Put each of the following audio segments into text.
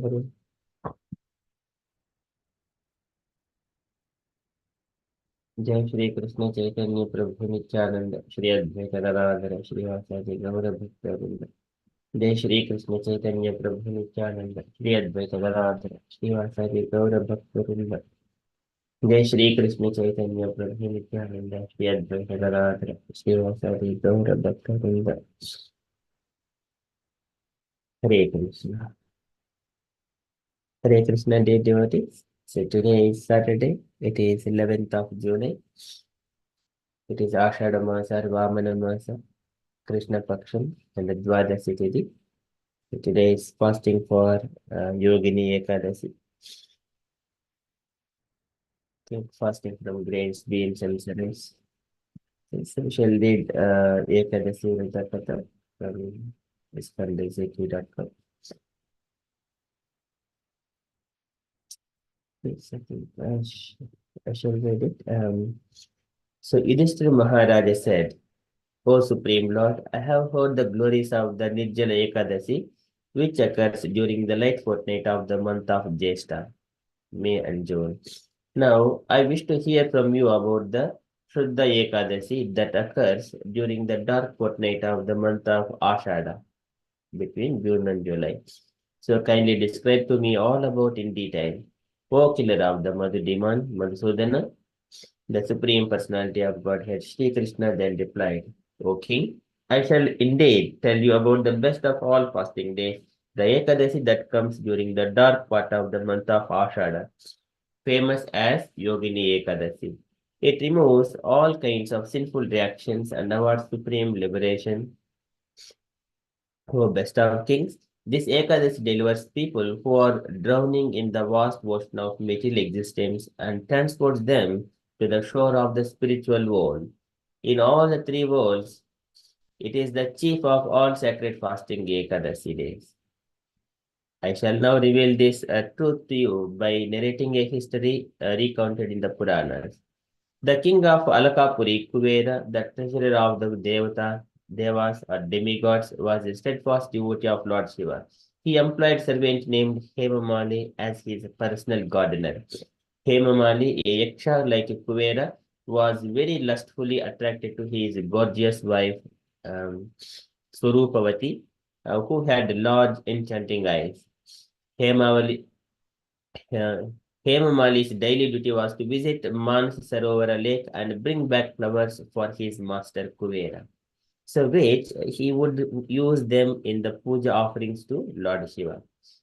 Hare. जय श्री कृष्ण चैतन्य प्रभु नित्यानंद श्री अद्वैत गदाधर श्रीवासादि गौर भक्तवृंद। जय श्री कृष्ण चैतन्य प्रभु नित्यानंद श्री अद्वैत गदाधर श्रीवासादि गौर भक्तवृंद। जय श्री कृष्ण चैतन्य प्रभु नित्यानंद श्री अद्वैत गदाधर श्रीवासादि गौर भक्तवृंद। Hare Krishna dear devotees. So today is Saturday. It is 11th of July. It is Ashada Masa, Vamana Masa, Krishna Paksham, and the Dwadasi Tithi. So today is fasting for Yogini Ekadasi. Okay, fasting from grains, beans, and cereals. So we shall read Ekadasi Vritakatha from iskandazeki.com. Yes, I think I shall read it. So Yudhishthira Maharaja said, O Supreme Lord, I have heard the glories of the Nirjala Ekadasi, which occurs during the late fortnight of the month of Jyeshtha, May and June. Now, I wish to hear from you about the Shuddha Ekadasi that occurs during the dark fortnight of the month of Ashada, between June and July. So kindly describe to me all about in detail. O killer of the Madhudiman, Madhusudana, the Supreme Personality of Godhead, Sri Krishna then replied, O King, I shall indeed tell you about the best of all fasting days, the Ekadasi that comes during the dark part of the month of Ashada, famous as Yogini Ekadasi. It removes all kinds of sinful reactions and awards supreme liberation. O best of kings, this Ekadasi delivers people who are drowning in the vast ocean of material existence and transports them to the shore of the spiritual world. In all the three worlds, it is the chief of all sacred fasting Ekadasi days. I shall now reveal this truth to you by narrating a history recounted in the Puranas. The king of Alakapuri, Kuvera, the treasurer of the Devas or demigods, was a steadfast devotee of Lord Shiva. He employed a servant named Hemamali as his personal gardener. Hemamali, a yaksha like Kuvera, was very lustfully attracted to his gorgeous wife, um, Surupavati, who had large enchanting eyes. Hemavali, uh, Hemamali's daily duty was to visit Mans Sarovara lake and bring back flowers for his master Kuvera. So which he would use them in the puja offerings to Lord Shiva.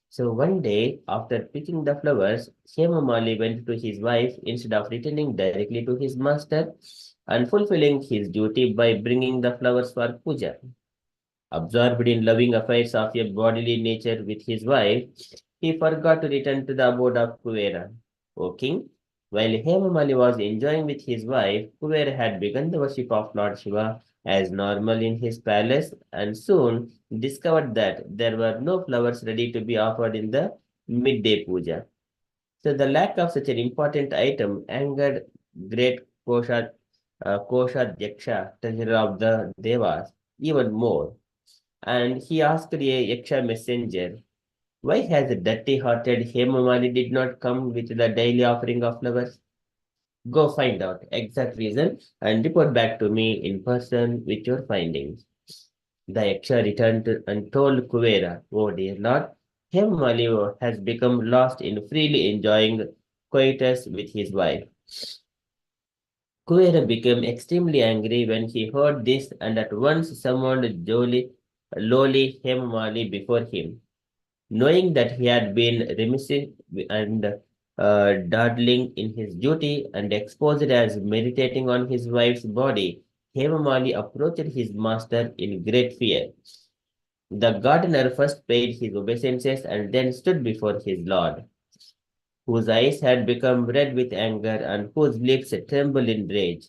So one day, after picking the flowers, Hemamali went to his wife instead of returning directly to his master and fulfilling his duty by bringing the flowers for puja. Absorbed in loving affairs of a bodily nature with his wife, he forgot to return to the abode of Kuvera. O king, while Hemamali was enjoying with his wife, Kuvera had begun the worship of Lord Shiva as normal in his palace and soon discovered that there were no flowers ready to be offered in the midday puja. So the lack of such an important item angered great Koshadyaksha, treasurer of the Devas, even more. And he asked a Yaksha messenger, why has the dirty-hearted Hemamali did not come with the daily offering of flowers? Go find out exact reason and report back to me in person with your findings. The Yaksha returned and told Kuvera, oh dear Lord, Hemamali has become lost in freely enjoying coitus with his wife. Kuvera became extremely angry when he heard this and at once summoned lowly Hemamali before him. Knowing that he had been remiss and dawdling in his duty and exposed as meditating on his wife's body, Hemamali approached his master in great fear. The gardener first paid his obeisances and then stood before his lord, whose eyes had become red with anger and whose lips trembled in rage.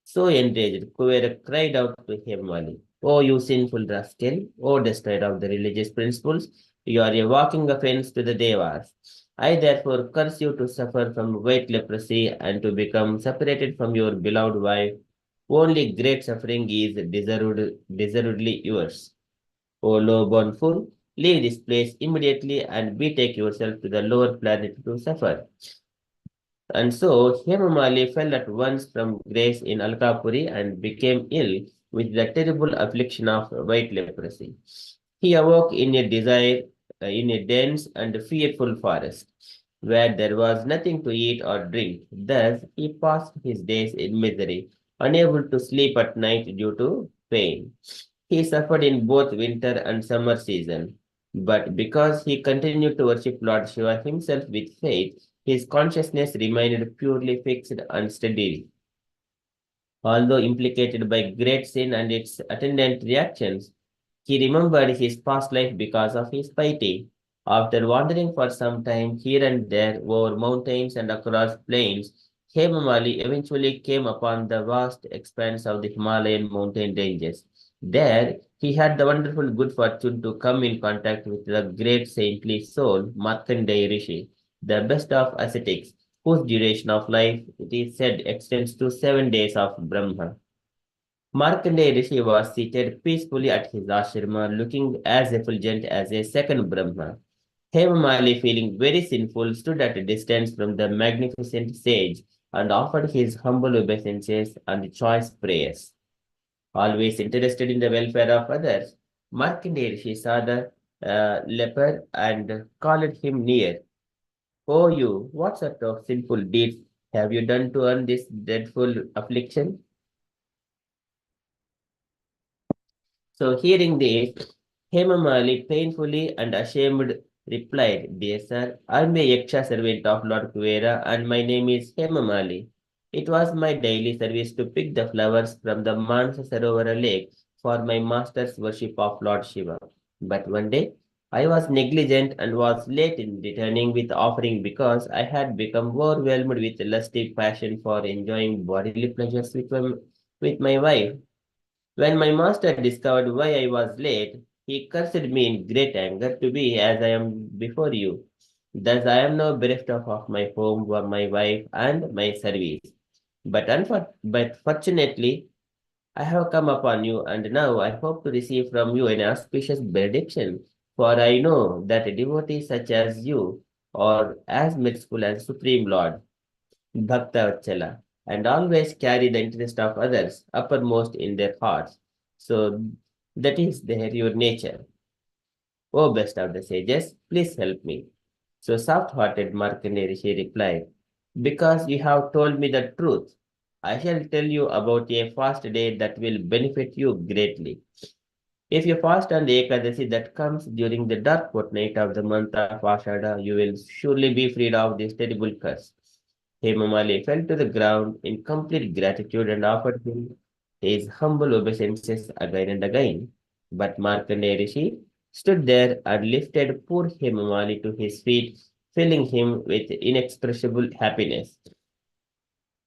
So enraged, Kuvera cried out to Hemamali, O you sinful rascal, O destroyer of the religious principles, you are a walking offense to the Devas. I therefore curse you to suffer from white leprosy and to become separated from your beloved wife. Only great suffering is deservedly yours. O low-born fool, Leave this place immediately and betake yourself to the lower planet to suffer. And so Hemamali fell at once from grace in Alkapuri and became ill with the terrible affliction of white leprosy. He awoke in a dense and fearful forest, where there was nothing to eat or drink. Thus he passed his days in misery, unable to sleep at night due to pain. He suffered in both winter and summer season. But because he continued to worship Lord Shiva himself with faith, his consciousness remained purely fixed and steady. Although implicated by great sin and its attendant reactions, he remembered his past life because of his piety. After wandering for some time here and there over mountains and across plains, Hemamali eventually came upon the vast expanse of the Himalayan mountain ranges. There, he had the wonderful good fortune to come in contact with the great saintly soul, Markandeya Rishi, the best of ascetics, whose duration of life, it is said, extends to 7 days of Brahma. Markandeya Rishi was seated peacefully at his ashrama, looking as effulgent as a second Brahma. Hemamali, feeling very sinful, stood at a distance from the magnificent sage and offered his humble obeisances and choice prayers. Always interested in the welfare of others, Markandeya Rishi saw the leper and called him near. Oh, you, what sort of sinful deeds have you done to earn this dreadful affliction? So, hearing this, Hemamali painfully and ashamed replied, Dear sir, I am a Yaksha servant of Lord Kuvera and my name is Hemamali. It was my daily service to pick the flowers from the Mansa Sarovara lake for my master's worship of Lord Shiva. But one day, I was negligent and was late in returning with offering because I had become overwhelmed with lusty passion for enjoying bodily pleasures with my wife. When my master discovered why I was late, he cursed me in great anger to be as I am before you. Thus I am now bereft of my home, my wife, and my service. But fortunately, I have come upon you, and now I hope to receive from you an auspicious benediction. For I know that devotees such as you are as merciful as Supreme Lord. Bhakta Vatsala, and always carry the interest of others uppermost in their hearts. So that is your nature. O best of the sages, please help me. So soft-hearted Markandeya Rishi replied, Because you have told me the truth, I shall tell you about a fast day that will benefit you greatly. If you fast on the Ekadasi that comes during the dark fortnight of the month of Ashada, you will surely be freed of this terrible curse. Hemamali fell to the ground in complete gratitude and offered him his humble obeisances again and again. But Markandeya Rishi stood there and lifted poor Hemamali to his feet, filling him with inexpressible happiness.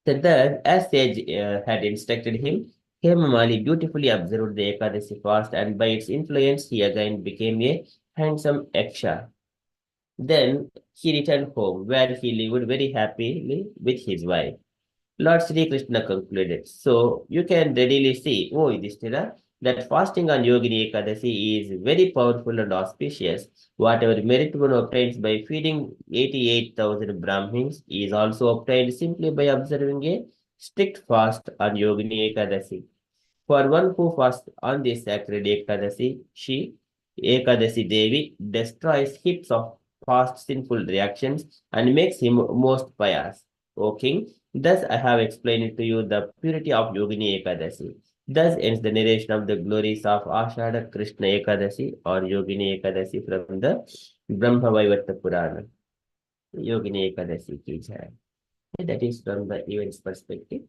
Thus, as Sage had instructed him, Hemamali beautifully observed the Ekadasi fast, and by its influence, he again became a handsome Yaksha. Then he returned home, where he lived very happily with his wife. Lord Sri Krishna concluded. So you can readily see, oh Yudhishthira, that fasting on Yogini Ekadasi is very powerful and auspicious. Whatever merit one obtains by feeding 88,000 Brahmins is also obtained simply by observing a strict fast on Yogini Ekadasi. For one who fasts on this sacred Ekadasi, she, Ekadasi Devi, destroys heaps of past sinful reactions and makes him most pious. O king, thus I have explained to you the purity of Yogini Ekadasi. Thus ends the narration of the glories of Ashada Krishna Ekadasi or Yogini Ekadasi from the Brahma Vaivarta Purana. Yogini Ekadasi ki jai. That is from the events perspective.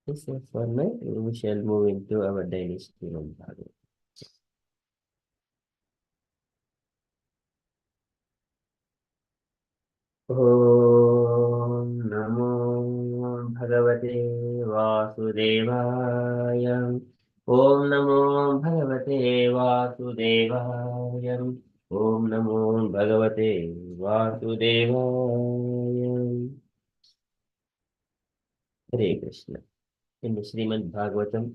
This is for now. We shall move into our daily Srimad Bhagavatam. ॐ नमो भगवते वासुदेवाय ॐ नमो भगवते वासुदेवाय ॐ नमो भगवते वासुदेवाय Hare Krishna. In the Srimad Bhagavatam,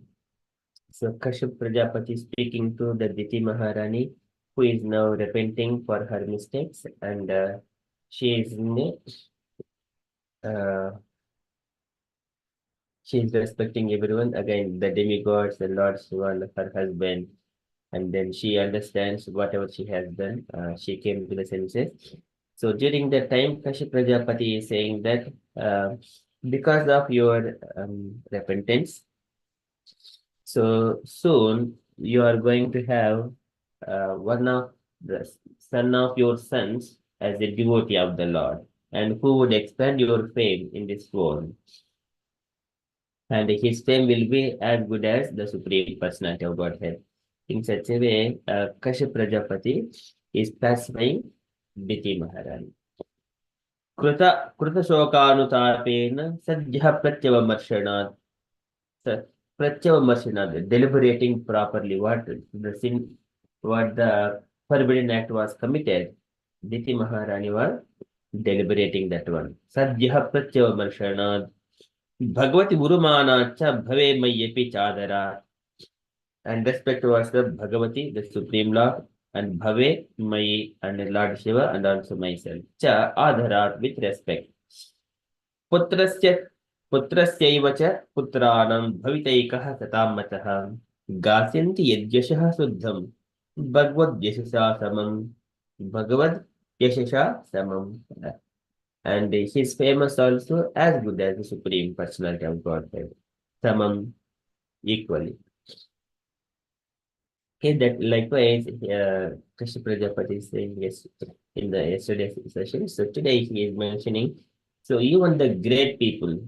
So Kashyap Prajapati speaking to the Diti Maharani, who is now repenting for her mistakes, and she is uh, she is respecting everyone. Again, the demigods, the Lord Shiva, her husband, and then she understands whatever she has done. She came to the senses. So during that time, Kashyap Prajapati is saying that because of your repentance, so soon you are going to have one of the son of your sons as a devotee of the Lord, and who would expand your fame in this world. And his fame will be as good as the Supreme Personality of Godhead. In such a way, Kashyap Prajapati is pacifying Diti Maharani. कृत शोकानुतापेन सद्यः प्रत्यवमर्शनात् Pratyavamarshana, deliberating properly what the sin, what the forbidden act was committed. Diti Maharani was deliberating that one. Sadhya Pratyavamarshana, Bhagavati Gurumanacha Bhave Mayepi Chadara, and respect towards the Bhagavati, the Supreme Lord, and Bhave Mai, and Lord Shiva, and also myself. Cha Adharat, with respect. पुत्रस्य पुत्रस्यैव च पुत्राणां भवितैकः सतां गास्यन्ति यद्यशः शुद्धं भगवद्यशसा समं भगवद्यशसा समं, and he is famous also as good as the Supreme Personality of Godhead, samam, equally. Okay, that likewise, Krishna Prajapati is saying yes in the yesterday's session. So today he is mentioning, so even the great people,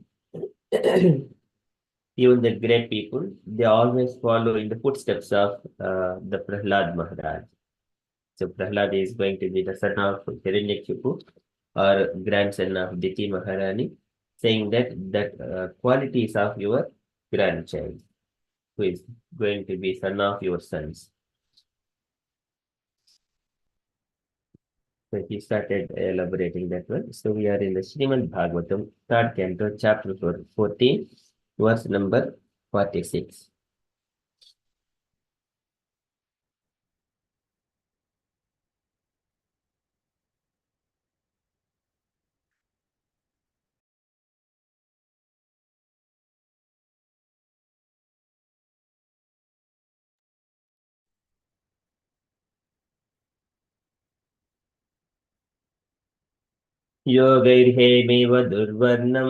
even the great people, they always follow in the footsteps of the Prahlad Maharaj. So Prahlad is going to be the son of Hiranyakshipu or grandson of Diti Maharani, saying that qualities of your grandchild, who is going to be son of your sons. So he started elaborating that one. So we are in the Srimad Bhagavatam, third canto, chapter 14, verse number 46. योगैर्हेमेव दुर्वर्णं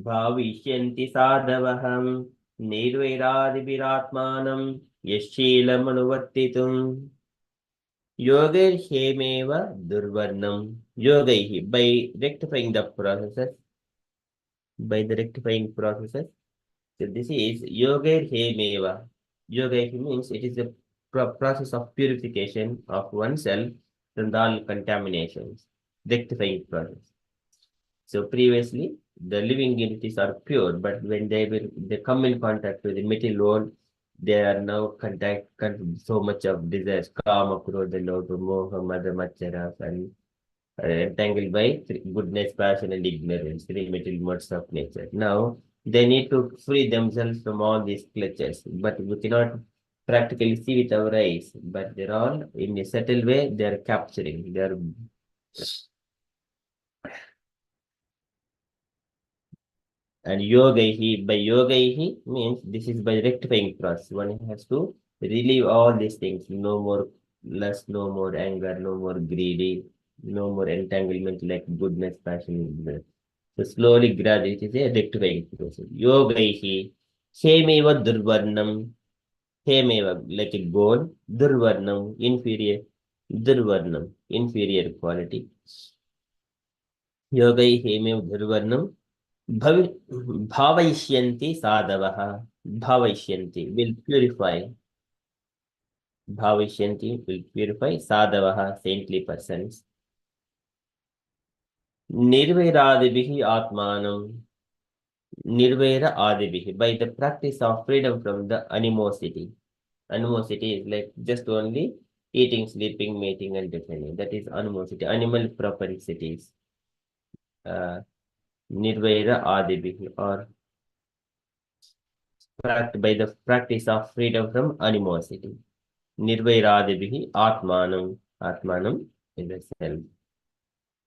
भाविष्यन्ति साधवः निर्वैरादिभिरात्मानं यश्शीलमनुवर्तितुम् योगैर्हेमेव दुर्वर्णं yogaihi, by rectifying the processes, by the rectifying processes. So this is yogairhemeva. Yogaihi means it is the process of purification of oneself from all contaminations, rectifying process. So previously, the living entities are pure, but when they come in contact with the material world, they are now so much of desires, kama, krodha, lobha, moha, mada, macharas, and entangled by goodness, passion, and ignorance, three material modes of nature. Now they need to free themselves from all these clutches, but we cannot practically see with our eyes. But they're all in a subtle way. They are capturing. They are. And yogaihi, by yogaihi means this is by rectifying process. One has to relieve all these things. No more lust, no more anger, no more greedy, no more entanglement like goodness, passion. So slowly, gradually, it is a rectifying process. Yogaihi, hemeva durvarnam, hemeva, like a gold, durvarnam, inferior, durvarnam, inferior quality. Yogai hemeva durvarnam, bhavaishyanti sadavaha, bhavaishyanti, will purify, bhavaishyanti, will purify, sadavaha, saintly persons. Nirvairadibihi atmanam, Nirvaira Adibihi, by the practice of freedom from the animosity. Animosity is like just only eating, sleeping, mating, and defending. That is animosity, animal propensities. Uh, Nirvaira Adibihi, or by the practice of freedom from animosity. Nirvairadibihi atmanam is the self.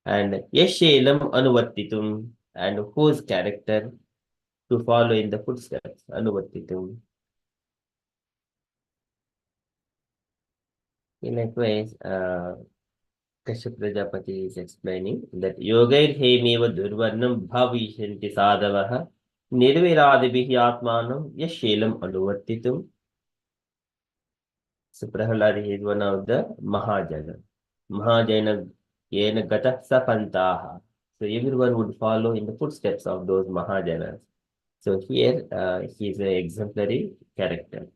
And yeshelam anuvattitum, and whose character to follow in the footsteps. Anuvattitum. Likewise, Kashyap Prajapati is explaining that Yogair Hemeva Durvarnam Bhavishanti Sadavaha Nirviradibihi Atmanam Yashelam Anuvattitum. So Prahalad is one of the Mahajana. Mahajana Yena Gata Sapantaha. So everyone would follow in the footsteps of those Mahajanas. So here he is an exemplary character.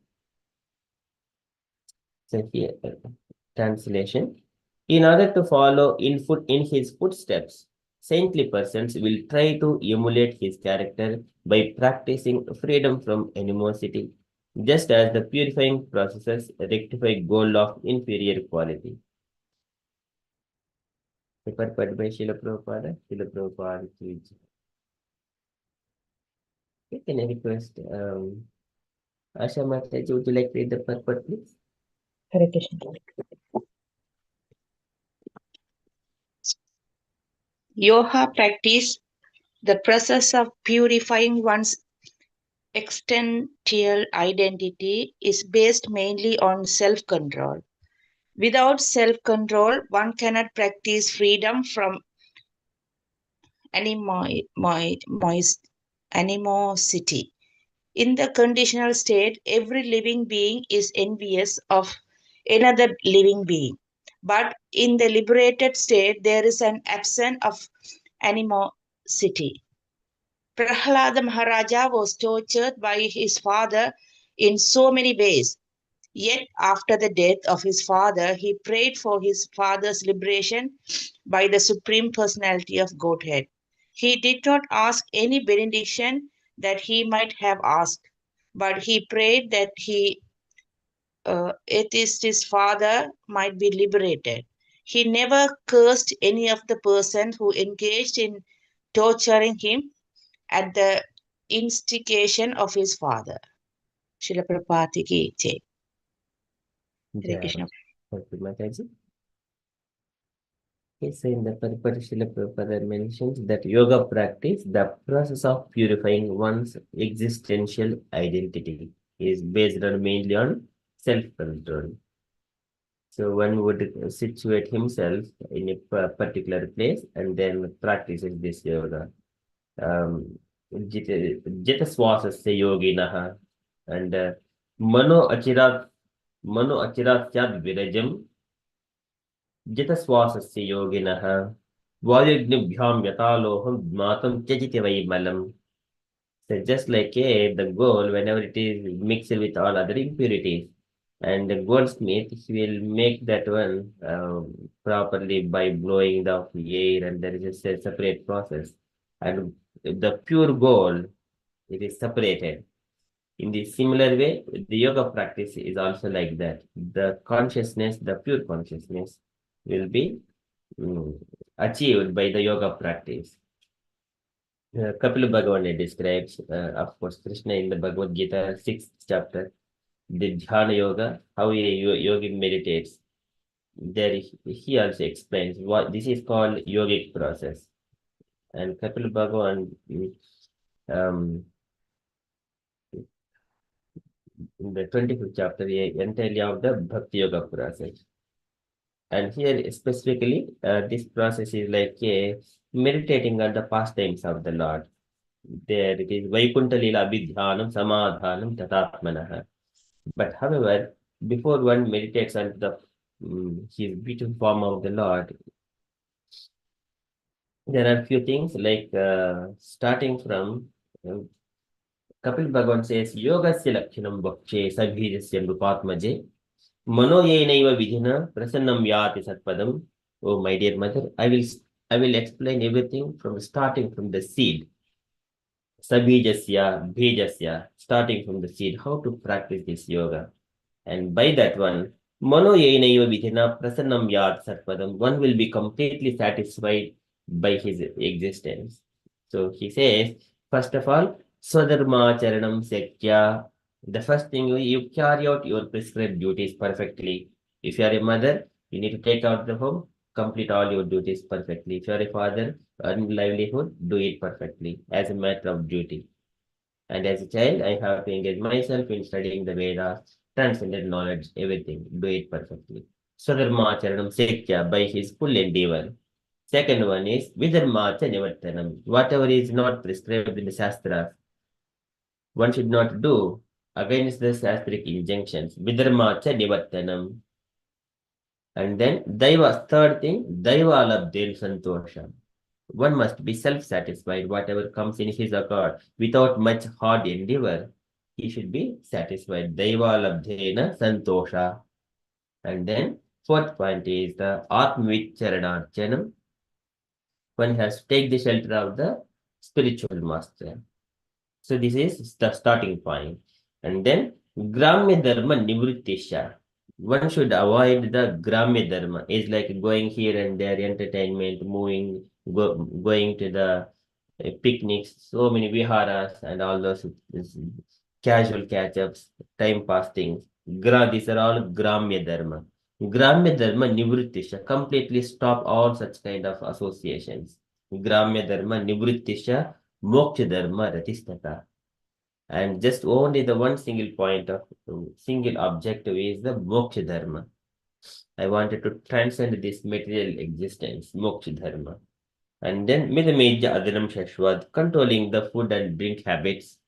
So here, translation. In order to follow in his footsteps, saintly persons will try to emulate his character by practicing freedom from animosity, just as the purifying processes rectify gold of inferior quality. Purport by Srila Prabhupada. Srila Prabhupada. Can I request Asha Mataji, would you like to read the purport, please? Hare Krishna. Yoga practice, the process of purifying one's existential identity, is based mainly on self-control. Without self-control, one cannot practice freedom from animosity. In the conditional state, every living being is envious of another living being. But in the liberated state, there is an absence of animosity. Prahlada Maharaja was tortured by his father in so many ways. Yet, after the death of his father, he prayed for his father's liberation by the Supreme Personality of Godhead. He did not ask any benediction that he might have asked, but he prayed that his father might be liberated. He never cursed any of the person who engaged in torturing him at the instigation of his father. Srila Prabhupada ki jai. Hare Krishna. Thank you, Mataji. So in the purport, Srila Prabhupada mentions that yoga practice, the process of purifying one's existential identity, is based on mainly on self-control. So one would situate himself in a particular place and then practices this yoga. Jitaswasasya yoginaha, and mano achirat syad virajam जितश्वासस्य योगिनः वायुग्निभ्यां यतालोहं ज्ञातं त्यजति वै मलम्. So just like the gold, whenever it is mixed with all other impurities, and the goldsmith, he will make that one properly by blowing the air, and there is a separate process. And the pure gold, it is separated. In the similar way, the yoga practice is also like that. The consciousness, the pure consciousness, will be achieved by the yoga practice. Kapila Bhagavan describes, of course, Krishna in the Bhagavad Gita, 6th chapter, the Dhyana Yoga, how a yogi meditates. There he also explains what this is called yogic process. And Kapila Bhagavan, in the 25th chapter, entirely of the Bhakti Yoga process. And here specifically, this process is like meditating on the pastimes of the Lord. There it is Vaikuntha Lila Abhidhyanam Samadhanam Tatatmanaha. But however, before one meditates on the his beautiful form of the Lord, there are few things like starting from Kapil Bhagavan says, Yogasya Lakshanam Bhakshe Sabhijasya Nrupatmaje Mano Yenaiva Vidhina Prasannam Yati Satpadam. Oh, my dear mother, I will explain everything from starting from the seed. Sabhijasya, Bhejasya, starting from the seed, how to practice this yoga. And by that one, Mano Yenaiva Vidhina Prasannam Yat Satpadam, one will be completely satisfied by his existence. So he says, first of all, Swadharmacharanam Sekya. The first thing you carry out your prescribed duties perfectly. If you are a mother, you need to take out the home, complete all your duties perfectly. If you are a father, earn livelihood, do it perfectly as a matter of duty. And as a child, I have to engage myself in studying the Vedas, transcendent knowledge, everything. Do it perfectly. Swadharmacharanam Sekya by his full endeavor. Second one is Vidharmacha Nivartanam. Whatever is not prescribed in the Shastras, one should not do against the Shastric injunctions. Vidharmacha Nivartanam. And then Daiva, third thing, Daiva Labdel Santosha. One must be self-satisfied, whatever comes in his accord, without much hard endeavor. He should be satisfied. Daiva Labdena Santosha. And then fourth point is the Atmaviccharanarchanam. One has to take the shelter of the spiritual master. So this is the starting point. And then Gramya Dharma Nivrittisha. One should avoid the Gramya Dharma. It's like going here and there, entertainment, moving, going to the picnics, so many viharas and all those casual catch-ups, time pass things. These are all Gramya Dharma. Gramya Dharma Nivrittisha. Completely stop all such kind of associations. Gramya Dharma Nivrittisha Moksha Dharma Ratistata. And just only the one single point of single objective is the Moksha Dharma. I wanted to transcend this material existence, Moksha Dharma. And then Mitamedya Adanam Shashwat, controlling the food and drink habits.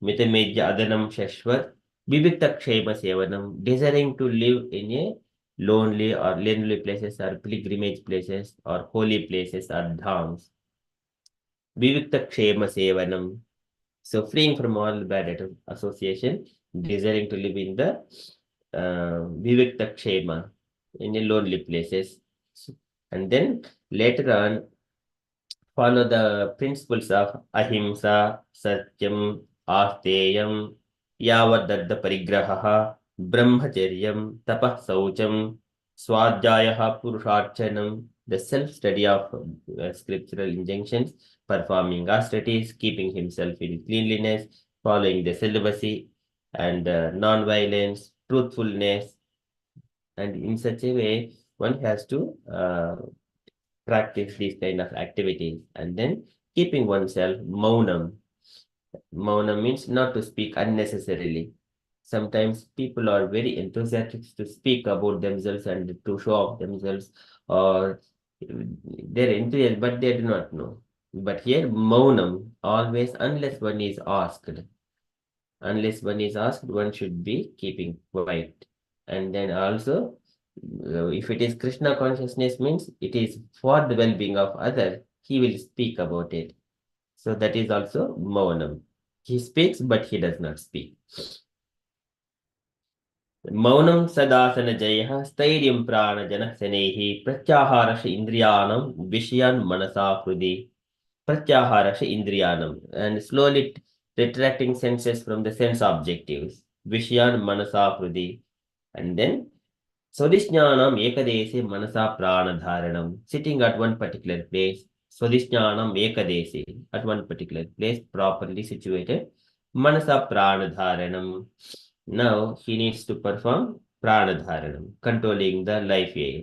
Mitamedya Adanam Shashwat, Vivikta Kshema Sevanam, desiring to live in a lonely places or pilgrimage places or holy places or dhams. Vivikta Kshema Sevanam, so freeing from all bad association, desiring to live in the Vivikta Kshema, in the lonely places. And then later on, follow the principles of Ahimsa, Satyam, Asteyam, Yavadadda Parigraha, Brahmacharyam, Tapah Saucham, Swadhyaya Purusharchanam, the self-study of scriptural injunctions, performing austerities, keeping himself in cleanliness, following the celibacy, and non-violence, truthfulness, and in such a way, one has to practice these kind of activities. And then keeping oneself maunam. Maunam means not to speak unnecessarily. Sometimes people are very enthusiastic to speak about themselves and to show off themselves, or they're enthusiastic, but they do not know. But here, maunam, always, unless one is asked. Unless one is asked, one should be keeping quiet. And then also, if it is Krishna consciousness, means it is for the well-being of other, he will speak about it. So that is also maunam. He speaks, but he does not speak. Maunam sadasana jaya stairyam prana jana sanehi pratyaharash indriyanam vishayan manasa hrudi. Pratyaharash indriyanam, and slowly retracting senses from the sense objectives. Vishayan manasa hrudi. And then Swadhishnanam ekadesi manasa pranadharanam, sitting at one particular place. Swadhishnanam ekadesi, at one particular place, properly situated. Manasa pranadharanam. Now he needs to perform pranadharanam, controlling the life air.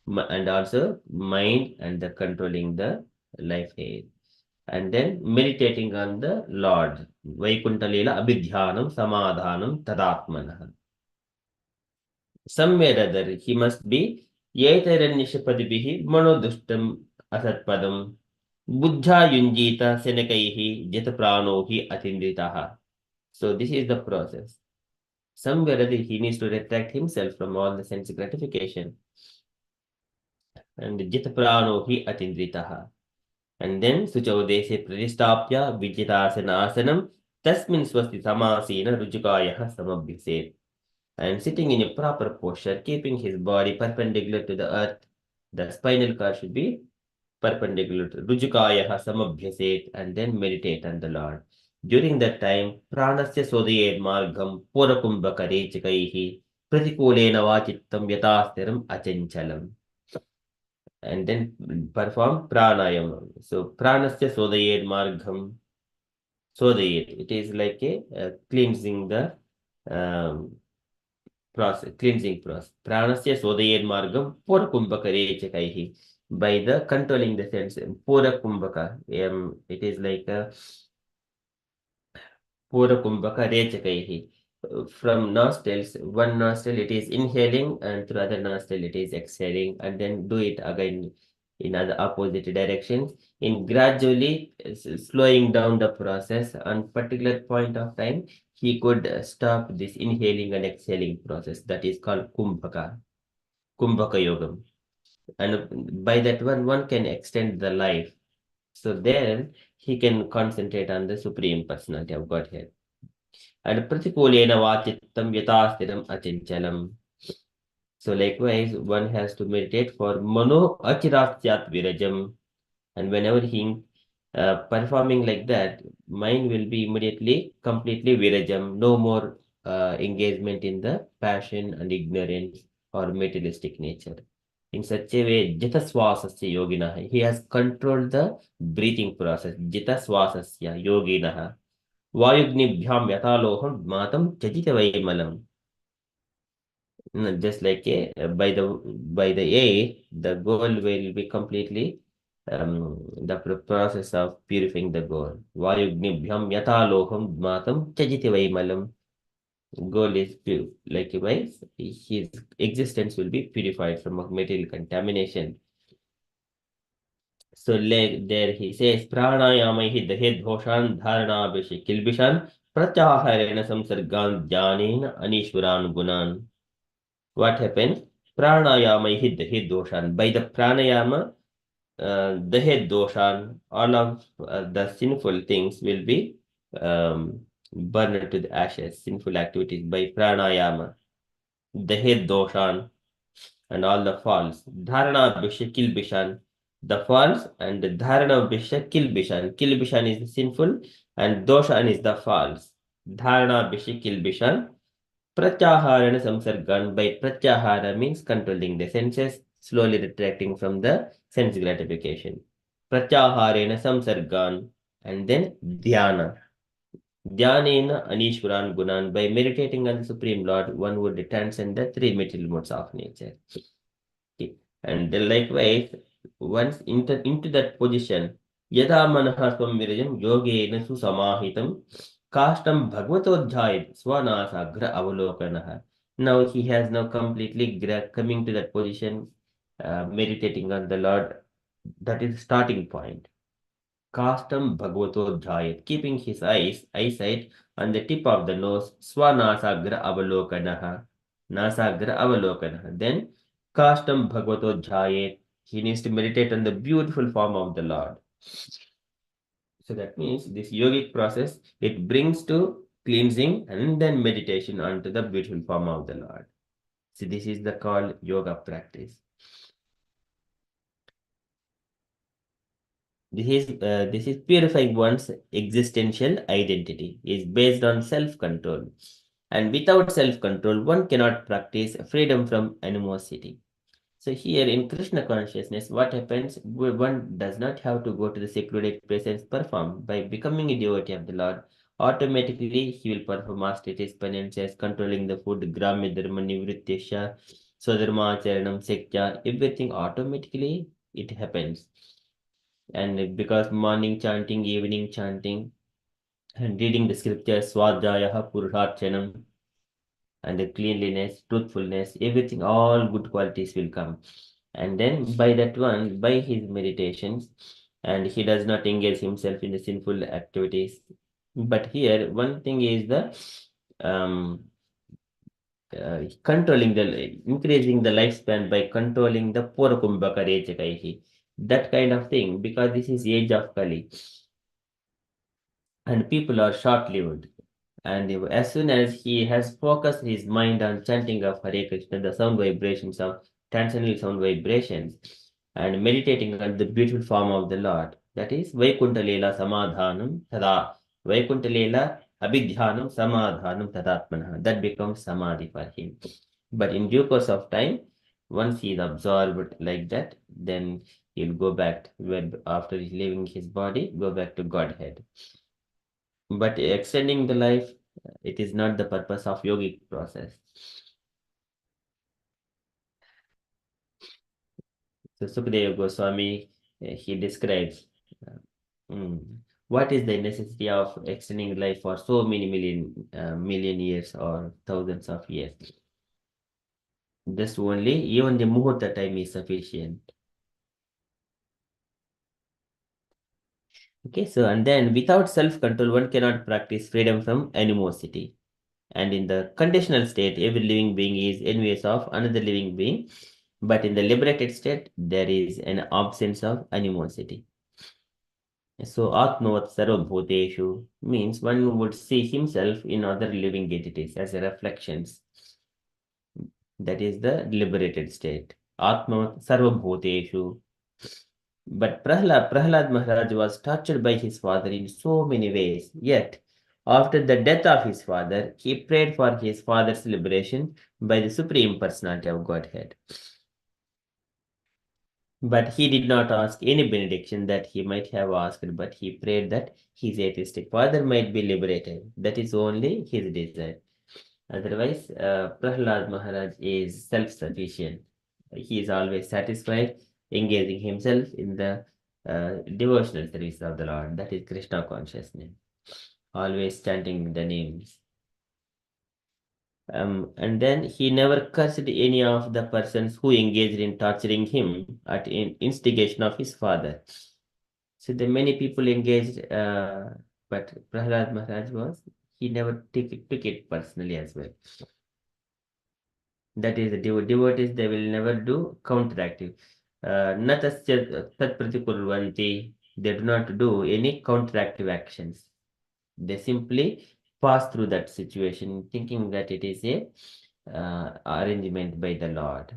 And also mind and the controlling the life air. And then meditating on the Lord. Vaikuntalila abhidhyanam samadhanam tadatmanah. Somewhere or other, he must be Yetaranyashapadibihi Manodustam Asatpadam Buddha Yunjita Senekaihi Jatapranohi Atindritaha. So this is the process. Somewhere or other, he needs to retract himself from all the sense gratification. And Jatapranohi Atindritaha. And then Suchaudese Pradistapya Vijitasana Asanam Tasmin Swasti Samasina Rujukaya Samabhise. And sitting in a proper posture, keeping his body perpendicular to the earth. The spinal cord should be perpendicular to Rujukaya Samabhyaset, and then meditate on the Lord. During that time, Pranasya Sodaye Margam Purakumbakare Chikaihi Pratikulena Vachittam Yatastiram Achanchalam. And then perform pranayama. So Pranasya Sodaye Margam. it is like a cleansing the um, process, cleansing process. Pranasya Sodayed Margam Pura Kumbhaka Rechakaihi. By the controlling the sense, Pura Kumbhaka. It is like a Pura Kumbhaka Rechakaihi. From nostrils, one nostril it is inhaling, and through other nostril it is exhaling, and then do it again in other opposite directions. In gradually slowing down the process, on particular point of time, he could stop this inhaling and exhaling process. That is called Kumbhaka Yogam. And by that one can extend the life. So then he can concentrate on the Supreme Personality of Godhead. And Pratikulena Vachittam Yatasthiram Achinchalam. So likewise, one has to meditate for Mano Achiratyat Virajam. And whenever he performing like that, mind will be immediately completely virajam, no more engagement in the passion and ignorance or materialistic nature. In such a way, Jita Swasasya Yoginaha, he has controlled the breathing process. Jita Swasasya Yoginaha. Vayugnibhyam Yataloham Matam Chajita Vaimalam. Just like by the air, the goal will be completely the process of purifying the goal. Vayugnibhyam Yataloham Matam Chajita Vaimalam. Goal is likewise, his existence will be purified from material contamination. So there he says, Pranayamaihi Dahed Dhoshan Dharana Bishi Kilbishan Pratyaharena Samsargan Jnanena Anishwaran Gunan. What happens? Pranayamaihi Dahed Dhoshan. By the pranayama, Dahed Dhoshan, all of the sinful things will be burned to the ashes, sinful activities by pranayama. Dahed Dhoshan and all the false. Dharana Bisha Kilbishan, the false, and the Dharana Bisha Kilbishan. Kilbishan is the sinful, and Doshan is the false. Dharana Bisha Kilbishan. Pratyaharana Samsargan. By Pratyahara means controlling the senses, slowly retracting from the sense gratification. Pratyaharena Samsargan. And then Dhyana. Dhyanena Anishwaran Gunan. By meditating on the Supreme Lord, one would transcend the three material modes of nature. Okay. And then likewise, once into that position, Yada Manaha Swam Yogena Susamahitam Kastam Bhagavatodhyayat Swanasagra Avalokanaha. Now he has now completely coming to that position, meditating on the Lord. That is starting point. Kastam Bhagavatodhyayat, keeping his eyesight on the tip of the nose, Swanasagra Avalokanaha. Nasagra Avalokanaha. Then Kastam Bhagavatodhyayat, he needs to meditate on the beautiful form of the Lord. So that means this yogic process, it brings to cleansing and then meditation onto the beautiful form of the Lord. So this is the called yoga practice. This is purifying one's existential identity. Is based on self-control, and without self-control, one cannot practice freedom from animosity. So here in Krishna consciousness, what happens? One does not have to go to the secluded place and perform. By becoming a devotee of the Lord, automatically he will perform austerities, penances, controlling the food, gramya dharma, nivrityasha, swadharma, charanam, sektya, everything automatically it happens. And because morning chanting, evening chanting, and reading the scriptures, swadhyaya, purusharchanam, and the cleanliness, truthfulness, everything, all good qualities will come. And then by that one, by his meditations, and he does not engage himself in the sinful activities. But here, one thing is the controlling increasing the lifespan by controlling the Purakumbhaka Rechakaihi. That kind of thing, because this is age of Kali, and people are short-lived. And as soon as he has focused his mind on chanting of Hare Krishna, the sound vibrations of transcendental sound vibrations, and meditating on the beautiful form of the Lord, that is Vaikuntha Leela Samadhanam Tada. Vaikuntha Leela Abhidhyanam Samadhanam Tadatmana. That becomes Samadhi for him. But in due course of time, once he is absorbed like that, then he'll go back, after leaving his body, go back to Godhead. But extending the life, it is not the purpose of yogic process. So Sukadeva Goswami, he describes uh, mm, what is the necessity of extending life for so many million years or thousands of years. Just only, even the muhurta time is sufficient. Okay, so and then without self-control, one cannot practice freedom from animosity. And in the conditional state, every living being is envious of another living being. But in the liberated state, there is an absence of animosity. So Atmavat Sarvabhuteshu means one would see himself in other living entities as a reflections. That is the liberated state. Atmavat Sarvabhuteshu. But Prahlad Maharaj was tortured by his father in so many ways. Yet, after the death of his father, he prayed for his father's liberation by the Supreme Personality of Godhead. But he did not ask any benediction that he might have asked, but he prayed that his atheistic father might be liberated. That is only his desire. Otherwise, Prahlad Maharaj is self-sufficient. He is always satisfied, engaging himself in the devotional service of the Lord. That is Krishna consciousness. Always chanting the names. And then he never cursed any of the persons who engaged in torturing him at instigation of his father. So the many people engaged, but Prahlad Maharaj he never took it personally as well. That is, the devotees, they will never do counteractive. Natasya tat pratikurvanti, they do not do any counteractive actions. They simply pass through that situation thinking that it is a arrangement by the Lord.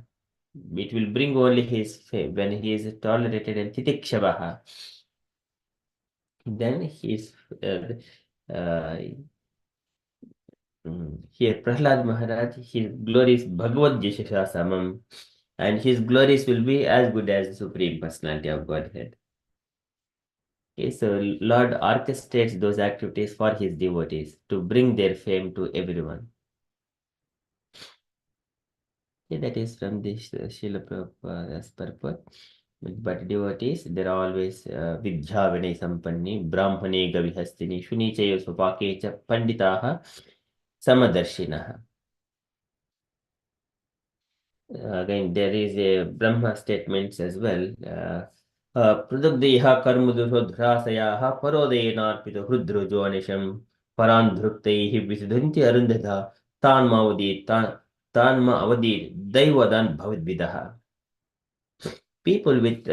It will bring only his when he is tolerated and titikshabaha, then he is uh, here Prahlad Maharaj, his glories Bhagavad Gita Samam, and his glories will be as good as the Supreme Personality of Godhead. Okay, so Lord orchestrates those activities for his devotees to bring their fame to everyone. Okay, that is from the Srila Prabhupada's purport. But devotees, they are always Vidya Vinay Sampanni, Brahmane Gavihastini, Shunichayo Supakecha, Panditaha, Samadarshinaha. Again, there is a Brahma statements as well. Pradugdeha karmudurhodhrasayaha parodayena hrudrujo anisham parandhruktehi visudhanti arundhata tanma avadi daivadan bhavidvidaha. People with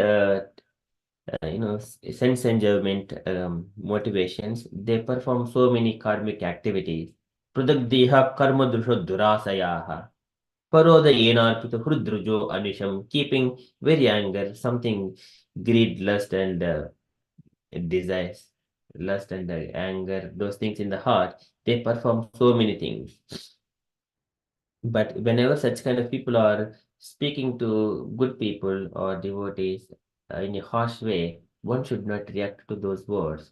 sense enjoyment motivations, they perform so many karmic activities. Pradugdeha karmadurhodhrasayaha. Paroda yenarpita hrudrujo anisham, keeping very anger, something greed, lust, and desires, lust and anger, those things in the heart, they perform so many things. But whenever such kind of people are speaking to good people or devotees in a harsh way, one should not react to those words.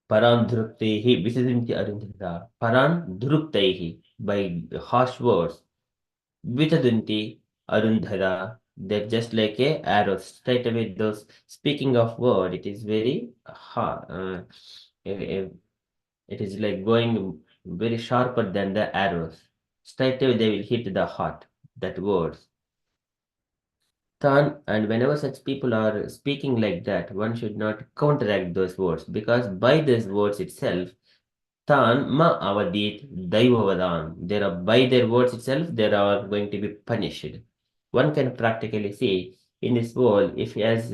Paran dhruptehi, visitinti arundhata. Paran dhruptehi, by harsh words. Vitadunti Arundhara, they're just like a arrow. Straight away, those speaking of word, it is very hard. It is like going very sharper than the arrows. Straight away, they will hit the heart. That words. And whenever such people are speaking like that, one should not counteract those words because by these words itself, Tan ma avadit daivavadan. There are by their words itself, they are going to be punished. One can practically see in this world if he has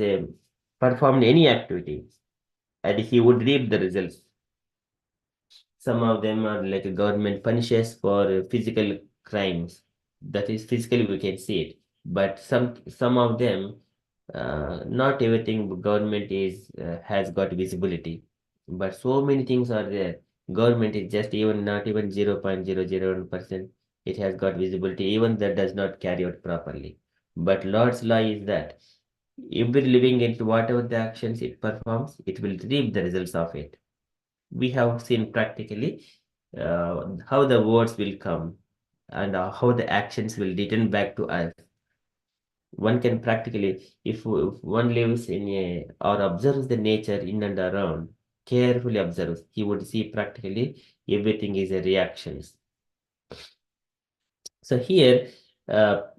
performed any activity and he would reap the results. Some of them are like a government punishes for physical crimes. That is physically we can see it. But some of them, not everything government is has got visibility. But so many things are there. Government is just even not even 0.001%. It has got visibility. Even that does not carry out properly. But Lord's law is that Every living entity, whatever the actions it performs, it will reap the results of it. We have seen practically how the words will come and how the actions will return back to us. One can practically, if one lives in a or observes the nature in and around, carefully observes, he would see practically everything is a reactions. So here,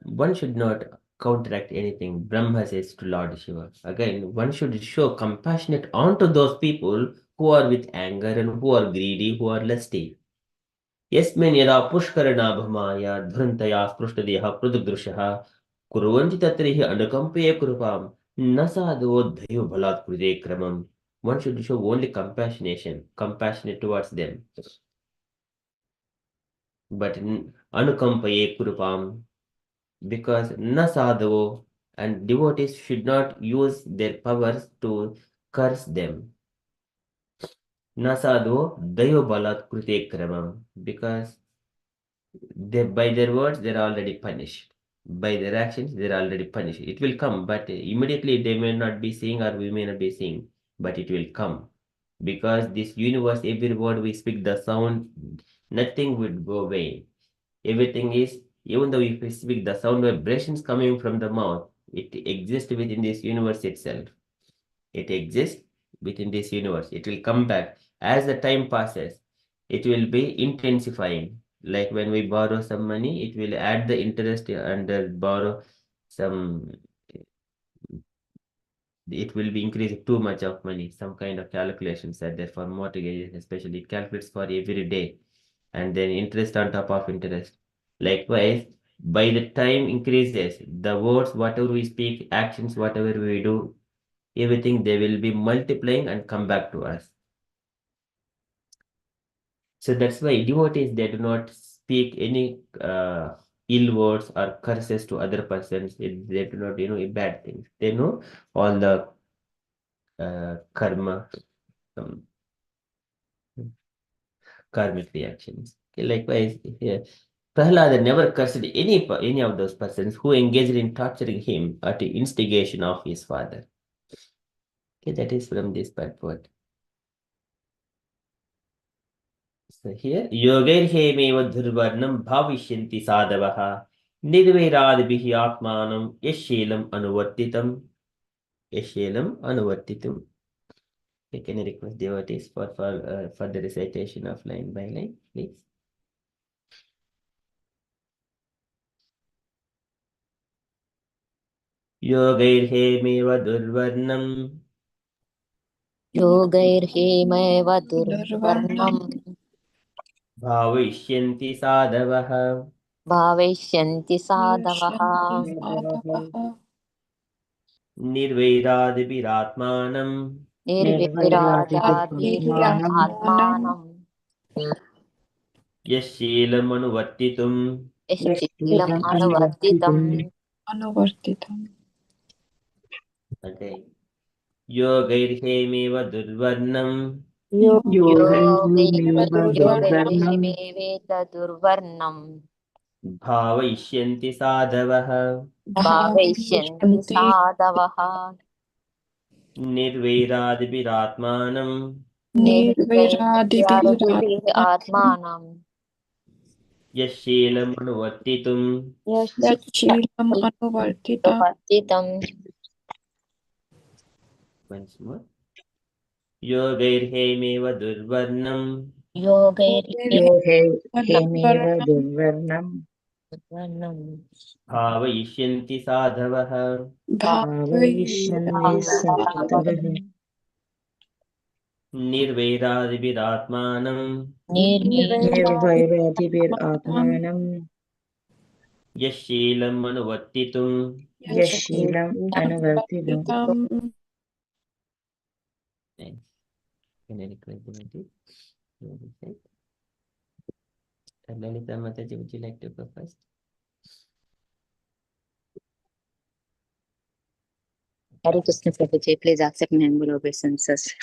one should not counteract anything. Brahma says to Lord Shiva. Again, one should show compassionate onto those people who are with anger and who are greedy, who are lusty. यस्मिन् यदा पुष्करणाभमाय धुरन्तया स्पृष्टदेहः पृथग्दृशः कुर्वन्ति तत्र हि अनुकम्पये कृपां न साधवो दयोबलात् कृते क्रमम्. One should show only compassionate towards them. But anukampaye krupam, because na sadhavo, and devotees should not use their powers to curse them. Na sadhavo dayo balat krute kramam, because by their words they're already punished. By their actions they're already punished. It will come, but immediately they may not be seeing or we may not be seeing, but it will come. Because this universe, every word we speak, the sound, nothing would go away. Everything is, even though if we speak, the sound vibrations coming from the mouth, it exists within this universe itself. It exists within this universe. It will come back. As the time passes, it will be intensifying. Like when we borrow some money, it will add the interest and borrow some, it will be increasing too much of money. Some kind of calculations are there for mortgages, especially it calculates for every day, and then interest on top of interest. Likewise, by the time increases, the words, whatever we speak, actions, whatever we do, everything they will be multiplying and come back to us. So that's why devotees, they do not speak any ill words or curses to other persons. They do not, bad things. They know all the karma, um, karmic reactions. Okay, likewise, here, Prahlada never cursed any of those persons who engaged in torturing him at the instigation of his father. Okay, that is from this purport. So here, yogairhemeva dhurvarnam bhavishyanti sadavaha nirvairadbihi atmanam yashelam anuvartitam. Yashelam anuvartitam. Okay, can I request devotees for the recitation of line by line, please? योगैर्हेमेव दुर्वर्णम् योगैर्हेमैव दुर्वर्णम् भावयिष्यन्ति साधवः भावयिष्यन्ति साधवः निर्वैरादिभिरात्मानम् निर्विराजात्मानम् यशीलमनुवर्तितुम् यशीलम् अनुवर्तितम् Okay. योगैर्हेमेव दुर्वर्णम् योगैर्हेमेवेत दुर्वर्णम् भावयिष्यन्ति साधवः भावयिष्यन्ति साधवः निर्वैरादिभिरात्मानम् निर्वैरादिभिः आत्मानम् यशीलमनुवर्तितुम् यशीलम् अनुवर्तितम् Once more. योगैर्हेमेव दुर्वर्णम् योगैर्हेमेव दुर्वर्णम् भावयिष्यन्ति साधवः भावयिष्यन्ति साधवः निर्वैरादिभिरात्मानम् निर्वैरादिभिरात्मानं यशीलम् अनुवर्तितुम् यशीलम् अनुवर्तितम्. Thanks. Can I request the Lalita Mataji, would you like to go first? Hare Krishna Prabhuji, please accept my humble obeisances.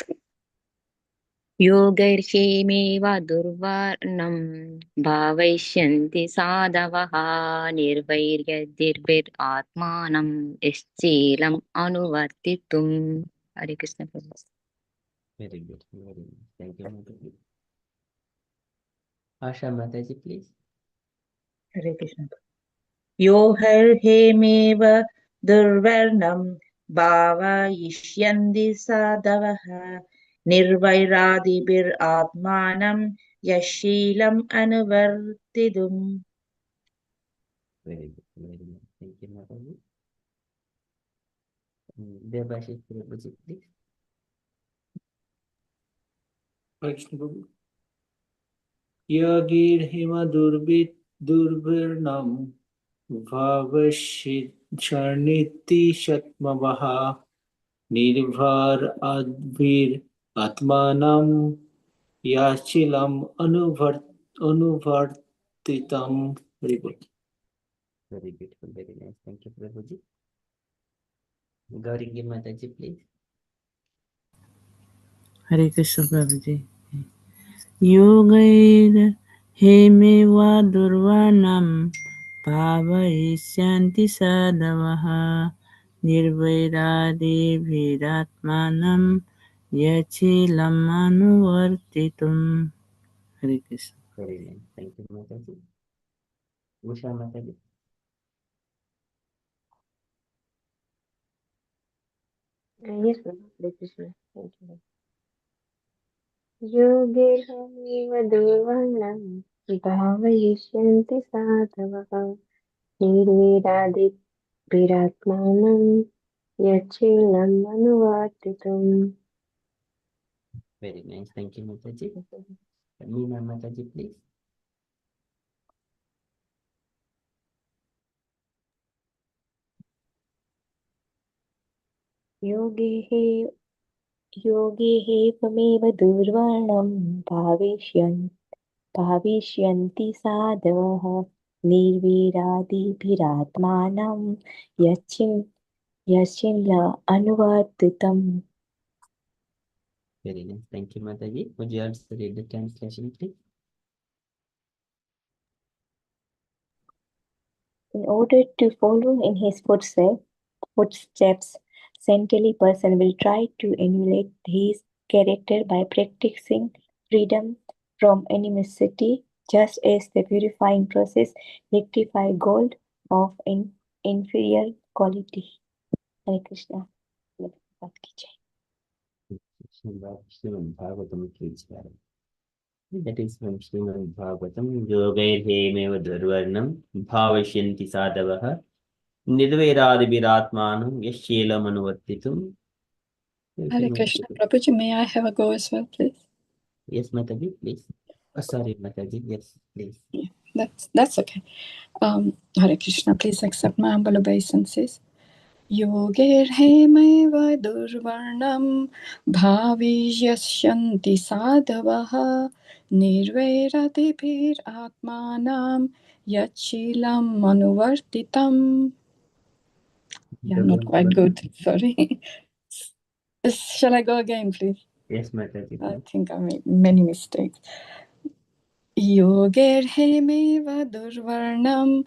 योगैर्हेमेव दुर्वर्णं भावयिष्यन्ति साधवः निर्वैर्यदिर्भिरात्मानं यश्चैलम् अनुवर्तितुम्. Hare Krishna Prabhu. Very good. Very good. Thank you, Mataji. Asha Mataji, please. Hare Krishna. Yo hemev durvarnam bhavayishyandi sadavaha nirvairadibir atmanam yashilam anuvartidum. Very good. Very good. Thank you, Mataji. Debashis Prabhuji, please. Yagirhima durbirnam Bhavashaniti Shatmavaha Nirvar Advir Atmanam Yachilam Anuvartitam. Very good. Very beautiful. Very nice. Thank you, Prabhuji. Gauri Mataji, please. Hare Krishna Prabhuji. Yogair hemewa durvanam bhavayisyanti sadavaha nirvairadi viratmanam yachilam anuvartitum. Hare Krishna. Very nice. Thank you, Mataji. Usha Mataji. Yes, ma'am. Hare Krishna. Thank you. योगेहामिव दुर्वर्णं भावयिष्यन्ति साधवः निर्विरादिभिरात्मानं यच्छीलम् अनुवर्तितुम्. Very nice. Thank you, Mataji. Meena Mataji, please. योगेहेवमेव दुर्वर्णं भाविष्यन्ति साधवः निर्विरादिभिरात्मानं यच्छिल अनुवर्तितम्. Very nice. Thank you, Mataji. Would you also read the translation, please? In order to follow in his footsteps, saintly person will try to emulate his character by practicing freedom from animosity, just as the purifying process rectifies gold of inferior quality. Hare Krishna. Srimad Bhagavatam, please. That is from Srimad Bhagavatam. Yogairhemeva durvarnam bhavashyanti sadavaha nirvairadibhiratmanam yashyelam anuvartitum. Hare Krishna Prabhuji, may I have a go as well, please? Yes, Mataji, please. Sorry, Mataji. Yes, please. Yeah, that's okay. Hare Krishna, please accept my humble obeisances. योगैर्हेमैव दुर्वर्णं भाविष्यन्ति साधवः निर्वैरतिभिरात्मानं यच्छीलम् अनुवर्तितम्. Yeah, not quite good. Sorry. Shall I go again, please? Yes, Mataji. I think I made many mistakes. योगैर्हेमेव दुर्वर्णं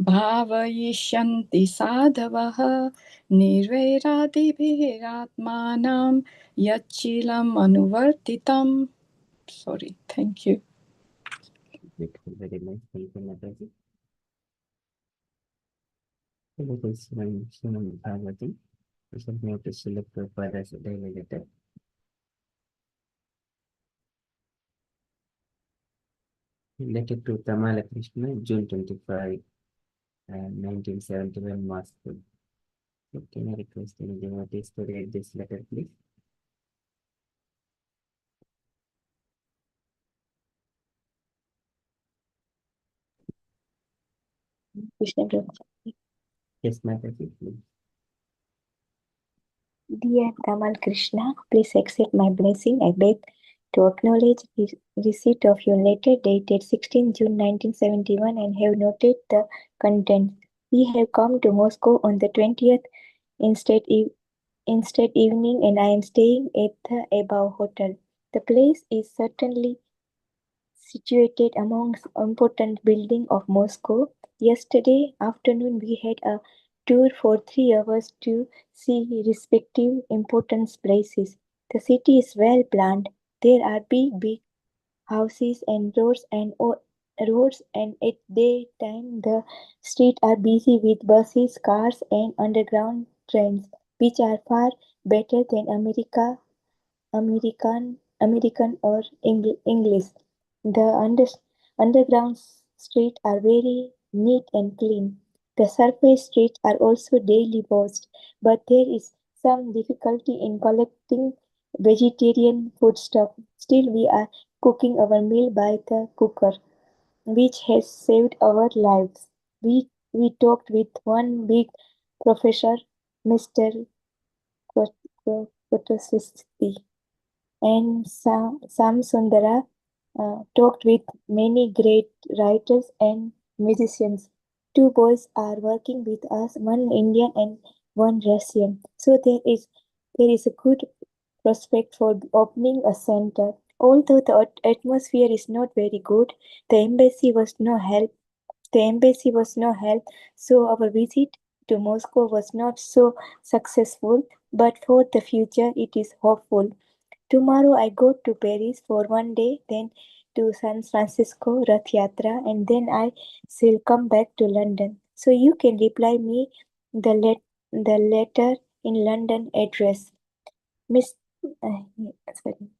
भावयिष्यन्ति साधवः निर्वैरादिभिरात्मानं यच्छीलम् अनुवर्तितम्. Sorry, thank you. Very nice. Thank you, Mataji. That is from Srimad Bhagavatam. We should have to select the father's daily letter. Letter to Tamala Krishna, June 25, 1971, Moscow. So can I request any devotees to read this letter, please? Krishna Prabhu. Yes, Mataji, please. Dear Tamal Krishna, please accept my blessing. I beg to acknowledge the receipt of your letter dated 16 June 1971 and have noted the contents. We have come to Moscow on the 20th instant instead evening, and I am staying at the above hotel. The place is certainly situated amongst important buildings of Moscow. Yesterday afternoon we had a tour for 3 hours to see respective important places. The city is well planned. There are big houses and roads, and at daytime the streets are busy with buses, cars, and underground trains, which are far better than American or English. The underground streets are very neat and clean. The surface streets are also daily washed, but there is some difficulty in collecting vegetarian foodstuff. Still, we are cooking our meal by the cooker, which has saved our lives. We talked with one big professor, Mr. Kotosisky, and Sam Sundara talked with many great writers and musicians. Two boys are working with us, one Indian and one Russian. So there is a good prospect for opening a center. Although the atmosphere is not very good, the embassy was no help. So our visit to Moscow was not so successful, but for the future it is hopeful. Tomorrow I go to Paris for one day, then to San Francisco Rath Yatra, and then I shall come back to London. So you can reply me the letter in London address. Miss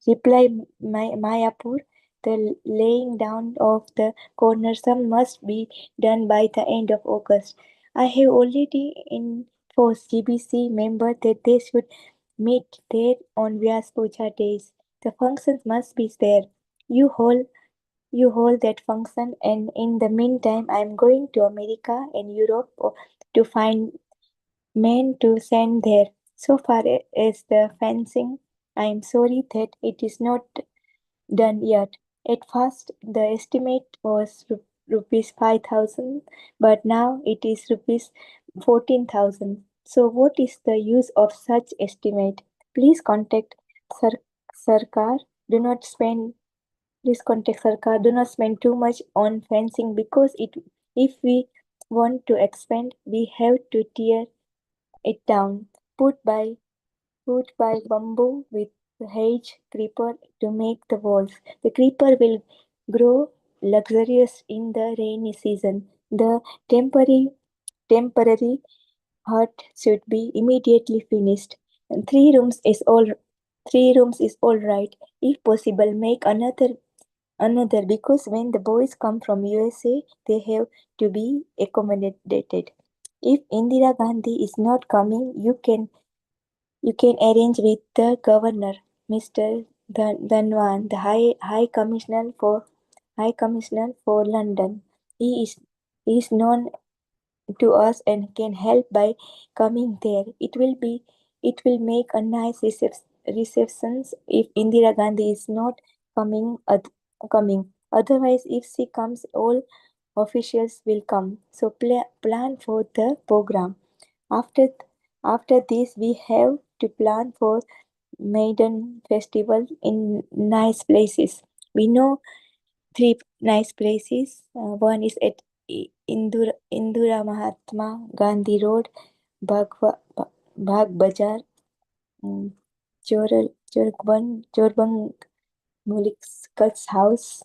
reply Mayapur. The laying down of the cornerstone must be done by the end of August. I have already informed GBC members that they should meet there on Vyas Puja days. The functions must be there. You hold that function, and in the meantime I am going to America and Europe to find men to send there. So far as the fencing, I am sorry that it is not done yet. At first, the estimate was rupees 5,000, but now it is rupees 14,000. So, what is the use of such estimate? Please contact Sarkar. Do not spend. Please contact Sarkar. Do not spend too much on fencing because if we want to expand, we have to tear it down. Put by bamboo with hedge creeper to make the walls. The creeper will grow luxurious in the rainy season. The temporary hut should be immediately finished. And 3 rooms is all right. If possible, make another because when the boys come from USA, they have to be accommodated. If Indira Gandhi is not coming, you can arrange with the governor, Mr. Dhanwan, the High Commissioner for London. He is known to us and can help by coming there. It will make a nice reception if Indira Gandhi is not coming. Otherwise, if she comes, all officials will come. So plan for the program. After after this, we have to plan for Maiden Festival in nice places. We know three nice places. One is at Indira Mahatma Gandhi Road, Bagh Bazaar, Jorbang Mulik's house.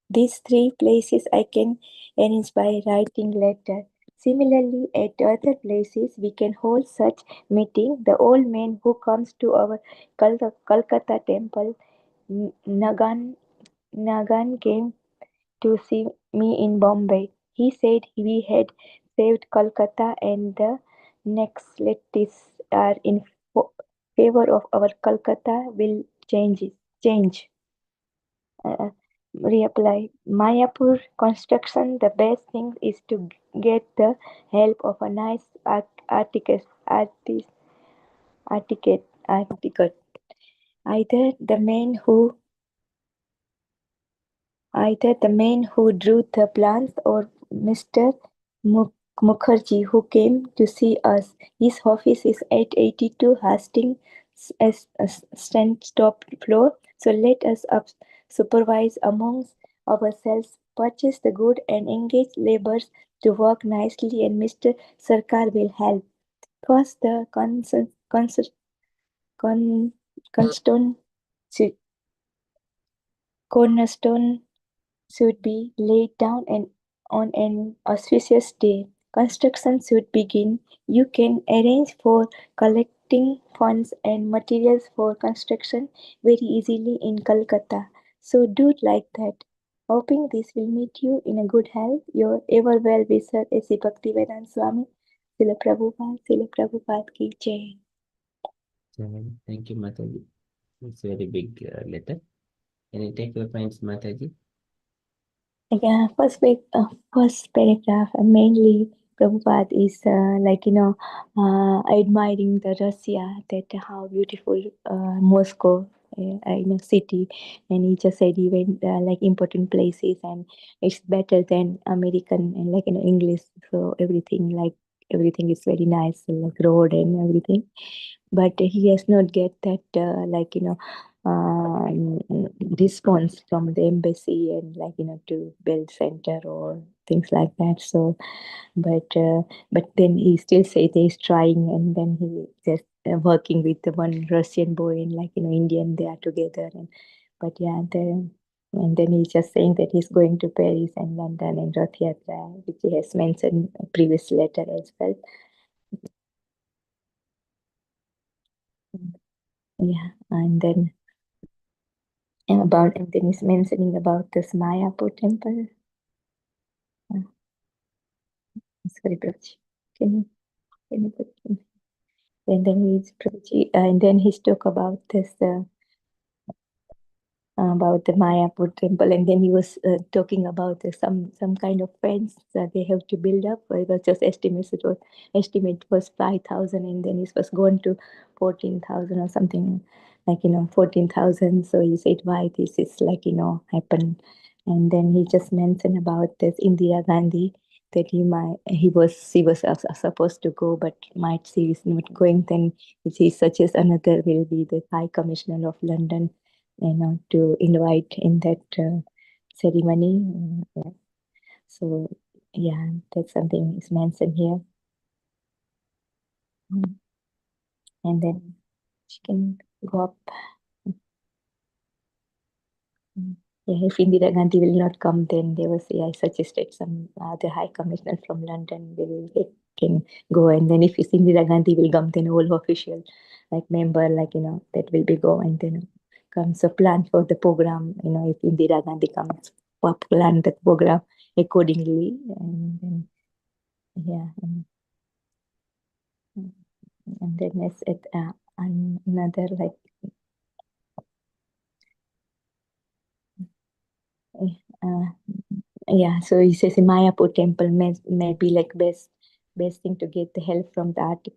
These three places I can arrange by writing letter. Similarly, at other places we can hold such meeting. The old man who comes to our Kolkata temple, Nagan came to see me in Bombay. He said we had saved Kolkata and the Naxalites are in favor of our Kolkata will change. Uh, Reply Mayapur construction. The best thing is to get the help of a nice architect. Either the man who Either the man who drew the plans or Mr. Mukherjee, who came to see us. His office is at 82 Hastings top floor. So let us supervise amongst ourselves, purchase the good and engage laborers to work nicely, and Mr. Sarkar will help. First, the cornerstone should be laid down and on an auspicious day. Construction should begin. You can arrange for collecting funds and materials for construction very easily in Calcutta. So do it like that. Hoping this will meet you in a good health. Your ever well wisher, A.C. Bhaktivedanta Swami. Srila Prabhupada ki jai. Thank you, Mataji. It's a very big letter. Can you take your points, Mataji? Yeah, first paragraph, mainly Prabhupada is admiring the Russia, that how beautiful Moscow, city, and he just said he went important places, and it's better than American and English, so everything is very nice, like road and everything, but he has not get that response from the embassy and to build center or things like that. So but then he still says he's trying, and then he just working with the one Russian boy and Indian, they are together, and but yeah, and then he's just saying that he's going to Paris and London and Rath Yatra, which he has mentioned in a previous letter as well. Yeah, and then he's mentioning about this Mayapur temple. Sorry, Prabhuji. Can you put and then he's Prabhuji, and then he's talk about this about the Mayapur temple, and then he was talking about some kind of fence that they have to build up. It was just estimate was 5,000, and then it was going to 14,000 or something, 14,000. So he said why this is happen, and then he just mentioned about this Indira Gandhi, that he was supposed to go, but might she is not going. Then he suggests another will be the High Commissioner of London, to invite in that ceremony. So yeah, that's something is mentioned here. And then she can go up. Yeah, if Indira Gandhi will not come, then they will say I suggested some the High Commissioner from London they can go, and then if Indira Gandhi will come, then all official member that will be go, and then comes a plan for the program. If Indira Gandhi comes, plan the program accordingly, and then yeah, and then it's another uh, yeah, so he says Mayapur temple may be best thing to get the help from the artist,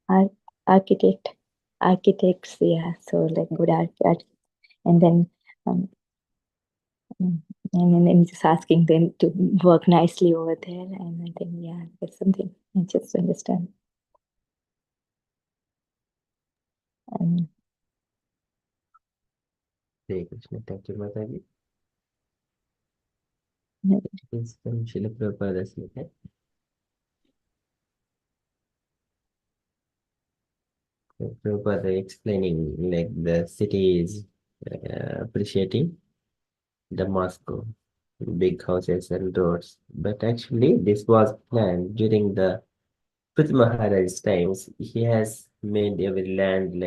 art, architect, architects. Yeah, so good art, and then um, and then just asking them to work nicely over there, and I think yeah, that's something I just understand. Um, Hare Krishna. Thank you, Mataji. yeah. It's from Srila Prabhupada's letter. Prabhupada explaining the city is appreciating the Moscow, big houses and roads. But actually, this was planned during the Prithvi Maharaj's times. He has made every land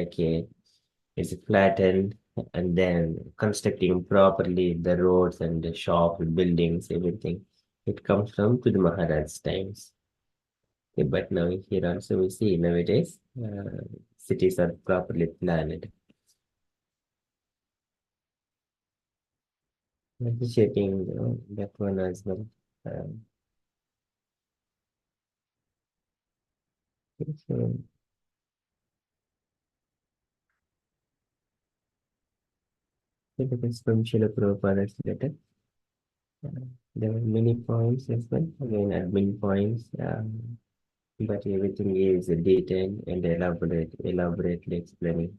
is flattened, and then constructing properly the roads and the shop, buildings, everything. It comes from Prithvi Maharaj's times. Okay, but now here also we see nowadays cities are properly planned. Appreciating that one as well. So, it is from Srila Prabhupada's letter. There are many points as well. Again, admin points, but everything is detailed and elaborately explaining.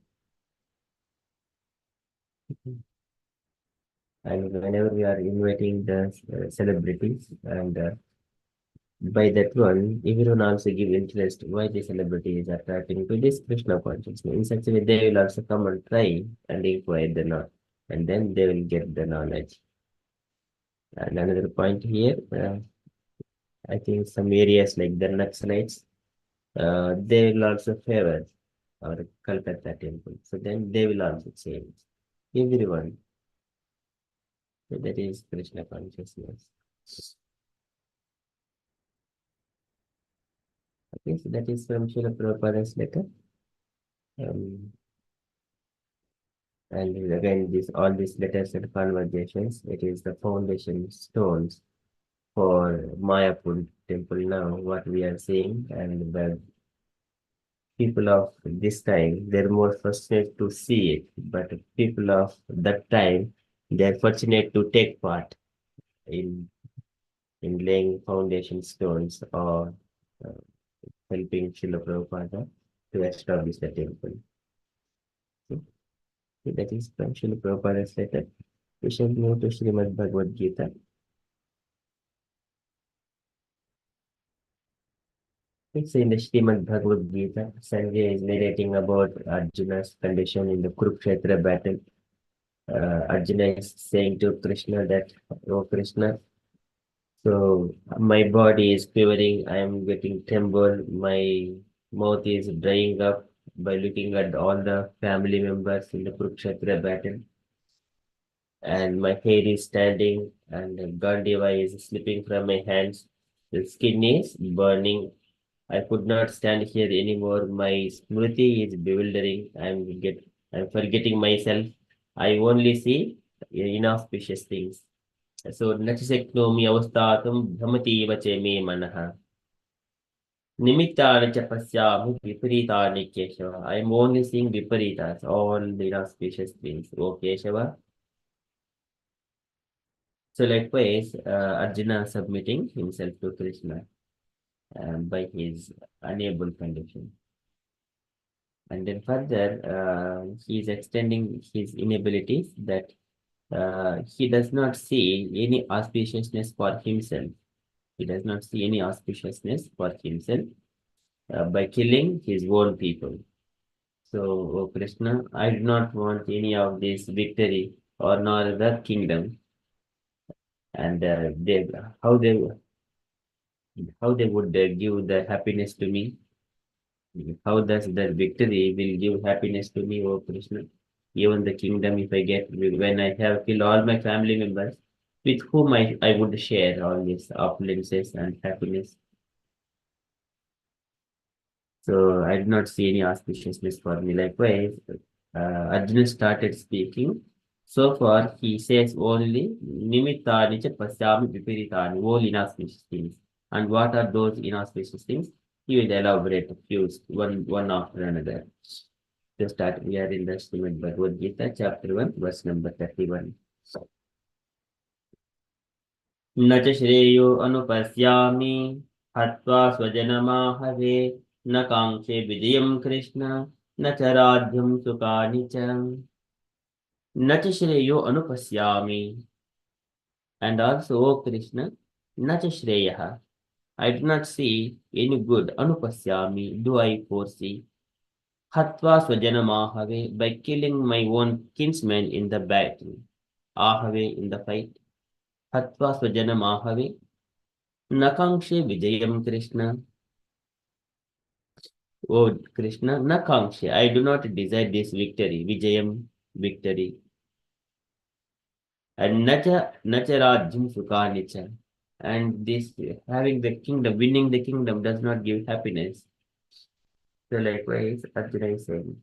And whenever we are inviting the celebrities, and by that one, everyone also give interest why the celebrity is attracting to this Krishna consciousness. In such a way, they will also come and try and inquire the knowledge, and then they will get the knowledge. And another point here, I think some areas like the Naxalites, they will also favor our Calcutta temple. So then they will also change. Everyone. So that is Krishna consciousness. Okay, so that is from Srila Prabhupada's letter. And again, all these letters and conversations, it is the foundation stones for Mayapur temple now, what we are seeing, and the people of this time, they're more fortunate to see it, but people of that time, they're fortunate to take part in laying foundation stones or helping Srila Prabhupada to establish the temple. So that is from Srila Prabhupada's letter. We shall move to Srimad Bhagavad Gita. It's in the Srimad Bhagavad Gita. Sanjay is narrating about Arjuna's condition in the Kurukshetra battle. Arjuna is saying to Krishna that, "Oh Krishna, so my body is quivering, I am getting tremble, my mouth is drying up by looking at all the family members in the Kurukshetra battle, and my hair is standing, and the Gandiva is slipping from my hands. The skin is burning. I could not stand here anymore. My smriti is bewildering. I'm forgetting myself. I only see inauspicious things. So Nachasaknomi avastatam bhamati vache me manaha. Nimittani cha pasyami viparitani Keshava. I am only seeing viparitas, all the inauspicious things. O Keshava. So likewise, Arjuna submitting himself to Krishna by his unable condition. And then further, he is extending his inabilities that he does not see any auspiciousness for himself. He does not see any auspiciousness for himself by killing his own people. So, O Krishna, I do not want any of this victory or nor the kingdom. And how they would give the happiness to me? How does that victory will give happiness to me, O Krishna? Even the kingdom, if I get, when I have killed all my family members, with whom I would share all these opulences and happiness. So I did not see any auspiciousness for me. Likewise, Arjuna started speaking. So far, he says only nimittani cha pasyami viparitani, all inauspicious things. And what are those inauspicious things? He will elaborate a few, one after another. To start, we are in the Srimad Bhagavad Gita, chapter 1, verse number 31. न च श्रेयो अनुपश्यामि हत्वा स्वजनमाहवे न कांक्षे विजयं कृष्ण न च राज्यं सुखानि च न च श्रेयो अनुपश्यामि. And also, O Krishna, na cha shreyaha, I do not see any good. Anupasyami, do I foresee? Hatva swajana mahave, by killing my own kinsmen in the battle. Ahave, in the fight. Hatva swajana mahave, nakangshe vijayam Krishna. Oh Krishna, nakangshe, I do not desire this victory. Vijayam, victory. And nacha rajyam sukanicha. And this having the kingdom, winning the kingdom does not give happiness. So likewise, Arjuna is saying,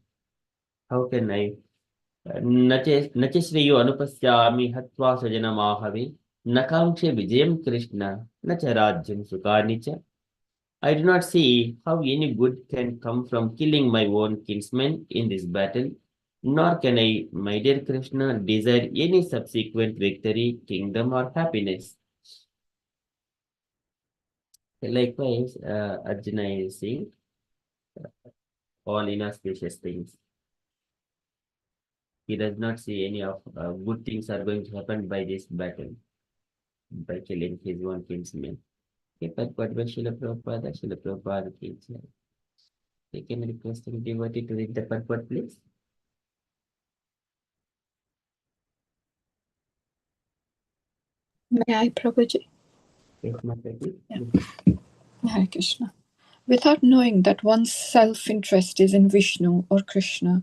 how can I? Nachishriyo anupasyami hatva sajana mahavi nakamkshe vijayam Krishna nacha rajyam sukanicha. I do not see how any good can come from killing my own kinsmen in this battle, nor can I, my dear Krishna, desire any subsequent victory, kingdom, or happiness. Likewise, Arjuna is seeing all inauspicious things. He does not see any of good things are going to happen by this battle, by killing his own kinsmen. Okay, but by Srila Prabhupada thinks, they can request the devotee to read the purport, please. May I, Prabhuji? Yes, Mataji. Yeah. Hare Krishna. Without knowing that one's self-interest is in Vishnu or Krishna,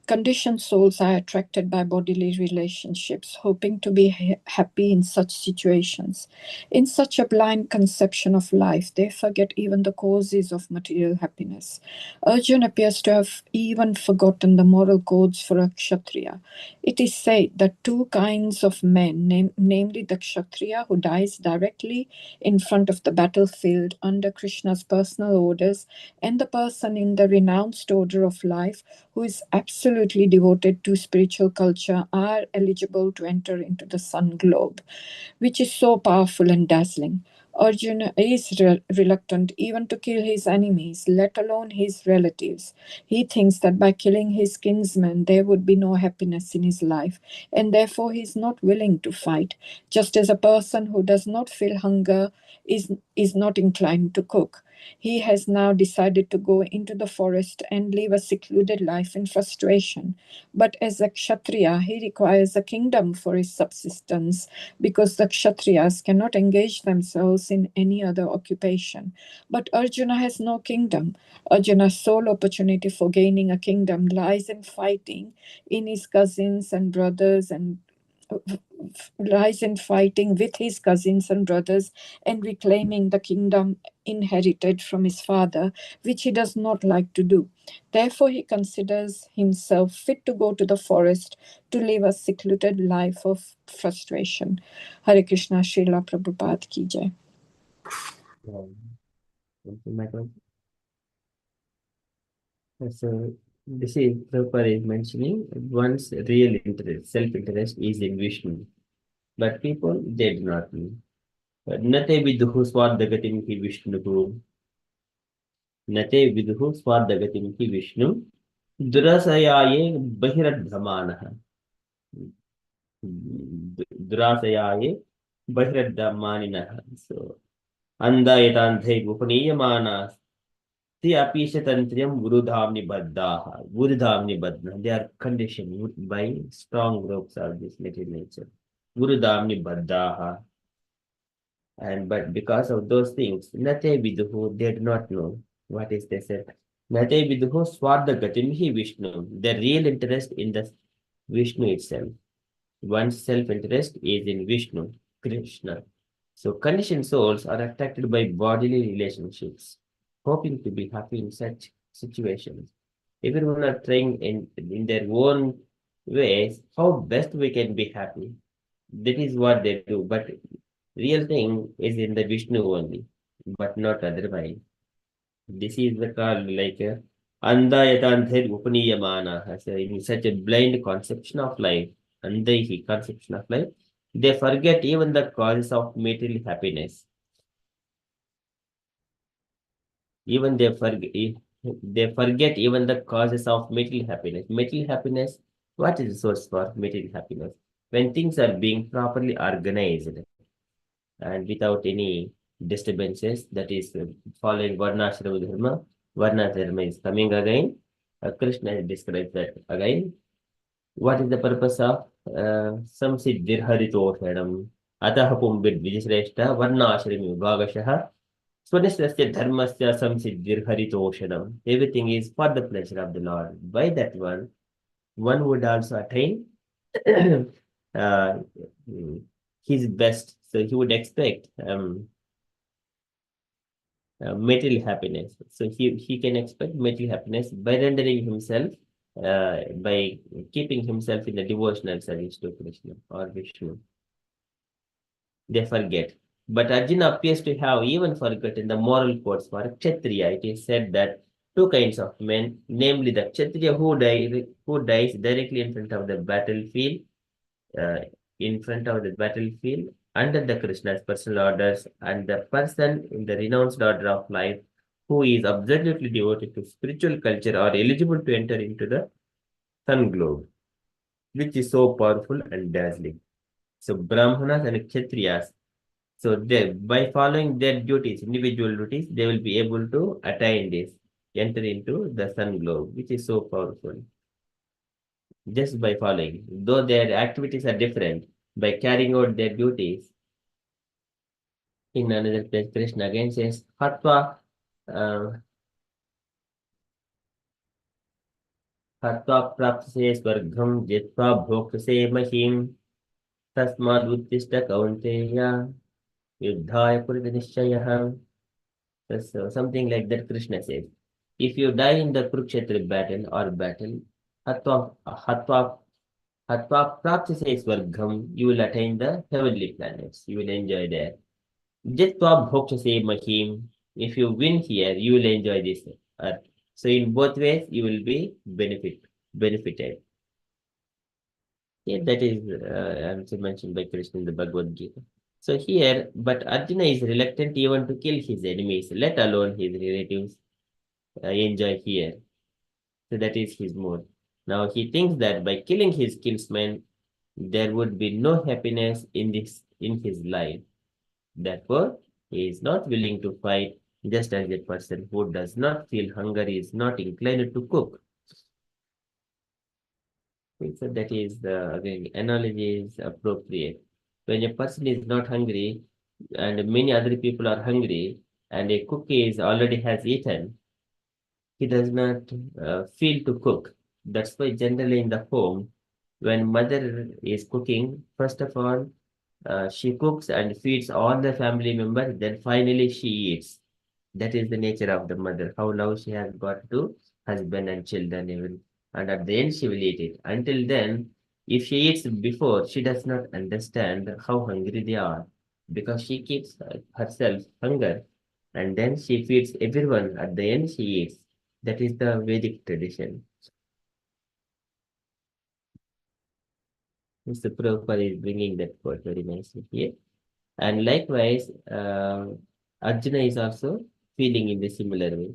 conditioned souls are attracted by bodily relationships, hoping to be happy in such situations. In such a blind conception of life, they forget even the causes of material happiness. Arjuna appears to have even forgotten the moral codes for a Kshatriya. It is said that two kinds of men, namely the Kshatriya who dies directly in front of the battlefield under Krishna's personal orders, and the person in the renounced order of life who is absolutely devoted to spiritual culture, are eligible to enter into the sun globe, which is so powerful and dazzling. Arjuna is reluctant even to kill his enemies, let alone his relatives. He thinks that by killing his kinsmen, there would be no happiness in his life, and therefore he is not willing to fight, just as a person who does not feel hunger is not inclined to cook. He has now decided to go into the forest and live a secluded life in frustration. But as a Kshatriya, he requires a kingdom for his subsistence, because the Kshatriyas cannot engage themselves in any other occupation. But Arjuna has no kingdom. Arjuna's sole opportunity for gaining a kingdom lies in fighting in his cousins and brothers and lies in fighting with his cousins and brothers and reclaiming the kingdom inherited from his father, which he does not like to do. Therefore, he considers himself fit to go to the forest to live a secluded life of frustration. Hare Krishna, Srila Prabhupada ki jai. Thank you, Mataji. So this is Prabhupada is mentioning one's real interest, self-interest is in Vishnu. But people, they do not know. Nate viduhu swadagatim ki Vishnu. Nate viduhu swadagatim ki Vishnu. Durasayaye bahiradhamanaha. Durasayaye bahiradhamaninaha. So, anda yatanthe upaniyamana. They are conditioned by strong ropes of this material nature. Gurudhamni Baddaha. And but because of those things, Nate Viduhu, they do not know what is they said. Nate Viduhu Swadha Gatimhi Vishnu. The real interest in the Vishnu itself. One's self-interest is in Vishnu, Krishna. So conditioned souls are attracted by bodily relationships, hoping to be happy in such situations. Everyone are trying in their own ways how best we can be happy. That is what they do. But real thing is in the Vishnu only, but not otherwise. This is the called like Andayatanthed Upaniyamana. So in such a blind conception of life, Andahi conception of life, they forget even the causes of material happiness. Even they forget even the causes of material happiness. Material happiness, what is the source for material happiness? When things are being properly organized and without any disturbances, that is following Varnashrama Dharma. Varna Dharma is coming again. Krishna describes that again. What is the purpose of Samsiddhir Haritoshanam? Atah Pumbid Vijisreshta Varnashrami Bhagashaha Swadhistasya Dharmasya Samsiddhir Haritoshanam. Everything is for the pleasure of the Lord. By that one would also attain uh, his best. So he would expect material happiness. So he can expect material happiness by rendering himself, by keeping himself in the devotional service to Krishna or Vishnu. They forget. But Arjuna appears to have even forgotten the moral codes for Kshatriya. It is said that two kinds of men, namely the Kshatriya who dies directly in front of the battlefield, under the Krishna's personal orders, and the person in the renounced order of life who is absolutely devoted to spiritual culture are eligible to enter into the sun globe, which is so powerful and dazzling. So Brahmanas and Kshatriyas, so they, by following their duties, individual duties, they will be able to attain this, enter into the sun globe, which is so powerful. Just by following, though their activities are different, by carrying out their duties. In another place, Krishna again says, Hatva, uh, Hatva prapse swargam jitva bhokse mahim tasmad uttishta kaunteya yuddhaya puritanishchayah. So something like that Krishna says. If you die in the Kurukshetra battle, Hatva prapse swargam, you will attain the heavenly planets. You will enjoy there. Jitva bhokse mahim. If you win here, you will enjoy this earth. So in both ways, you will be benefited. Yeah, that is also mentioned by Krishna in the Bhagavad Gita. So here, but Arjuna is reluctant even to kill his enemies, let alone his relatives enjoy here. So that is his mood. Now he thinks that by killing his kinsmen, there would be no happiness in his life. Therefore, he is not willing to fight, just as a person who does not feel hunger is not inclined to cook. So that is the again analogy is appropriate. When a person is not hungry and many other people are hungry and a cook is already has eaten, he does not feel to cook. That's why generally in the home, when mother is cooking, first of all, she cooks and feeds all the family members, then finally she eats. That is the nature of the mother, how love she has got to husband and children even. And at the end, she will eat it. Until then, if she eats before, she does not understand how hungry they are because she keeps herself hunger and then she feeds everyone. At the end, she eats. That is the Vedic tradition. Mr. Prabhupada is bringing that quote very nicely here. And likewise, Arjuna is also feeling in the similar way.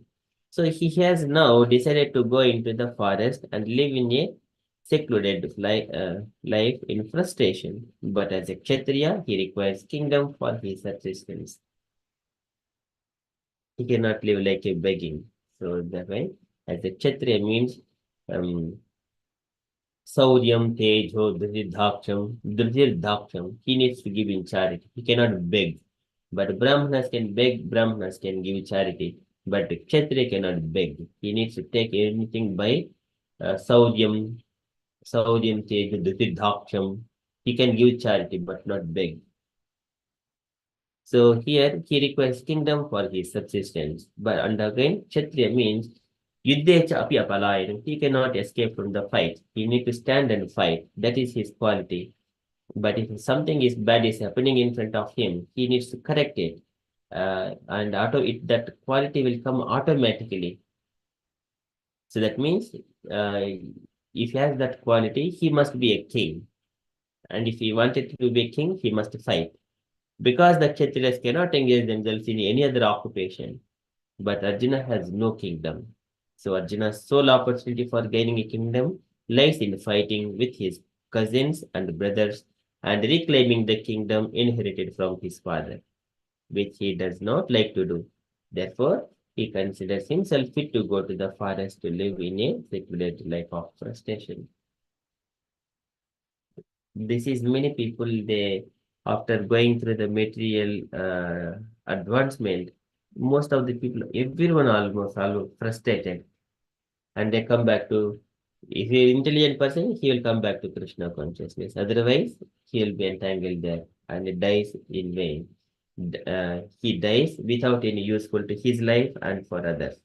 So he has now decided to go into the forest and live in a secluded life in frustration. But as a Kshatriya, he requires kingdom for his subsistence. He cannot live like a begging. So that way, as a Kshatriya means Sauryam, Tejo, Dhrirdhaksham. He needs to give in charity. He cannot beg. But Brahmanas can beg, Brahmanas can give charity. But Kshatriya cannot beg. He needs to take anything by Sauryam, Tejo, Dhrirdhaksham. He can give charity but not beg. So here he requires kingdom for his subsistence. But and again, Kshatriya means Yuddhecha api apalayanam. He cannot escape from the fight. He need to stand and fight. That is his quality. But if something is bad is happening in front of him, he needs to correct it. And that quality will come automatically. So that means if he has that quality, he must be a king. And if he wanted to be a king, he must fight. Because the Kshatriyas cannot engage themselves in any other occupation. But Arjuna has no kingdom. So Arjuna's sole opportunity for gaining a kingdom lies in fighting with his cousins and brothers and reclaiming the kingdom inherited from his father, which he does not like to do. Therefore, he considers himself fit to go to the forest to live in a secluded life of frustration. This is many people, they, after going through the material advancement, most of the people, everyone almost frustrated. And they come back to, if you're an intelligent person, he will come back to Krishna consciousness. Otherwise, he will be entangled there and it dies in vain. He dies without any useful to his life and for others.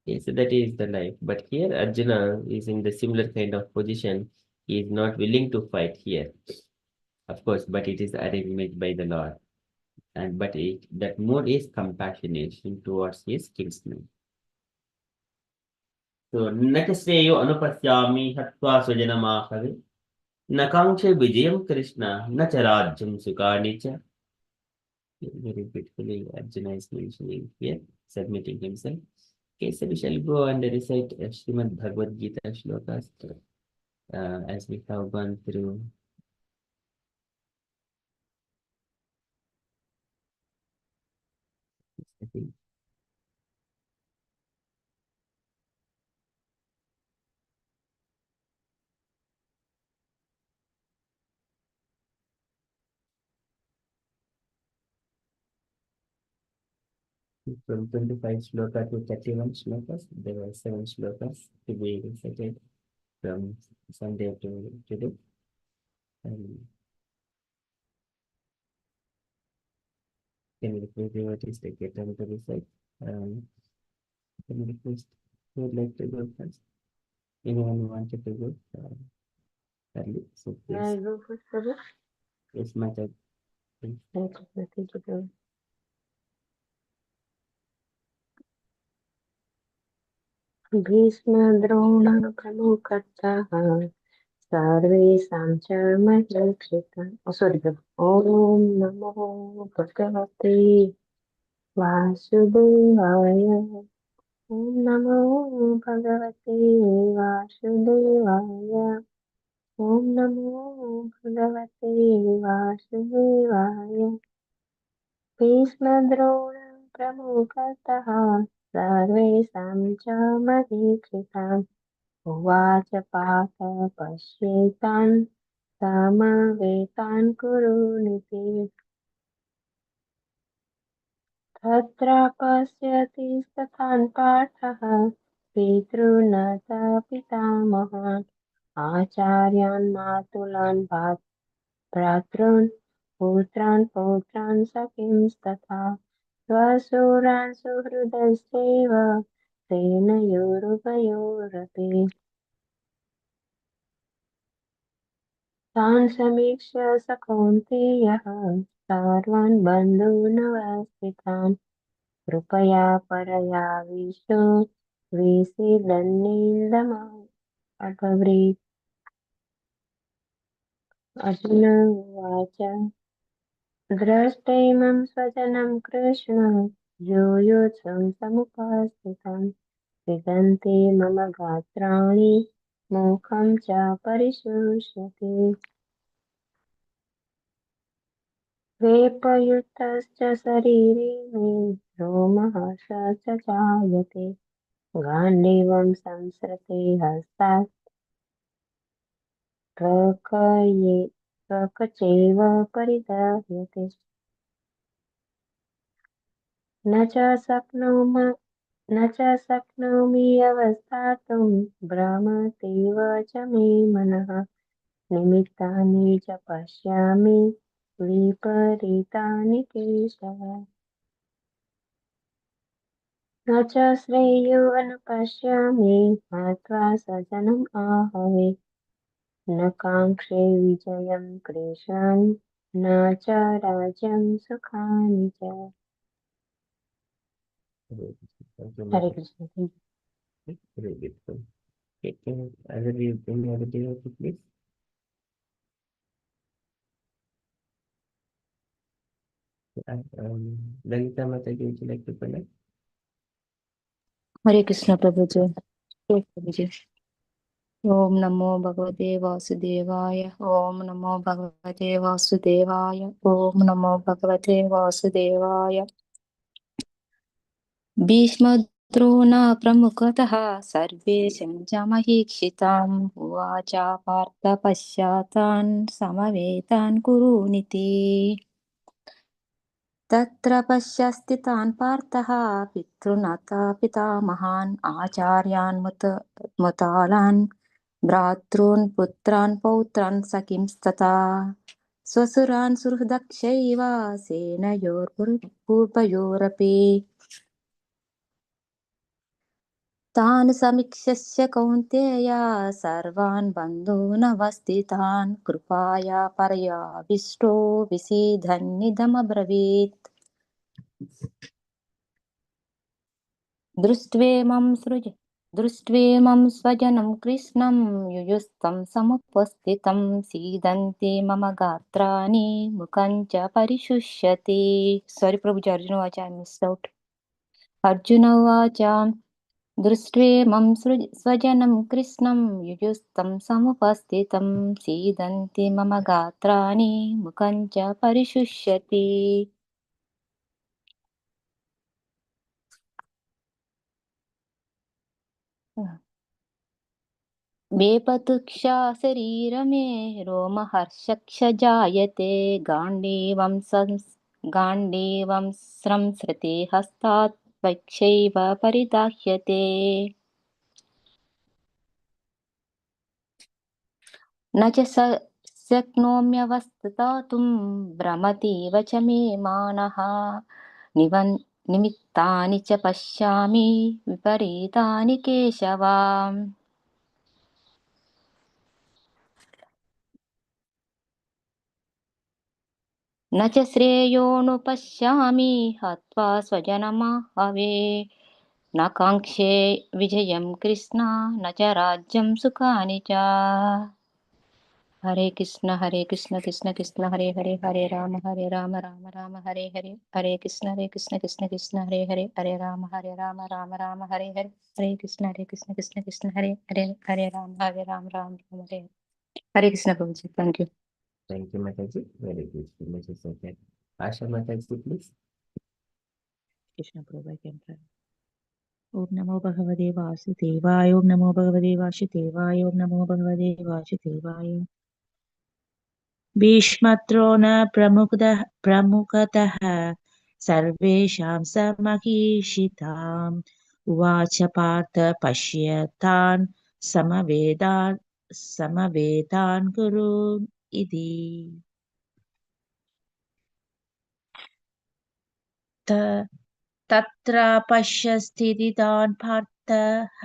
Okay, so that is the life. But here Arjuna is in the similar kind of position. He is not willing to fight here. Of course, but it is arranged by the Lord. And that mood is compassionation towards his kinsmen. So Nakaseyo Anupasyami Hatva Sujanamakavi. न कांक्षे विजयं कृष्ण न च राज्यं सुखानि च. Very beautifully Arjuna is mentioning here, submitting himself. Okay, so we shall go and recite Srimad Bhagavad Gita shlokas as we have gone through. I think from 25 shloka to 31 shlokas, there were 7 shlokas to be recited from Sunday to today. And can we request devotees to get on to recite? Can we request who would like to go first? Anyone who wanted to go early? So May I please, go first, Prabhu? it's my turn. Please. Thank you, Prabhu. भीष्मद्रोणप्रमुखतः सर्वेषां च महीक्षितम् sorry, Prabhu. ॐ नमो भगवते वासुदेवाय. ॐ नमो भगवते वासुदेवाय. ॐ नमो भगवते वासुदेवाय. भीष्मद्रोणप्रमुखतः सर्वेषां च महीक्षिताम्. उवाच पार्थ पश्येतान् समवेतान् कुरुनिति. तत्र पश्यति तथान् पार्थः पितॄन् च पितामहान् आचार्यान् मातुलान् भ्रातॄन् पुत्रान् पौत्रान् सखींस्तथा स्वसुरान् सुहृदश्चैव सेनयोरुभयोरपि. तान् समीक्ष्य स कौन्तेयः सर्वान् बन्धूनवस्थितान् कृपया परयाविष्टो विषीदन्नेन्दमब्रवीत्. अर्जुन उवाच दृष्टैमं स्वजनं कृष्ण योयुत्सं समुपस्थितं विदन्ति मम गात्राणि मुखं च परिशुष्यति. वेपयुक्तश्च शरीरे मे रोमहर्ष च जायते गाण्डीवं संसृते हस्तात् त्वक्चैव परिदह्यते. न च शक्नोमि अवस्थातुं भ्रमतीव च मे मनः निमित्तानि च पश्यामि विपरीतानि केशव. न च श्रेयो अनुपश्यामि हत्वा स्वजनम् आहवे न काङ्क्षे विजयं कृष्णं न च राज्यं सुखानि च. Thank you, Hare Mata. Krishna. Thank you. Very beautiful. Okay, can you bring me the devotee, please? Lalita Mataji, would you like to connect? Hare Krishna Prabhuji. Yes, Prabhuji. Om Namo Bhagavate Vasudevaya. Om Namo Bhagavate Vasudevaya. Om Namo Bhagavate Vasudevaya. भीष्मद्रोण प्रमुखतः सर्वेषां च महीक्षिताम् उवाच पार्थ पश्चातान् समवेतान् कुरुनिति. तत्र पश्यस्थितान् पार्थः पितॄन् पितामहान् आचार्यान् मुतालान् भ्रातॄन् पुत्रान् पौत्रान् सखींस्तथा स्वसुरान् सुहृदक्षैव सेनयोर्पूर्वयोरपि. तान् समीक्ष्य कौन्तेय सर्वान् बन्धूनवस्थितान् कृपाया पर्याविष्टो विषीदन्निदमब्रवीत्. दृष्ट्वेमं स्वजनं कृष्णं युयुस्तं समुपस्थितं सीदन्ति मम गात्राणि मुखं च परिशुष्यति. Sorry Prabhuji, Arjuna Vacha, I missed out. Arjuna Vacha दृष्ट्वेमं स्वजनं कृष्णं युयुस्तं समुपस्थितं सीदन्ति मम गात्राणि मुखं च परिशुष्यति. वेपतुक्षा शरीरमे रोमहर्षक्ष जायते गाण्डीवं संसृते हस्तात् वक्षैव परिदाह्यते. न च शक्नोम्यवस्थातुं भ्रमतीव च मे मानः निमित्तानि च पश्यामि विपरीतानि केशव. न च श्रेयोनुपश्यामि हत्वा स्वजनमाहवे न काङ्क्षे विजयं कृष्ण न च राज्यं सुखानि च. Hare Krishna Krishna Krishna Hare Hare Hare Ram Ram Ram Hare Hare Hare Krishna Krishna Krishna Hare Hare Hare Ram Ram Ram Hare Hare Hare Krishna Krishna Krishna Hare Hare Hare Ram Ram Ram Hare Hare Krishna Prabhu ji. Thank you. Thank you, Mataji. Very good. Message second. Asha Mataji, please. Krishna Prabhu, I can try. Om Namo Bhagavate Vasudevaya. Om Namo Bhagavate Vasudevaya. Om Namo Bhagavate Vasudevaya. भीष्मद्रोण प्रमुखतः सर्वेषां समहीशिताम् उवाच पार्थ पश्यतान् समवेतान् कुरु इति तत्र पश्यस्थितिदान् पार्थः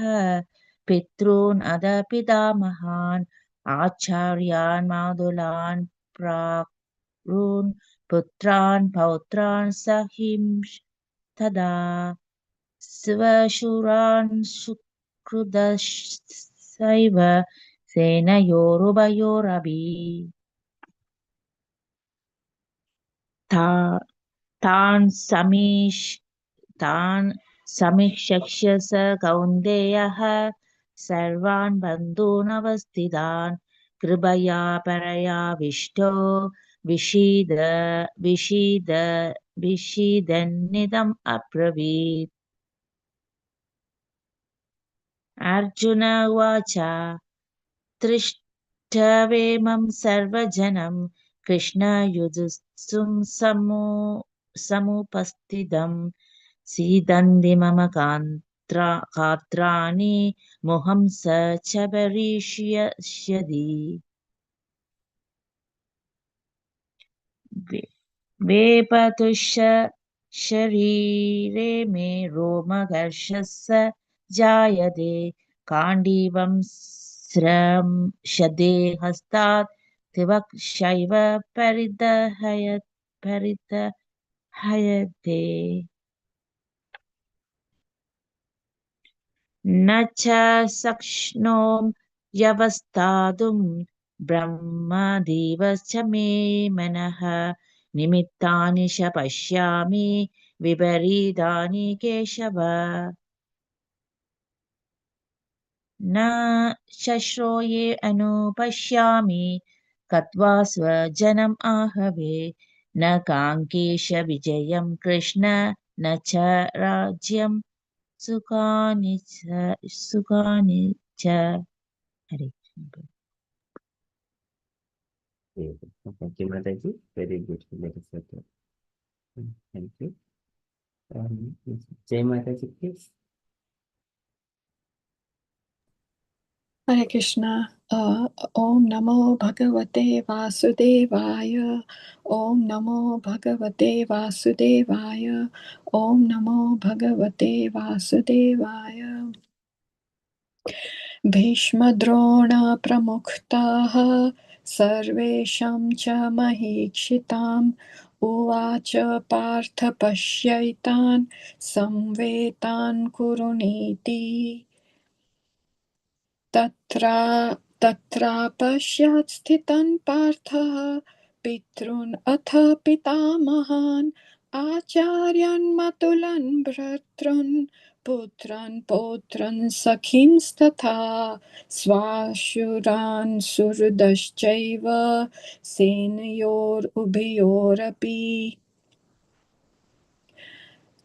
पितॄन् अदपितामहान् आचार्यान् मातुलान् प्राक्रून् पुत्रान् पौत्रान् सहिंस् तदा स्वशूरान् सुकृदशैव सेनयोरुभयोरपि तान् समीक्ष्य स कौन्तेयः सर्वान् बन्धूनवस्थितान् कृपया परयाविष्टो विषीदन्निदम् अब्रवीत्. अर्जुन उवाच दृष्ट्वेमं सर्वजनं कृष्णयुजुत्सुं समुपस्थितं सीदन्ति मम गात्राणि मुहं स च भरिष्यति. वेपतुश्च शरीरे मे रोमहर्षस्य जायते काण्डीवं स्रंशते हस्तात् त्वक्शैव परिदहयते. न च शक्नोम्यवस्थातुं ब्रह्मदेवश्च मे मनः निमित्तानि च पश्यामि विपरीतानि केशव. न शश्रोये अनुपश्यामि कत्वा स्वजनम् आहवे न काङ्केश विजयं कृष्ण न च राज्यं सुखानि च. Hare Krishna. Thank you, Mataji. Very good. Message second. Thank you. Jai Mataji, please. Hare Krishna. Om Namo Bhagavate Vasudevaya. Om Namo Bhagavate Vasudevaya. Om Namo Bhagavate Vasudevaya. Bhishmadrona Pramuktaha Sarvesham cha Mahikshitaam Uvacha Partha Pashyaitan Samvetan Kuruniti. तत्रापश्यत् स्थितं पार्थः पितॄन् अथ पितामहान् आचार्यान् मातुलान् भ्रातॄन् पुत्रान् पौत्रान् सखींस्तथा स्वाशुरान् सुहृदश्चैव सेनयोरुभयोरपि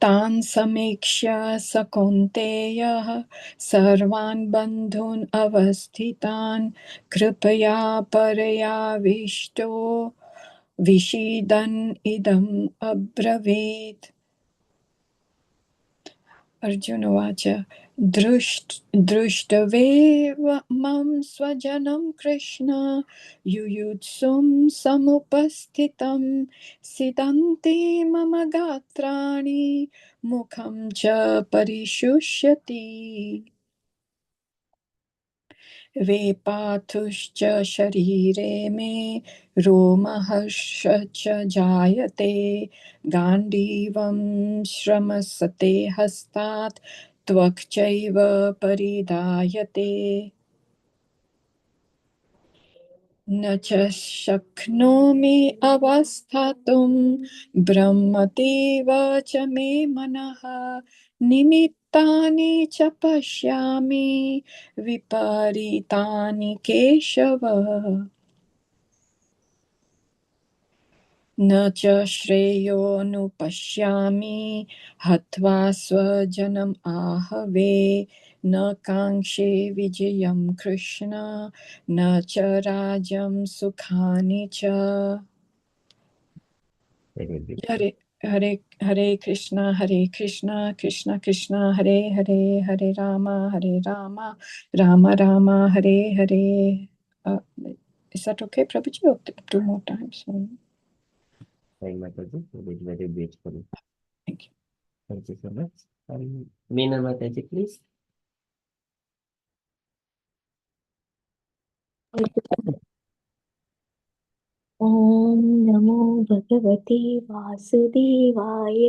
तान् समीक्ष्य स कौन्तेयः सर्वान् बन्धून् अवस्थितान् कृपया परयाविष्टो विषीदन् इदम् अब्रवीत्। अर्जुन उवाच दृष्टवेव मम स्वजनं कृष्ण युयुत्सुं समुपस्थितं सिदन्ति मम गात्राणि मुखं च परिशुष्यति वेपाथुश्च शरीरे मे रोमहर्षश्च जायते गाण्डीवं श्रमसते हस्तात् त्वक् चैव परिधायते न च शक्नोमि अवस्थातुं ब्रह्मतीव च मे मनः निमित्तानि च पश्यामि विपरीतानि केशव न च श्रेयोनुपश्यामि हत्वा स्वजनम् आहवे न काङ्क्षे विजयं कृष्ण न च राज्यं सुखानि च हरे हरे हरे कृष्णा कृष्ण कृष्ण हरे हरे हरे राम राम राम हरे हरे. Is that okay, Prabhuji? Or two more times? Thank Mataji. It is very beautiful. Thank you. Thank you so much. Meena Mataji, please. ॐ नमो भगवते वासुदेवाय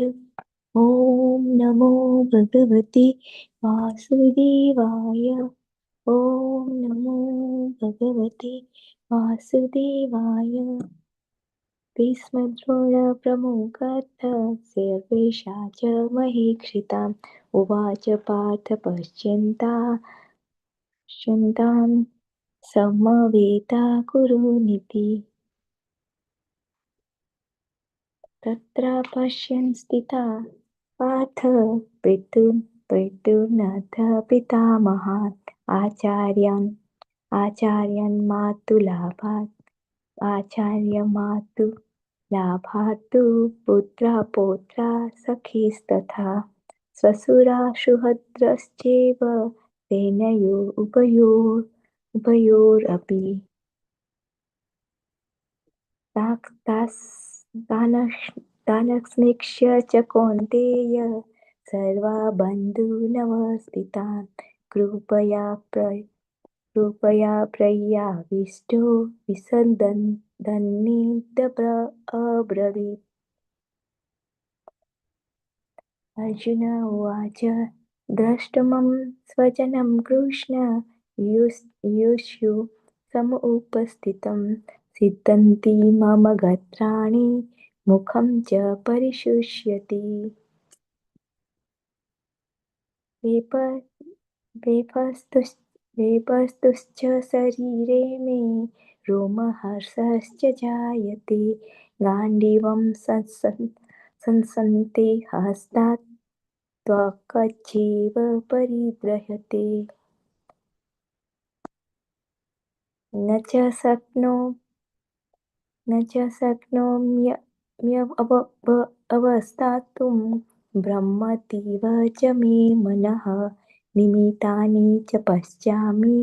ॐ नमो भगवते वासुदेवाय ॐ नमो भगवते वासुदेवाय भीष्मद्रोणप्रमुखस्य च महीक्षिताम् उवाच पार्थ पश्यन्तां समवेता कुरुनिति तत्र पश्यन् स्थिता पार्थ पितॄन्नथ पितामहान् आचार्यान् मातुलाभात् पुत्रा पौत्रा सखीस्तथा स्वसुरा सुहृदश्चैव उभयोरपि तानक्ष्मीक्ष्य च कौन्तेय सर्वा बन्धूनवस्थितान् कृपया प्रयाविष्टो अब्रवीत् अर्जुन उवाच द्रष्टुमं स्वजनं कृष्ण युष्यु समुपस्थितं सिद्धन्ति मम गात्राणि मुखं च परिशुष्यति वेपस्तुश्च शरीरे मे रोमहर्षश्च जायते गाण्डीवं संसन्ते हस्तात् त्वक्चैव परिदृह्यते न च शक्नोम्यवस्थातुं ब्रह्मतीव च मे मनः निमित्तानि च पश्यामि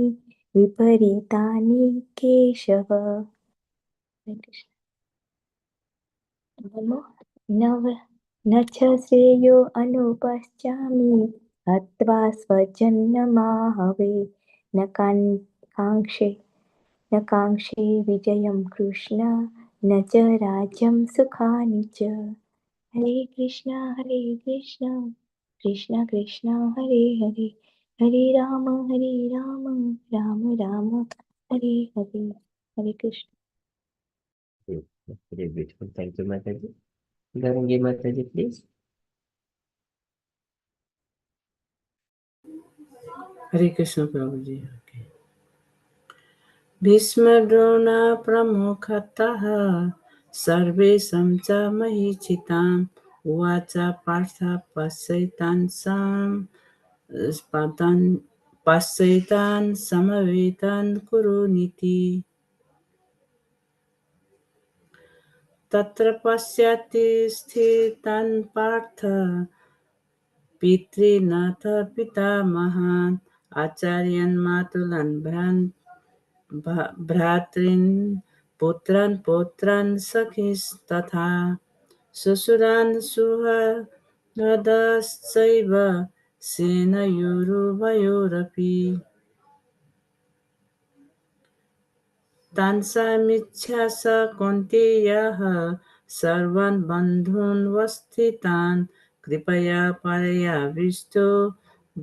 विपरीतानि केशव न च श्रेयो अनुपश्यामि हत्वा स्वजन्ममाहवे न काङ्क्षे विजयं कृष्ण न च राज्यं सुखानि च हरे कृष्ण कृष्ण कृष्ण हरे हरे Hare Rama, Rama Rama, Hare Hare, Hare Krishna. Yes, that's very beautiful. Thank you, Mataji. Garangi Mataji, please. Hare Krishna Prabhuji. Okay. भीष्मद्रोणा प्रमुखतः सर्वेषां च महीचिताम् उवाच पार्थ पश्यैतान् समवेतान् कुरु नीति तत्र पश्यति स्थितान् पार्थ पितॄनाथ पितामहान् आचार्यान् मातुलान् भ्रातॄन् पुत्रान् पौत्रान् सखीस्तथा श्वशुरान् सुहृदश्चैव सेनयोरुभयोरपि तान् समीक्ष्य स कौन्तेयः सर्वान् बन्धून् वस्थितान् कृपया परयाविष्टो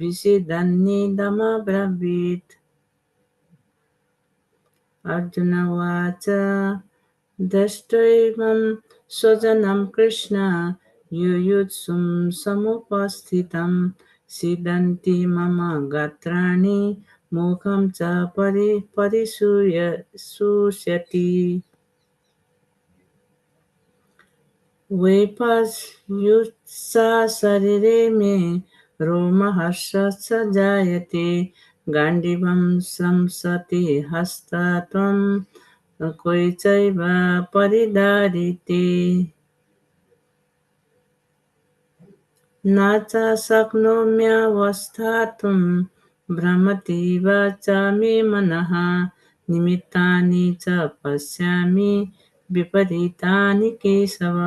विषीदन्निदमब्रवीत् अर्जुन उवाच दृष्ट्वैवं स्वजनं कृष्ण युयुत्सुं समुपस्थितं सीदन्ति मम गात्राणि मुखं च परिशुष्यति वैपस्युत्सा शरीरे मे रोमहर्षश्च जायते गाण्डीवं संसति हस्तत्वं क्वै चैव परिधारिते न च शक्नोम्यवस्थातुं भ्रमतीव च मे मनः निमित्तानि च पश्यामि विपरीतानि केशव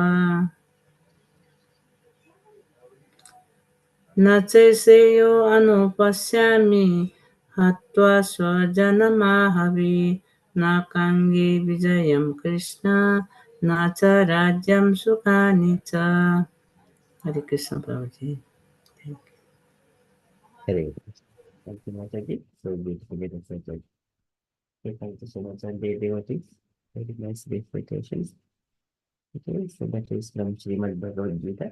न चैषेयो अनुपश्यामि हत्वा स्वजनमाहवे न काङ्गे विजयं कृष्ण न च राज्यं सुखानि च हरे कृष्ण प्रभुजी thank you Hare Krishna. Thank you, Mataji. So beautifully recited. Okay, thank you so much, and dear devotees. Very nice recitations. Okay, so that is from Srimad Bhagavad Gita.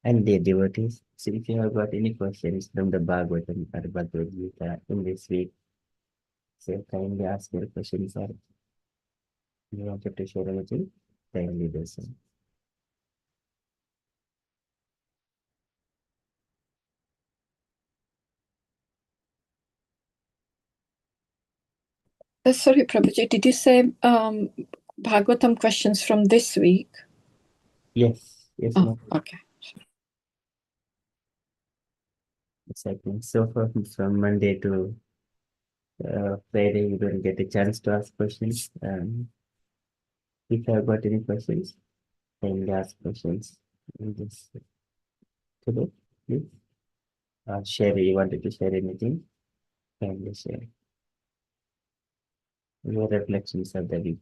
And dear devotees, so if you have got any questions from the Bhagavatam or Bhagavad Gita in this week, so kindly ask your questions or you wanted to share anything, kindly do so. Sorry, Prabhuji, did you say Bhagavatam questions from this week? Yes, yes, Oh, ma'am. okay. Exactly. So from Monday to Friday, you don't get a chance to ask questions. If you have got any questions, kindly ask questions in this today, please. Share, you wanted to share anything, kindly share your reflections of the week.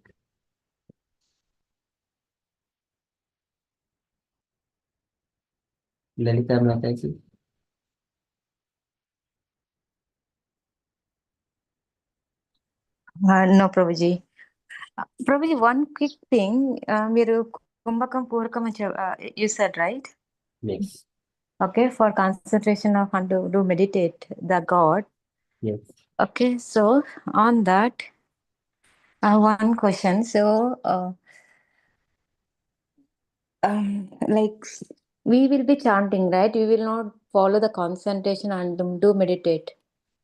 Lalita Mataji. No, Prabhuji. Prabhuji, one quick thing. మీరు కుంభకం పూరకం you said, right? Yes. Okay, for concentration of and to meditate the God. Yes. Okay, so on that, one question. So, like we will be chanting, right? We will not follow the concentration and do meditate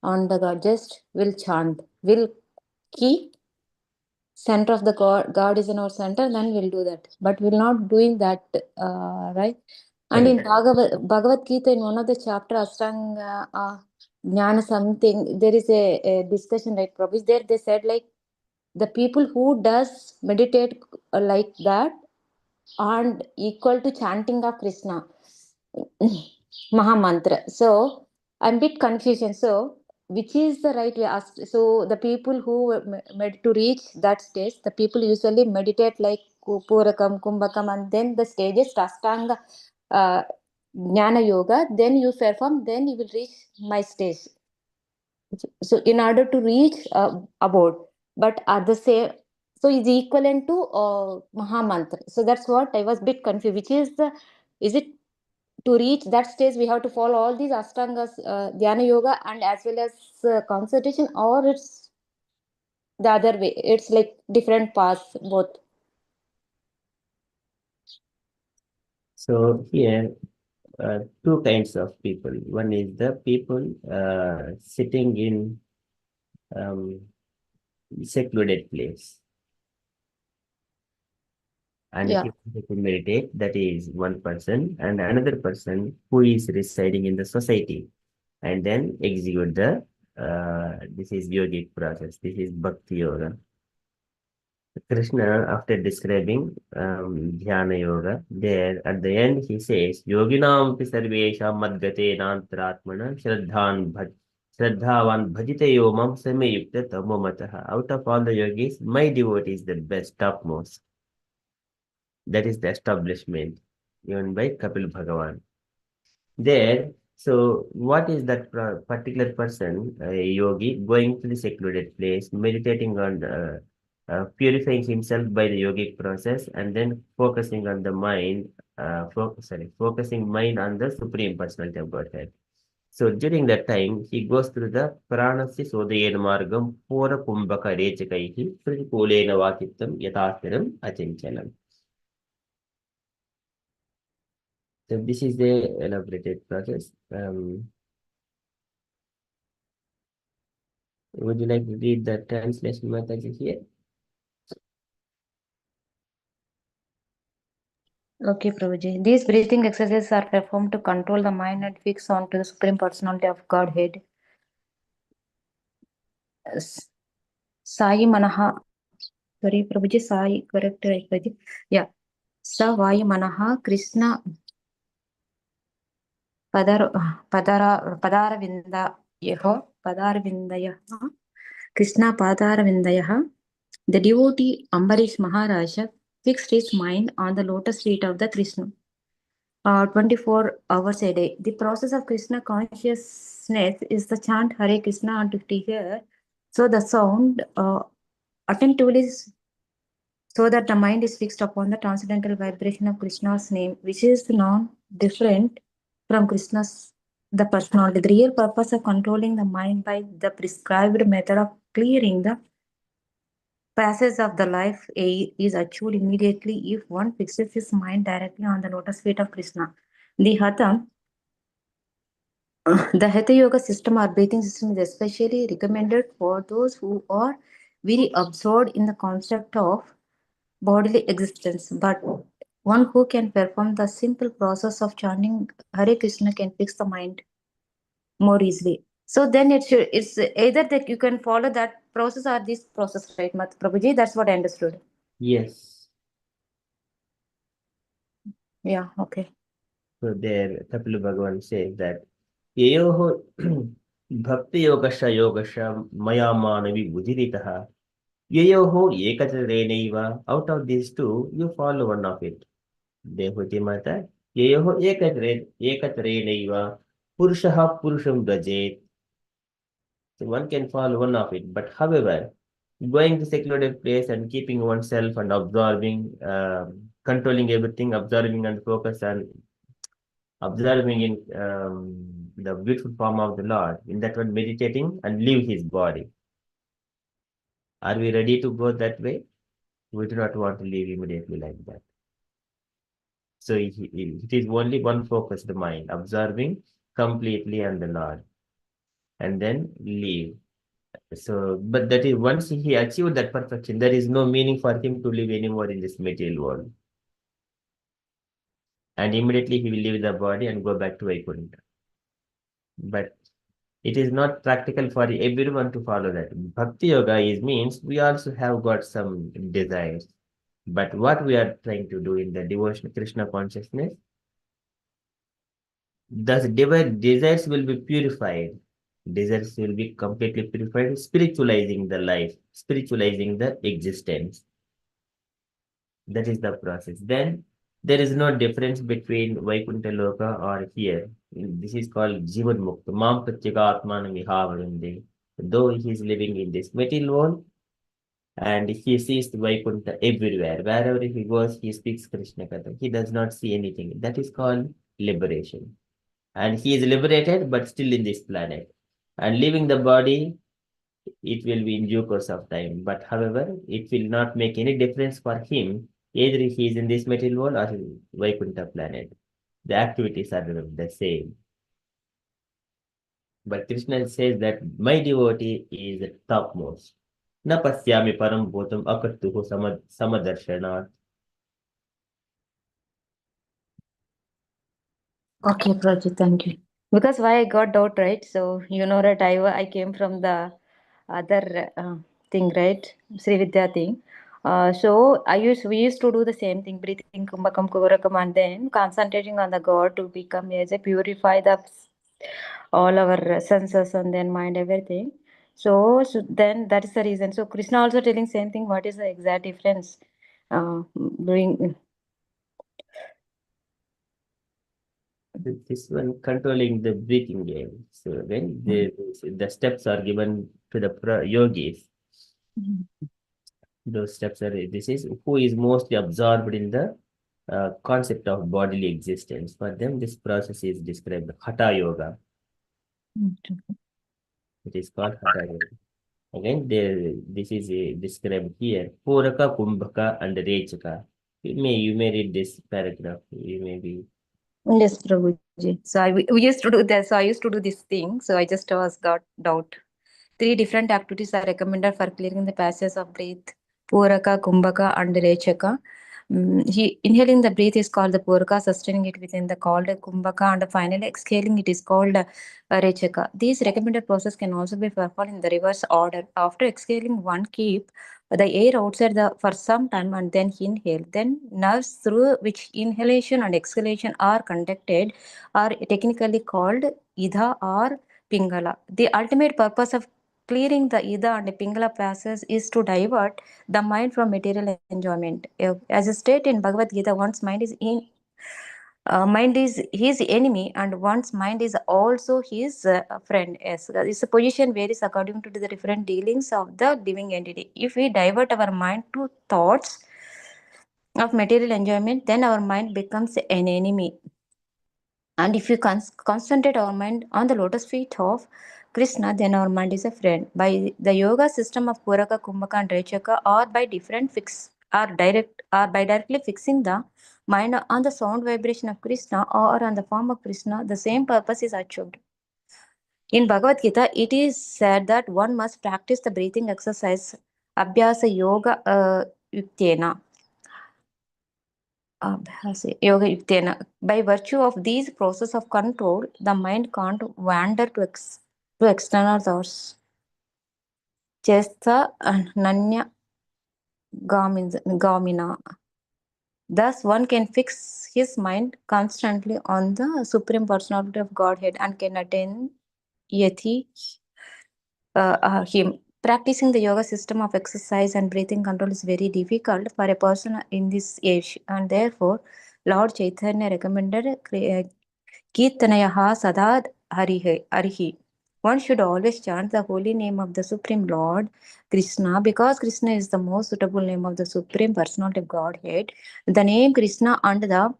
on the God. Just will chant. Will keep center of the God is in our center, then we'll do that. But we're not doing that, right? And in Bhagavad Gita, in one of the chapter, Astanga Jnana something, there is a discussion, right? Prabhu, there they said like the people who does meditate like that and equal to chanting of Krishna Maha Mantra. So I'm a bit confusion. So which is the right way? So the people who to reach that stage, the people usually meditate like Purakam, Kumbhakam, and then the stages Rastanga Jnana Yoga, then you perform, then you will reach my stage. So in order to reach abode, but at the same, so is equivalent to Maha Mantra. So that's what I was a bit confused. Which is the, is it to reach that stage we have to follow all these Ashtangas, Dhyana Yoga, and as well as concentration, or it's the other way? It's like different paths both. So here, two kinds of people. One is the people sitting in secluded place. And Yeah. if you meditate, that is one person, and another person who is residing in the society, and then execute the this is yogic process. This is bhakti yoga. Krishna, after describing dhyana yoga, there at the end he says, Yoginam pi sarvesham madgate nantratmana shraddhavan bhajite yomam samayukta tamomataha. Out of all the yogis, my devotee is the best, topmost. That is the establishment given by Kapil Bhagavan. There, so what is that particular person, a yogi, going to the secluded place, meditating on purifying himself by the yogic process, and then focusing on the mind, focusing mind on the Supreme Personality of Godhead. So during that time, he goes through the Pranasya Sodayena Margam Pura Kumbhaka Rechakaihi Pratikulena Vakittam Yathathiram Achinchalam. So this is the elaborated process. Would you like to read the translation, Mataji, here? Okay, Prabhuji. These breathing exercises are performed to control the mind and fix onto the Supreme Personality of Godhead. Sai Manaha. Sorry, Prabhuji, Sai, correct, right, Prabhuji? Yeah. Sa Vayu Manaha Krishna Padarvindayaha Krishna Padarvindayaha. The devotee Ambarish Maharaja fixed his mind on the lotus feet of the Krishna 24 hours a day. The process of Krishna consciousness is the chant Hare Krishna unto hear. So the sound attentively, so that the mind is fixed upon the transcendental vibration of Krishna's name, which is non-different from Krishna's the personality. The real purpose of controlling the mind by the prescribed method of clearing the passage of the life is achieved immediately if one fixes his mind directly on the lotus feet of Krishna. The Hatha Yoga system or breathing system is especially recommended for those who are very absorbed in the concept of bodily existence. But one who can perform the simple process of chanting Hare Krishna can fix the mind more easily. So then it's either that you can follow that process or this process, right, Prabhuji? That's what I understood. Yes. Yeah, okay. So there, Kapil Bhagavan says that Yayoho Bhakti Yogasha Yogasha Maya Manavi Bujiritaha. Yayoho Ekatrenaiva. Out of these two, you follow one of it. Dehuti Mata. Yayoho Ekatrenaiva. Purushaha Purusham Gajet. So one can follow one of it. But however, going to secluded place and keeping oneself and absorbing, controlling everything, observing and focus on observing in the beautiful form of the Lord, in that one meditating and leave his body. Are we ready to go that way? We do not want to leave immediately like that. So it is only one focused mind, observing completely on the Lord, and then leave. So, but that is once he achieved that perfection, there is no meaning for him to live anymore in this material world. And immediately he will leave the body and go back to Vaikuntha. But it is not practical for everyone to follow that. Bhakti yoga means we also have got some desires. But what we are trying to do in the devotion Krishna consciousness, thus desires will be purified. Desires will be completely purified, spiritualizing the life, spiritualizing the existence. That is the process. Then There is no difference between Vaikuntha Loka or here. This is called Jivan Mukta. Mam Pratyeka Atmana Vihavarande. Though he is living in this material world and he sees the Vaikuntha everywhere. Wherever he goes, he speaks Krishna Katha. He does not see anything. That is called liberation. And he is liberated, but still in this planet. And leaving the body, it will be in due course of time. But however, it will not make any difference for him. Either he is in this material world or Vaikuntha planet. The activities are the same. But Krishna says that my devotee is the topmost. Na pasyami param bhutam akartuhu samadarshana. Okay, Prabhuji, thank you. Because why I got doubt, right? So you know that I came from the other thing, right? Sri Vidya thing. So we used to do the same thing, breathing kumbhakam kuvarakam, and then concentrating on the God to become as a purify the all our senses and then mind everything. So then that is the reason. So Krishna also telling same thing. What is the exact difference? Doing This one controlling the breathing game. So when the steps are given to the yogis, those steps are, this is who is mostly absorbed in the concept of bodily existence. For them, this process is described Hatha Yoga. It is called Hatha Yoga. Again, this is described here. Puraka, Kumbhaka, and Rechaka. You may read this paragraph. You may be. Yes, Prabhuji. So we used to do that. So I used to do this thing. So I just was got doubt. 3 different activities are recommended for clearing the passages of breath: Puraka, Kumbhaka, and Rechaka. Inhaling the breath is called the Puraka, sustaining it within the called Kumbhaka, and finally exhaling it is called Rechaka. These recommended process can also be performed in the reverse order. After exhaling, one keep the air outside for some time and then inhale. Then nerves through which inhalation and exhalation are conducted are technically called Ida or Pingala. The ultimate purpose of clearing the Ida and Pingala process is to divert the mind from material enjoyment. As stated in Bhagavad Gita, one's mind is his enemy and one's mind is also his friend. Yes, it's a position varies according to the different dealings of the living entity. If we divert our mind to thoughts of material enjoyment, then our mind becomes an enemy. And if we concentrate our mind on the lotus feet of Krishna, then our mind is a friend. By the yoga system of Puraka, Kumbhaka, and Rechaka, or by directly fixing the mind on the sound vibration of Krishna or on the form of Krishna, the same purpose is achieved. In Bhagavad Gita, it is said that one must practice the breathing exercise Abhyasa Yoga Yuktena. Yoga Yuktena. By virtue of these process of control, the mind can't wander to external thoughts. Chesta Nanya Gamina. Thus, one can fix his mind constantly on the Supreme Personality of Godhead and can attain Yati him. Practicing the yoga system of exercise and breathing control is very difficult for a person in this age, and therefore, Lord Chaitanya recommended Kirtanayaha Sada Harihi. One should always chant the holy name of the Supreme Lord Krishna because Krishna is the most suitable name of the Supreme Personality of Godhead. The name Krishna and the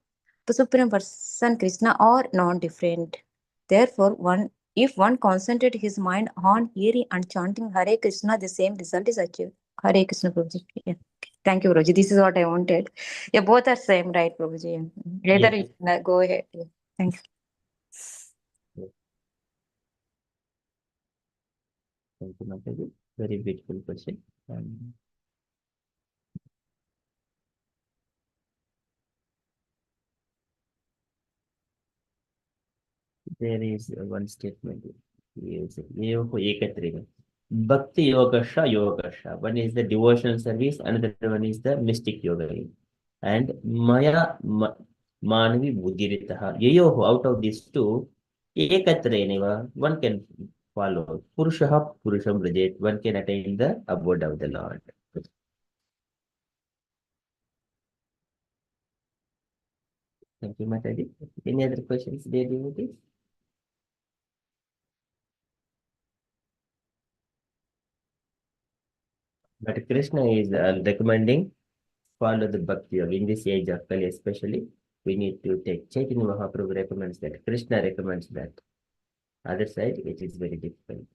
Supreme Person Krishna are non-different. Therefore, if one concentrates his mind on hearing and chanting Hare Krishna, the same result is achieved. Hare Krishna, Prabhuji. Yeah. Thank you, Prabhuji. This is what I wanted. Yeah, both are same, right, Prabhuji? Later, Yes. you can go ahead. Yeah. Thank you. Thank you, Mataji. Very beautiful question. There is one statement. Yes, Bhakti Yogasha. One is the devotional service, another one is the mystic yoga. And Maya Manvi Buddhiritaha. Yayoho, out of these two, Ekatreneva, one can follow. Purushaha Purusham Rajet, one can attain the abode of the Lord. Thank you, Mataji. Any other questions, dear devotees? But Krishna is recommending follow the bhakti yoga in this age of Kali, especially. We need to take Chaitanya Mahaprabhu recommends that. Krishna recommends that. Other side, it is very difficult.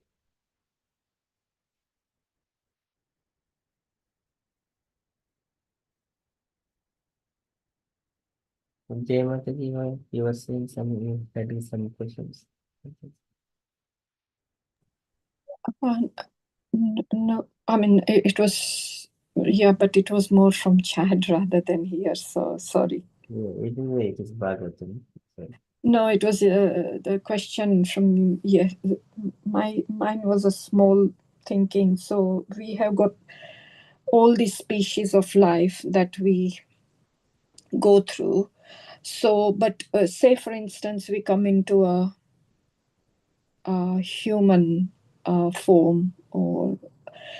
Jay Mataji, you were saying some, having some questions. No, I mean, it was, yeah, but it was more from Chad rather than here, so sorry. Yeah, it is Bhagavatam. Sorry. No, it was the question from, yeah, mine was a small thinking. So we have got all these species of life that we go through. So, but say for instance, we come into a human form, or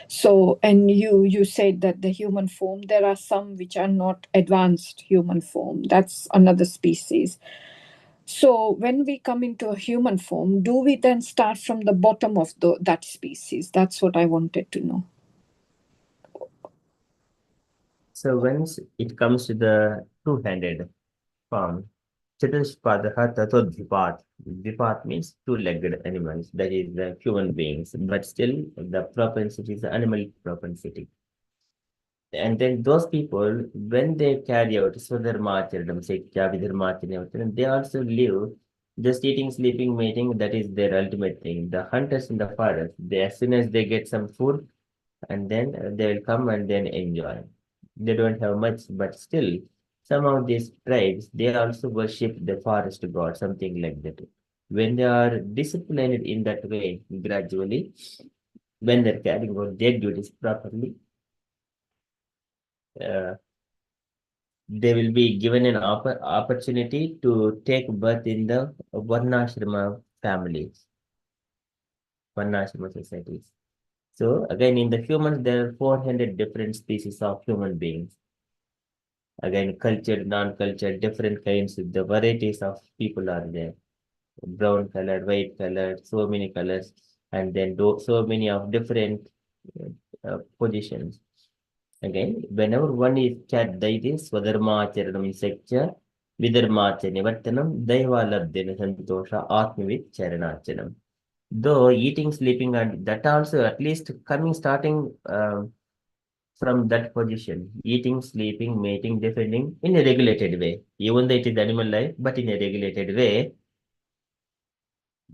so, and you said that the human form, there are some which are not advanced human form. That's another species. So when we come into a human form, do we then start from the bottom of that species? That's what I wanted to know. So once it comes to the two-handed form, Chatushpadaha Tato Dvipat. Dvipat means two-legged animals, that is the human beings, but still the propensity is the animal propensity. And then those people, when they carry out Swadharmachanam, Vidharmachanam, they also live just eating, sleeping, mating, that is their ultimate thing. The hunters in the forest, as soon as they get some food, and then they will come and then enjoy. They don't have much, but still, some of these tribes, they also worship the forest god, something like that. When they are disciplined in that way, gradually, when they're carrying out their duties properly, uh, they will be given an opportunity to take birth in the Varnashrama families, Varnashrama societies. So again, in the humans, there are 400 different species of human beings. Again, cultured, non-cultured, different kinds of the varieties of people are there. Brown colored, white colored, so many colors, and then so many of different positions. Again, whenever one is cat daitis, Swadharmacharanam insecture, Vidharmachanivartanam, Daivalabdena Santosha, Atmavit Charanachanam. Though eating, sleeping, and that also at least coming starting from that position, eating, sleeping, mating, defending in a regulated way, even though it is animal life, but in a regulated way,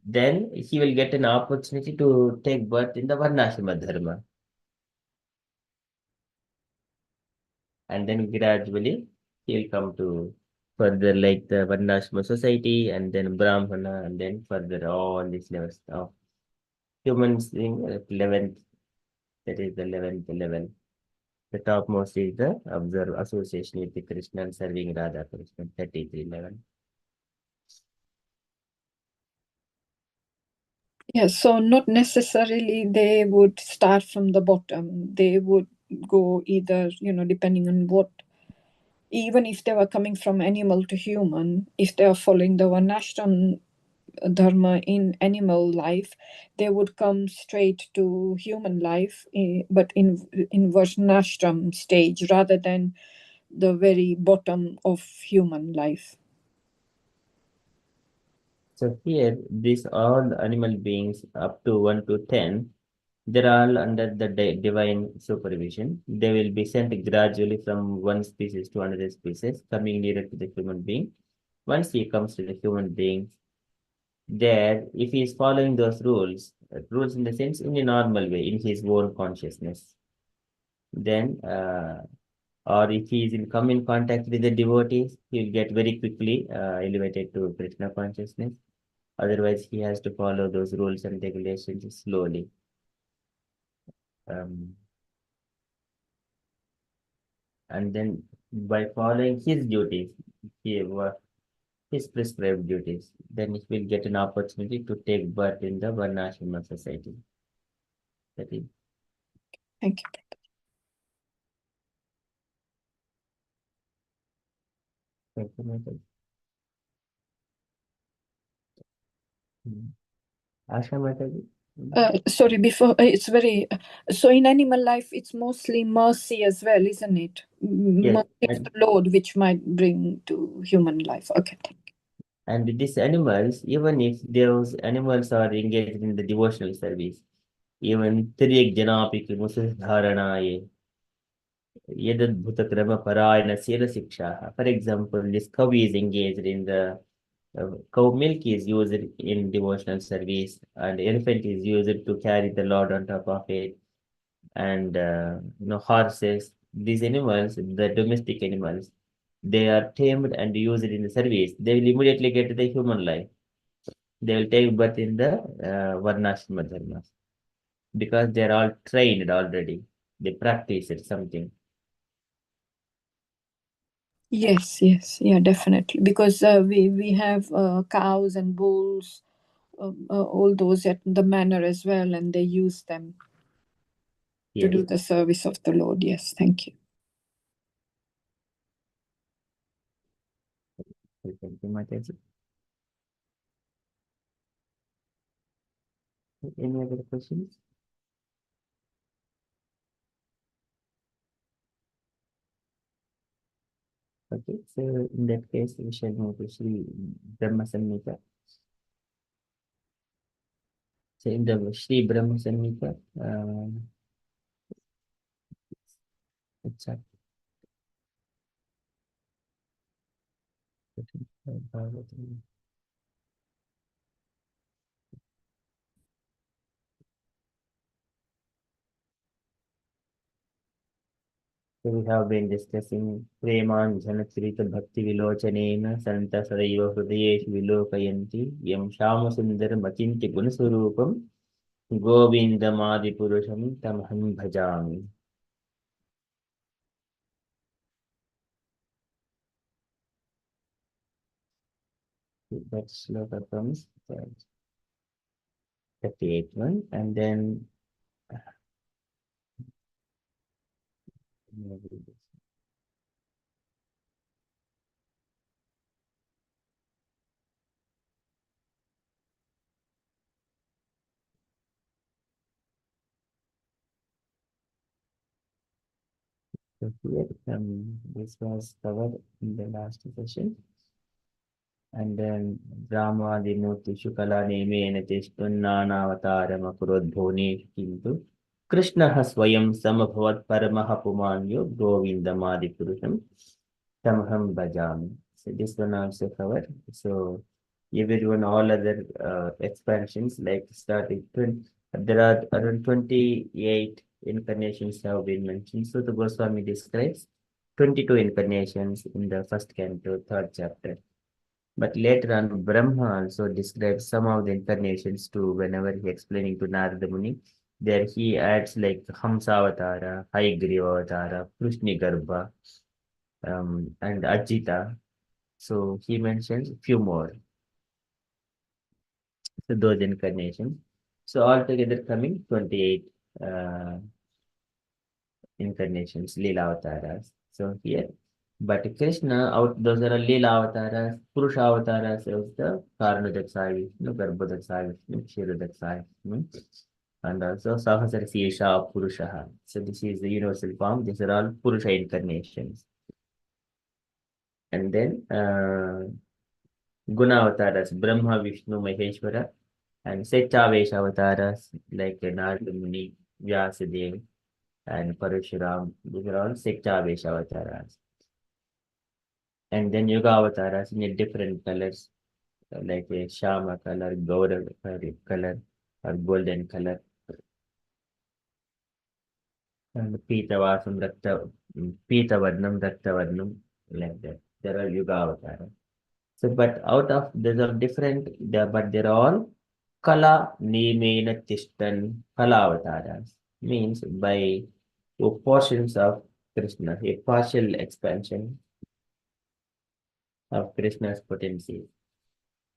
then he will get an opportunity to take birth in the Varnashrama Dharma. And then gradually he will come to further like the Varnashrama society and then Brahmana and then further all these levels of humans in 11th, that is the 11th level. The topmost is the association with the Krishna and serving Radha Krishna, 33 level. Yes, so not necessarily they would start from the bottom. They would go either, depending on what, even if they were coming from animal to human, if they are following the Varnashram dharma in animal life, they would come straight to human life, but in Varnashram stage rather than the very bottom of human life. So here, these all animal beings up to 1 to 10, they're all under the divine supervision. They will be sent gradually from one species to another species, coming nearer to the human being. Once he comes to the human being, there, if he is following those rules in the sense in a normal way, in his own consciousness, then, or if he is come in contact with the devotees, he will get very quickly elevated to Krishna consciousness. Otherwise, he has to follow those rules and regulations slowly. And then by following his duties, his prescribed duties, then he will get an opportunity to take birth in the Varnashrama society. That is. Thank you. Thank you, Michael. Asha Mataji? Sorry, before it's very so in animal life it's mostly mercy as well, isn't it? Yes, Mercy of the Lord which might bring to human life. Okay, thank you. and these animals, even if those animals are engaged in the devotional service, even Tiryek Janapiki Musis Dharanaye, Yedad Bhutakrama Parayana Siksha. For example, this cow is engaged in the cow milk is used in devotional service, and elephant is used to carry the Lord on top of it, and horses. These animals, the domestic animals, they are tamed and used in the service. They will immediately get to the human life. They will take birth in the Varnashrama dharmas because they are all trained already. They practice it something. Yes, yeah, definitely. Because we have cows and bulls, all those at the manor as well, and they use them to Yes. do the service of the Lord. Yes, thank you. Thank you, Mataji. Any other questions? Okay, so in that case, we shall move to Sri Brahma Samhita. So in the Sri Brahma Samhita, it's a Bhagavatam. So we have been discussing Preman Janatrita Bhakti Vilochanena Santa Sadaiva Hridayeshu Vilokayanti Yam Shama Sundara Machinti Gunasurupam Govindamadi Purusham Tamham Bhajami. That sloka comes 38 one, and then so here this was covered in the last session. And then Brahma the Murti Shukala Neme Natishtunana Avatarama Kurodhoni Kintu Krishna Swayam Samabhavat Paramaha Pumanyo Govindamadi Purusham Tamham Bhajami. So this one also covered. So everyone, all other expansions like starting 20, there are around 28 incarnations have been mentioned. So the Goswami describes 22 incarnations in the first canto, third chapter. But later on, Brahma also describes some of the incarnations too whenever he explaining to Narada Muni. There he adds like Hamsavatara, Haigrivavatara, Krishnigarbha, and Ajita. So he mentions few more. So those incarnations. So altogether coming 28 uh, incarnations, Leela Avataras. So here, but Krishna, out those are Leela Avataras, Purusha Avataras is the Karnadaksai Vishnu, Garbhodaksai Vishnu, Kshirodaksai Vishnu, and also Sahasra Sesha Purusha. So this is the universal form. These are all Purusha incarnations. And then Guna Avataras, Brahma, Vishnu, Maheshwara, and Setavesha Avataras like Narada Muni, Vyasadeva, and Parashuram. These are all Sektavesha avatars. And then Yoga avatars in a different colors, like a Shama color, Gaurav color, or golden color. And Pita Varnam, Rakta Varnam, like that. There are Yoga avatars. So, but out of, these are different, but they're all Kala Nimena Tishtan Kala avatars. Means by portions of Krishna, a partial expansion of Krishna's potency.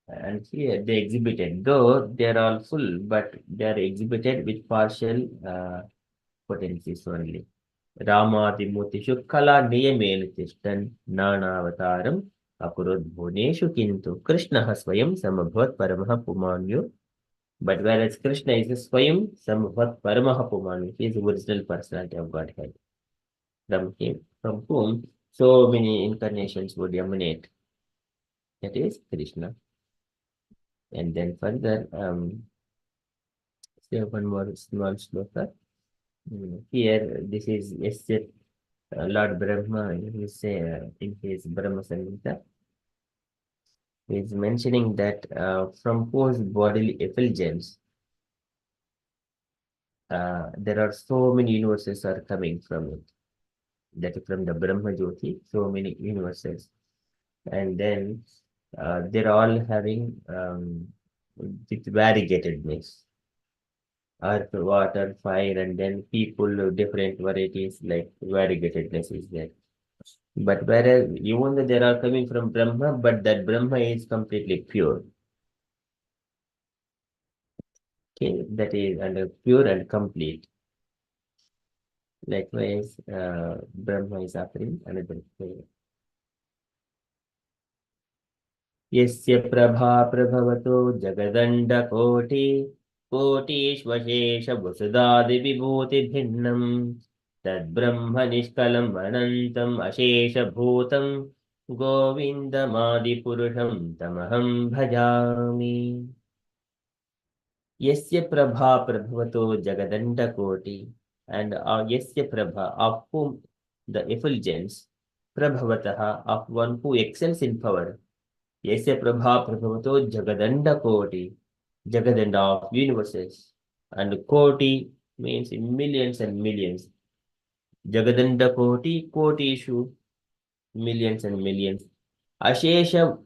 And here they exhibited, though they are all full, but they are exhibited with partial potencies only. Rama Mutishu Kala Niyamena Tishtan Nana Avataram Akurudbhuneshu kintu Krishna swayam samabhavat paramaha pumanyo. But whereas Krishna is swayam samabhavat paramaha pumanyo, he is the original personality of Godhead. From whom so many incarnations would emanate. That is Krishna. And then further, say one more small sloka. Here, this is Lord Brahma, he say in his Brahma Samhita, he is mentioning that from whose bodily effulgence there are so many universes are coming from it. That from the Brahma Jyoti, so many universes. And then they're all having with variegatedness. Earth, water, fire, and then people, different varieties like variegatedness is there. But whereas even though they are coming from Brahma, but that Brahma is completely pure. Okay, that is pure and complete. Likewise, Brahma is offering another prayer. यस्य Prabha प्रभवतो जगदण्डकोटि कोटिष्वशेष वसुधादिविभूतिभिन्नं तद्ब्रह्म निष्कलम् अनन्तम् अशेषभूतं गोविन्दमादिपुरुषं तमहं भजामि. Yasya prabha prabhavato jagadandakoti, and yasya prabha, of whom the effulgence, prabhavataha, of one who excels in power. Yasya prabha prabhavato jagadandakoti, jagadanda of universes, and koti means in millions and millions. Jagadandakoti, kotishu, millions and millions. Ashesha,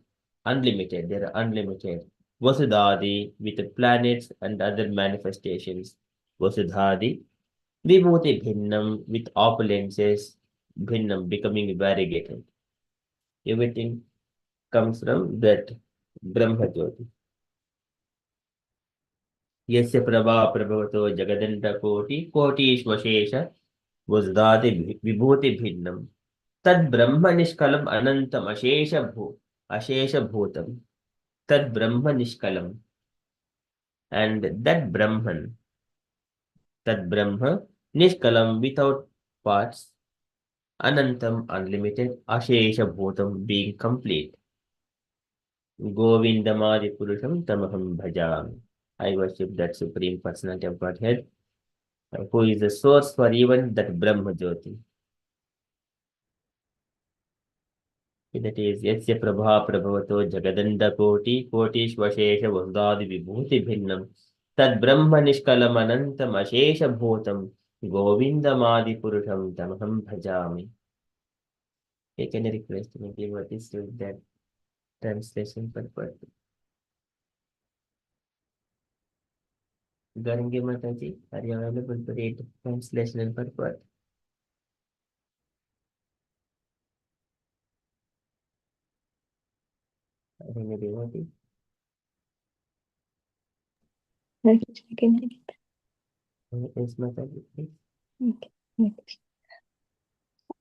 unlimited, they are unlimited. Vasudhadi, with the planets and other manifestations. Vasudhadi. Vibhuti Bhinnam, with opulences. Bhinnam, becoming variegated. Everything comes from that Brahma Jyoti. Yasya Prabha Prabhavato Jagadanda Koti, Koti Ishvashesha, Vasudhadi Vibhuti Bhinnam. Tad Brahma Nishkalam Anantam Ashesha Bhutam. Tad Brahma Nishkalam. And that Brahman, Tad Brahma, Nishkalam, without parts, Anantam, unlimited, Ashesha Bhutam, being complete. Govindamadi Purusham Tamaham Bhajam. I worship that Supreme Personality of Godhead, who is the source for even that Brahma Jyoti. That is, Yasya Prabha Prabhavato Jagadanda Koti, Kotishvashesha Vasudhadi Vibhuti Bhinnam. Tad Brahma Nishkalam Anantam Ashesha Bhutam Govindamadi Purusham Tamaham Bhajami. Can I request maybe what is that translation purport? Garangi Mataji, are you available to read translation and purport? I think maybe what is? Can I Yes, Mataji, please. Okay.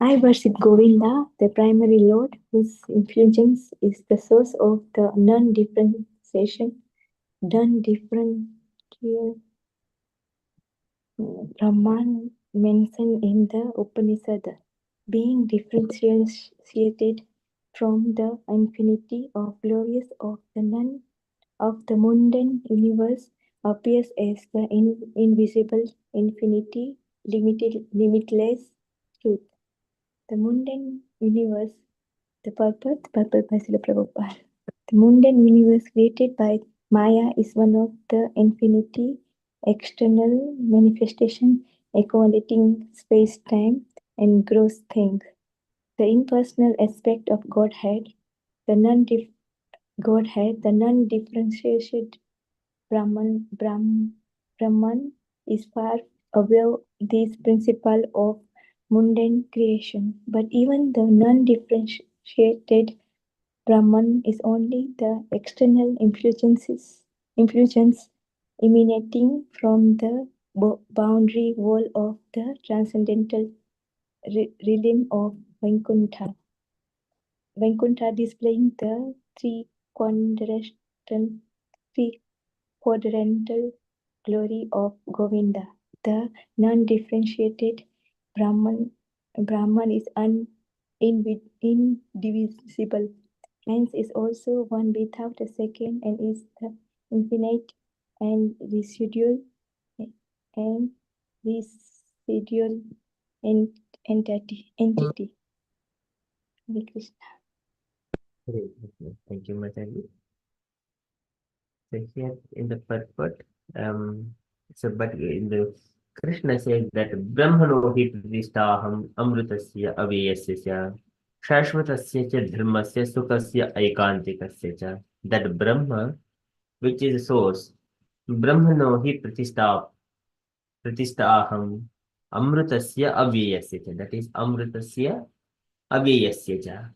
I worship Govinda, the primary Lord, whose influence is the source of the non-differentiation, non-differential Brahman mentioned in the Upanishad, being differentiated from the infinity of glories of the mundane universe, appears as the invisible infinity, limitless truth. The mundane universe, the purpose by Srila Prabhupada. The mundane universe created by Maya is one of the infinity external manifestation accommodating space-time and gross things. The impersonal aspect of Godhead, the non-differentiated Brahman is far above this principle of mundane creation. But even the non-differentiated Brahman is only the external influence emanating from the boundary wall of the transcendental realm of Vaikuntha. Vaikuntha displaying the three-quadrantal glory of Govinda. The non-differentiated Brahman is indivisible, hence is also one without a second, and is the infinite and residual entity. Hare Krishna. Hare Krishna. Thank you, Mataji. So here in the first part, but in the Krishna says that Brahmano hi pratistaham amrutasya aveyasya cha shashvatasya cha dharmasya sukasya aikantikasya cha. That Brahma, which is source, Brahmano hi pratistaham amrutasya aveyasya cha. That is amrutasya aveyasya cha.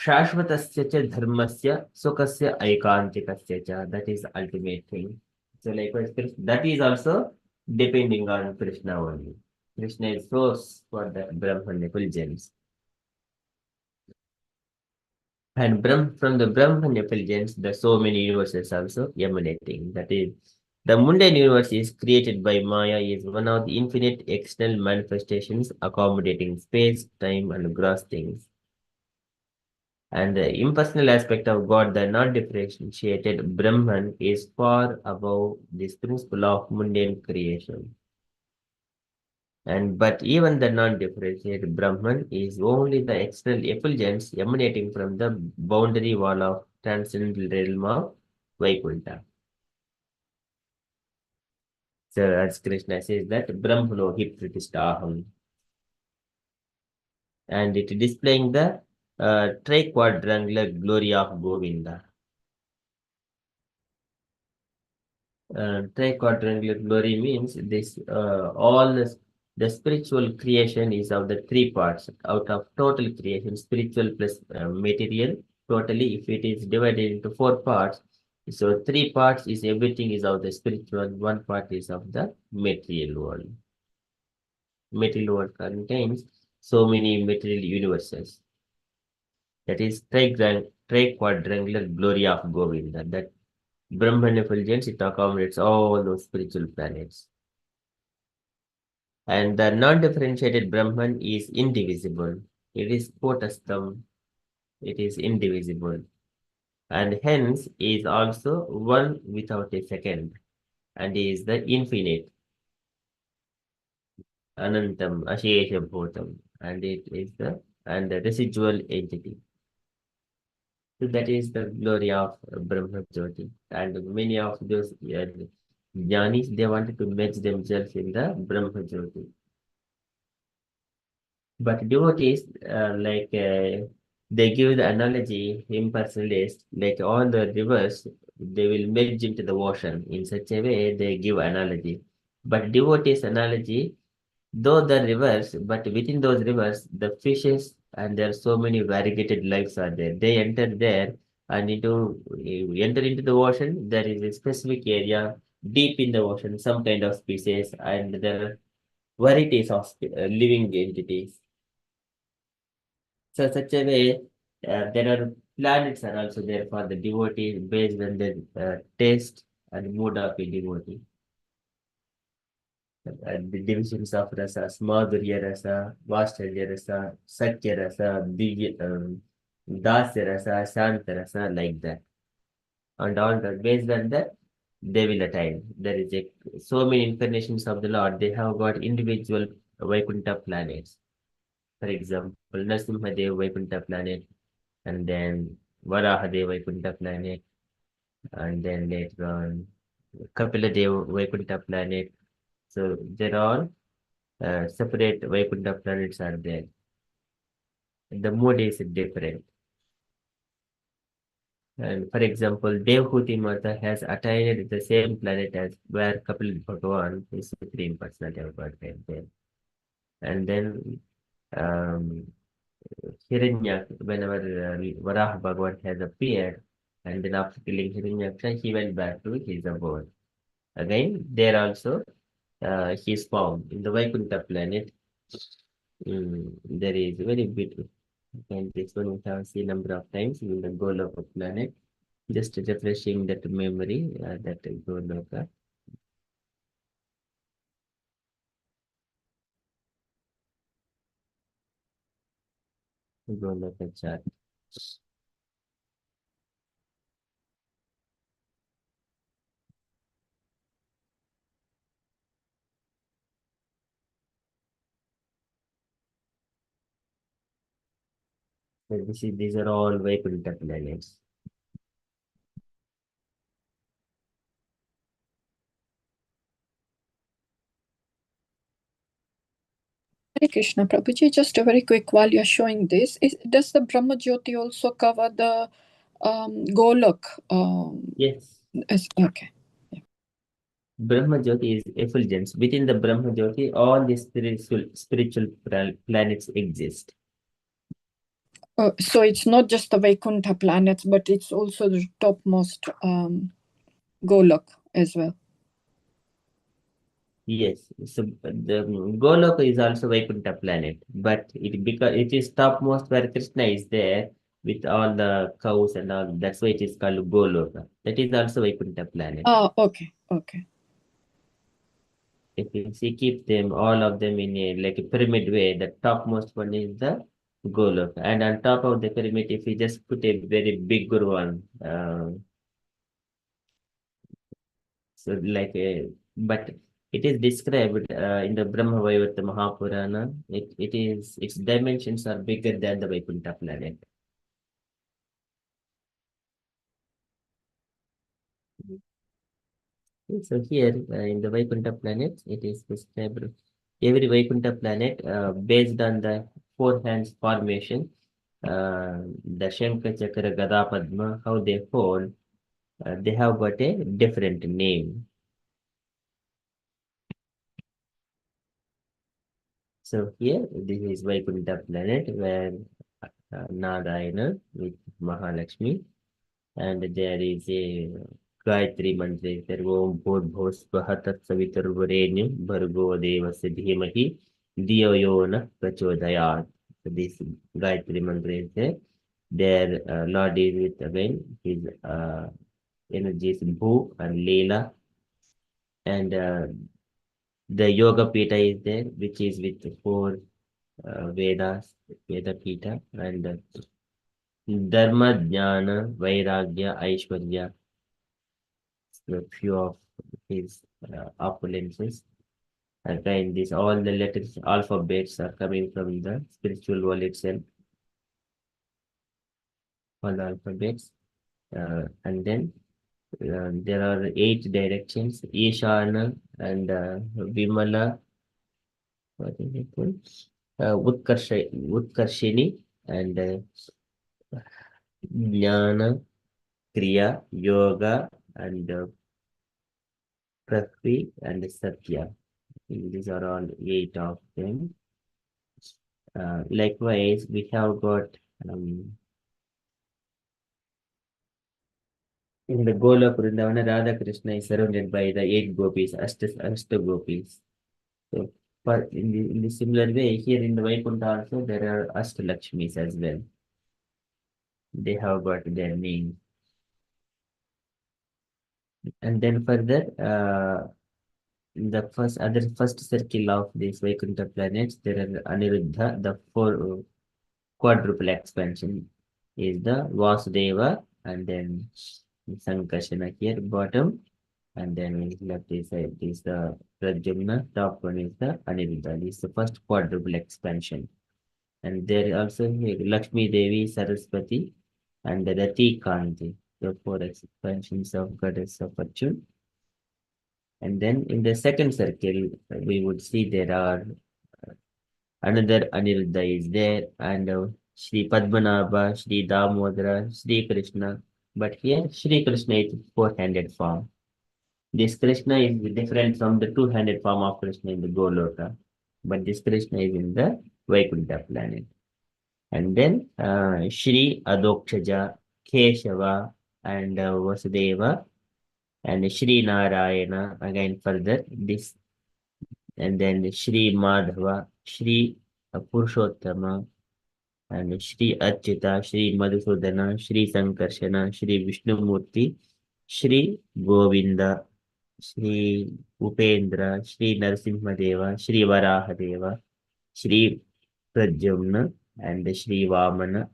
Shashvatasya cha dharmasya sukasya aikantikasya cha. That is ultimate thing. So likewise, that is also depending on Krishna only. Krishna is source for the Brahman effulgence. And from the Brahman effulgence, there are so many universes also emanating. That is, the mundane universe is created by Maya, is one of the infinite external manifestations accommodating space, time, and gross things. And the impersonal aspect of God, the not differentiated Brahman, is far above this principle of mundane creation. But even the non-differentiated Brahman is only the external effulgence emanating from the boundary wall of transcendental realm of Vaikuntha. So as Krishna says that Brahmano hi pratistaham. And it displaying the tri-quadrangular glory of Govinda. Tri-quadrangular glory means this all the spiritual creation is of the three parts. Out of total creation, spiritual plus material, totally if it is divided into four parts, so three parts is everything is of the spiritual, one part is of the material world. Material world contains so many material universes. That is tri-quadrangular glory of Govinda. That Brahman effulgence, it accommodates all those spiritual planets. And the non-differentiated Brahman is indivisible. It is potestum. It is indivisible. And hence is also one without a second. And is the infinite. Anantam, Ashesha Bhutam. And it is the residual entity. So that is the glory of Brahma Jyoti. And many of those Jnanis, they wanted to match themselves in the Brahma Jyoti. But devotees, they give the analogy, impersonalist, like all the rivers, they will merge into the ocean. In such a way, they give analogy. But devotees analogy, though the rivers, but within those rivers, the fishes and there are so many variegated lives are there. They enter there and enter into the ocean. There is a specific area deep in the ocean, some kind of species, and there are varieties of living entities. So such a way, there are planets are also there for the devotee based on the taste and mood of a devotee. The divisions of rasa, Madhurya rasa, Vatsarya rasa, Satya rasa, Dasya rasa, Shanta rasa, like that. And all that, based on that, they will attain. There is so many incarnations of the Lord, they have got individual Vaikuntha planets. For example, Narasimhadev Vaikuntha planet, and then Varahadev Vaikuntha planet, and then later on Kapiladev Vaikuntha planet. So there are separate Vaikuntha planets are there. The mode is different. And for example, Devhuti Mata has attained the same planet as where Kapil Bhagavan is Supreme Personality of Godhead there. And then Hiranyak, whenever Varaha Bhagavan has appeared, and then after killing Hiranyaksha, he went back to his abode. Again, there also he is found in the Vaikuntha planet. There is very beautiful. And this one we have seen number of times in the Goloka planet. Just refreshing that memory, that Goloka. Goloka chart. So these are all Vaikuntha planets. Hare Krishna, Prabhuji, just a very quick while you're showing this, does the Brahma Jyoti also cover the Golok? Yes. Okay. Brahma Jyoti is effulgence. Within the Brahma Jyoti, all the spiritual planets exist. So it's not just the Vaikuntha planets, but it's also the topmost Golok as well. Yes, so the Goloka is also Vaikuntha planet, but it is topmost where Krishna is there with all the cows and all. That's why it is called Goloka. That is also Vaikuntha planet. Ah, okay, okay. If you see, keep them all of them in a like a pyramid way. The topmost one is the Goloka, and on top of the pyramid, if you just put a very big one, so like a but. It is described in the Brahma Vaivarta Mahapurana. Its dimensions are bigger than the Vaikuntha planet. So here in the Vaikuntha planet, it is described every Vaikuntha planet based on the four hands formation, the Shankha Chakra Gada Padma, how they hold, they have got a different name. So here, this is Vaikuntha planet where Narayana with Mahalakshmi, and there is a Gayatri mantra is there. Om Bhur Swaha Tat Savitarvarenyam Bhargo Devasya Dhimahi Diyo Yona Prachodayat. So this Gayatri mantra is there. There Lord is with again his energies Bhu and Leela, and the Yoga Pita is there, which is with the four Vedas, Veda Pita, and Dharma, Jnana, Vairagya, Aishwarya, a few of his opulences. Again, these all the letters, alphabets are coming from the spiritual world itself. All the alphabets. And then there are 8 directions, Ishana and Vimala, what is it called? Utkarshini and Jnana, Kriya, Yoga, and Prithvi and Satya. These are all 8 of them. Likewise, we have got in the Golok Vrindavana, Radha Krishna is surrounded by the 8 gopis, Ashta gopis. So, in the similar way, here in the Vaikuntha also there are Ashta Lakshmis as well. They have got their name. And then further, in the first circle of these Vaikuntha planets, there are Aniruddha, the 4 quadruple expansion is the Vasudeva, and then Sankarsana here bottom, and then left side is the Pradyumna, top one is the Aniruddha. This is the first quadruple expansion. And there also here Lakshmi Devi, Saraswati, and the Rati Kanti, the 4 expansions of Goddess of Fortune. And then in the second circle, we would see there are another Aniruddha is there, and Sri Padmanabha, Sri Damodara, Sri Krishna. But here, Sri Krishna is 4-handed form. This Krishna is different from the 2-handed form of Krishna in the Goloka. But this Krishna is in the Vaikuntha planet. And then Sri Adokshaja, Keshava, and Vasudeva, and Sri Narayana, again further, this, and then Sri Madhava, Sri Purushottama, and Shri Achyuta, Shri Madhusudana, Shri Sankarshana, Shri Vishnumurti, Shri Govinda, Shri Upendra, Shri Narasimhadeva, Shri Varahadeva, Shri Pradyumna, and Shri Vamana,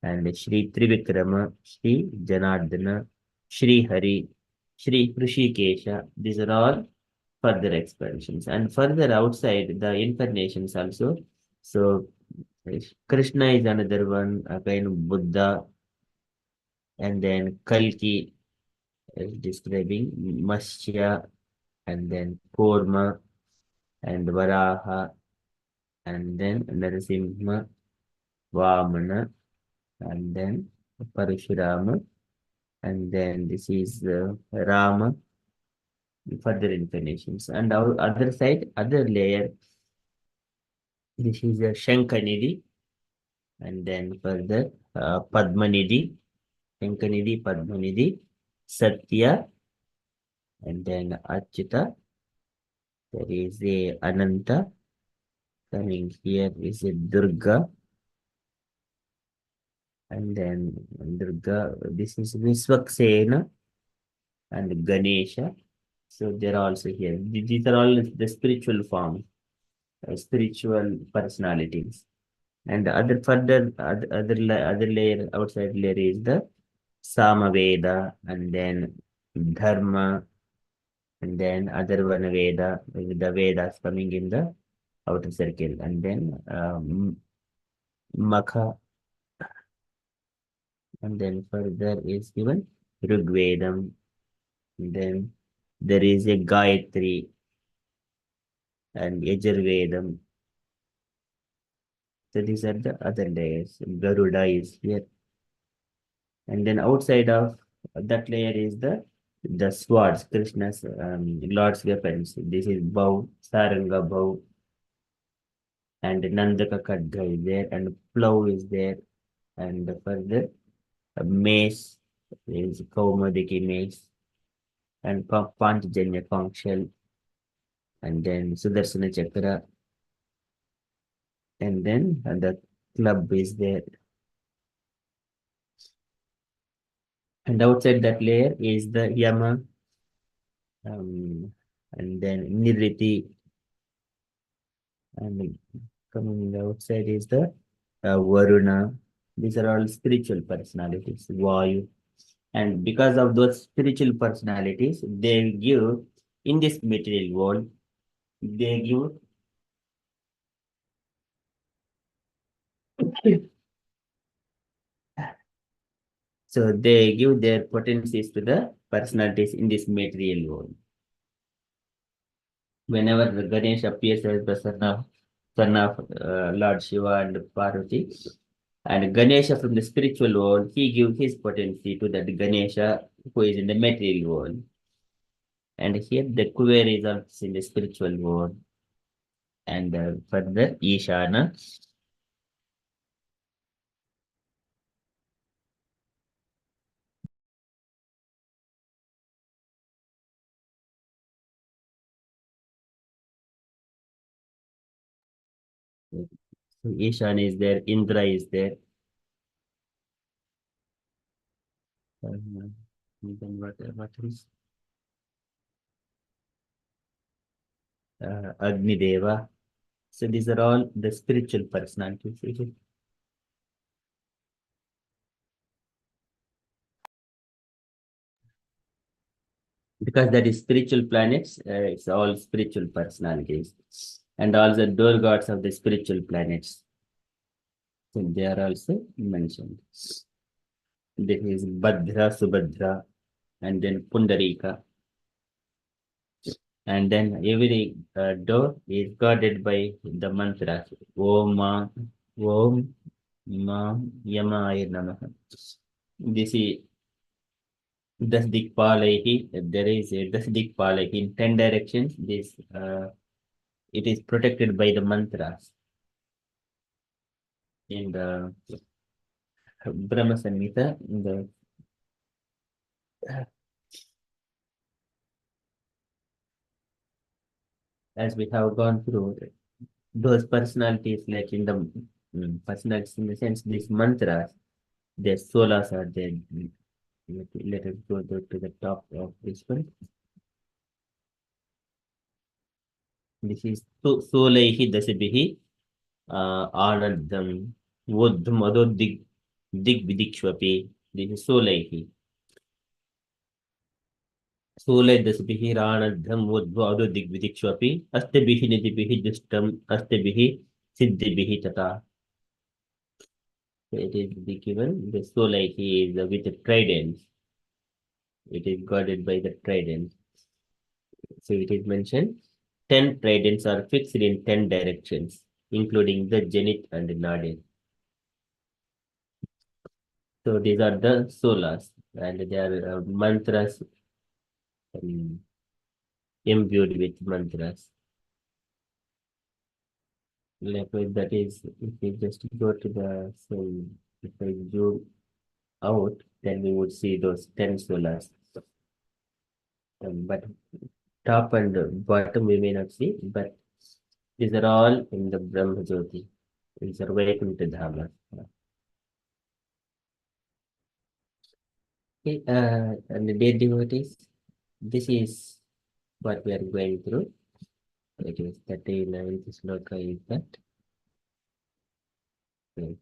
and Shri Trivikrama, Shri Janardana, Shri Hari, Shri Krishikesha. These are all further expansions. And further outside the incarnations also. So Krishna is another one, again Buddha, and then Kalki is describing Matsya, and then Kurma, and Varaha, and then Narasimha, Vamana, and then Parashurama, and then this is Rama, further incarnations. And our other side, other layer, this is a Shankanidhi, and then further Padmanidhi, Shankanidhi, Padmanidhi, Satya, and then Achyuta. There is a Ananta. Coming here is a Durga, and then Durga, this is Visvaksena and Ganesha. So they're also here. These are all the spiritual forms, spiritual personalities. And the other further other layer, outside layer is the Samaveda, and then Dharma, and then other one Veda, the Vedas coming in the outer circle, and then Makha, and then further is given Rigvedam, and then there is a Gayatri and Yajurvedam. So these are the other layers. Garuda is here. And then outside of that layer is the swords, Krishna's Lord's weapons. This is bow, Saranga bow, and Nandaka Khadga is there, and plow is there, and further mace is Kaumadiki mace, and Panchajanya conch shell, and then Sudarsana Chakra, and then the club is there. And outside that layer is the Yama, and then Niriti, and coming outside is the Varuna. These are all spiritual personalities, Vayu. And because of those spiritual personalities, they give in this material world, they give so they give their potencies to the personalities in this material world. Whenever the Ganesh appears as the son of Lord Shiva and Parvati, and Ganesha from the spiritual world, he gives his potency to that Ganesha who is in the material world. And here the Kuber is also in the spiritual world. And further, Ishana. So Ishana is there, Indra is there. Then what is Agni Deva. So these are all the spiritual personalities. Because that is spiritual planets, it's all spiritual personalities. And also door gods of the spiritual planets. So they are also mentioned. This is Bhadra, Subhadra, and then Pundarika. And then every door is guarded by the mantras. Om Ma, Om Ma, Yamaya Namaha. This is Dasdikpalahi. There is a Dasdikpalahi in 10 directions. This it is protected by the mantras. In the Brahma Samhita, in the as we have gone through those personalities, like in the personalities in the sense these mantras, their solas are there. Let us go to the top of this one. This is Solaihi Dasibihi Anandam Vodmado Dig Vidikshwapi. This is Solaihi. Solai Dasibihi Ranadham Vodvado Dig Vidikshwapi Astabihi Nidibihi Justam Astabihi Siddhibihi Tata. It is the given. The Solaihi is with the tridents. It is guarded by the trident. So it is mentioned 10 tridents are fixed in 10 directions, including the zenith and the nadir. So these are the solas, and they are mantras imbued with mantras. Likewise, that is, if we just go to the, so if I zoom out, then we would see those 10 solas. But top and bottom we may not see, but these are all in the Brahma Jyoti. These are Vaikuntha Dhama. Okay, and the dear devotees, this is what we are going through. It is 39th sloka is that. Okay.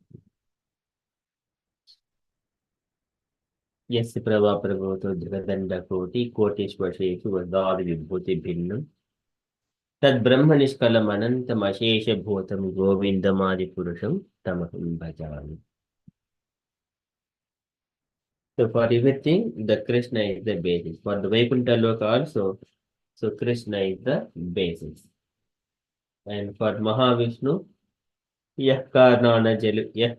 Yes, Prabha Prabhuto Jagadanda Koti, Kotishwashesu Vadad Vibhuti Bhinnam. Tad Brahmanishkalam Anantam Ashesha Bhutam Govindamadi Purusham Tamaham Bhajami. So for everything, the Krishna is the basis. For the Vaikuntha Loka also, so Krishna is the basis. And for Mahavishnu, यह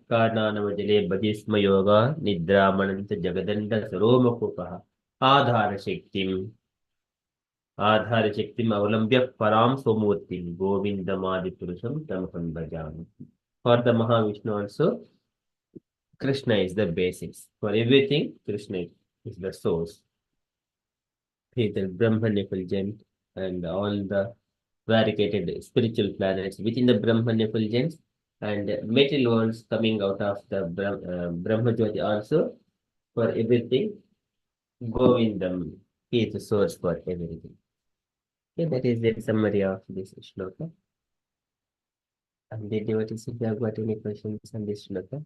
कारणानवजले बजिस्म योगा निद्रामणंत जगदंड सरोमकुपः आधार शक्तिम अवलंब्य पराम स्वमूर्तिम गोविंदमादिपुरुषम तमहं भजामि. For the Mahavishnu also, Krishna is the basis. For everything, Krishna is the source. He is the Brahman effulgent and all the variegated spiritual planets within the Brahman effulgence and material ones coming out of the Brahma Jyoti also. For everything, Govindam, he is the source for everything. Okay, that is the summary of this shloka. And the devotees, if you have got any questions on this shloka,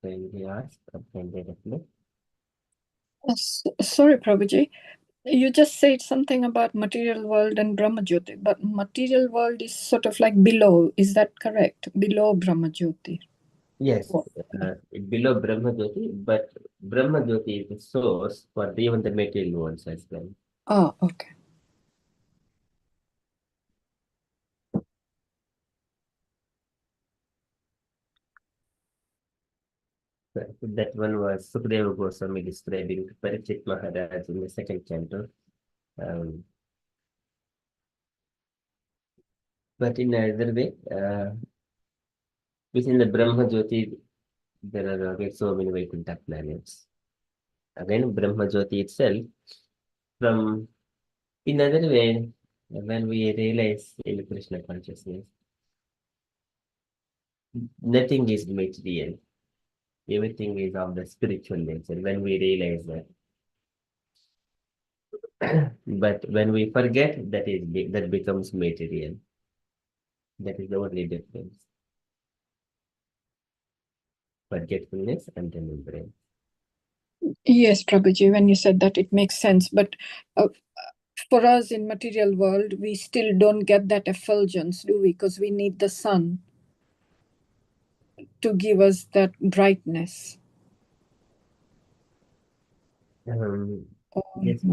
can they ask or can they reflect? Sorry, Prabhuji. You just said something about material world and Brahma Jyoti, but material world is sort of like below. Is that correct? Below Brahma Jyoti. Yes, below Brahma Jyoti, but Brahma Jyoti is the source for even the material ones as well. Oh, okay. That one was Sukadeva Goswami describing Parikshit Maharaj in the second canto. But in another way, within the Brahma Jyoti, there are again so many Vaikuntha planets. Again, Brahma Jyoti itself, from in another way, when we realize in Krishna consciousness, nothing is material. Everything is of the spiritual nature when we realize that. But when we forget, that becomes material. That is the only difference. Forgetfulness and remembrance. Yes, Prabhuji, when you said that, it makes sense. But for us in material world, we still don't get that effulgence, do we? Because we need the sun to give us that brightness. Yes,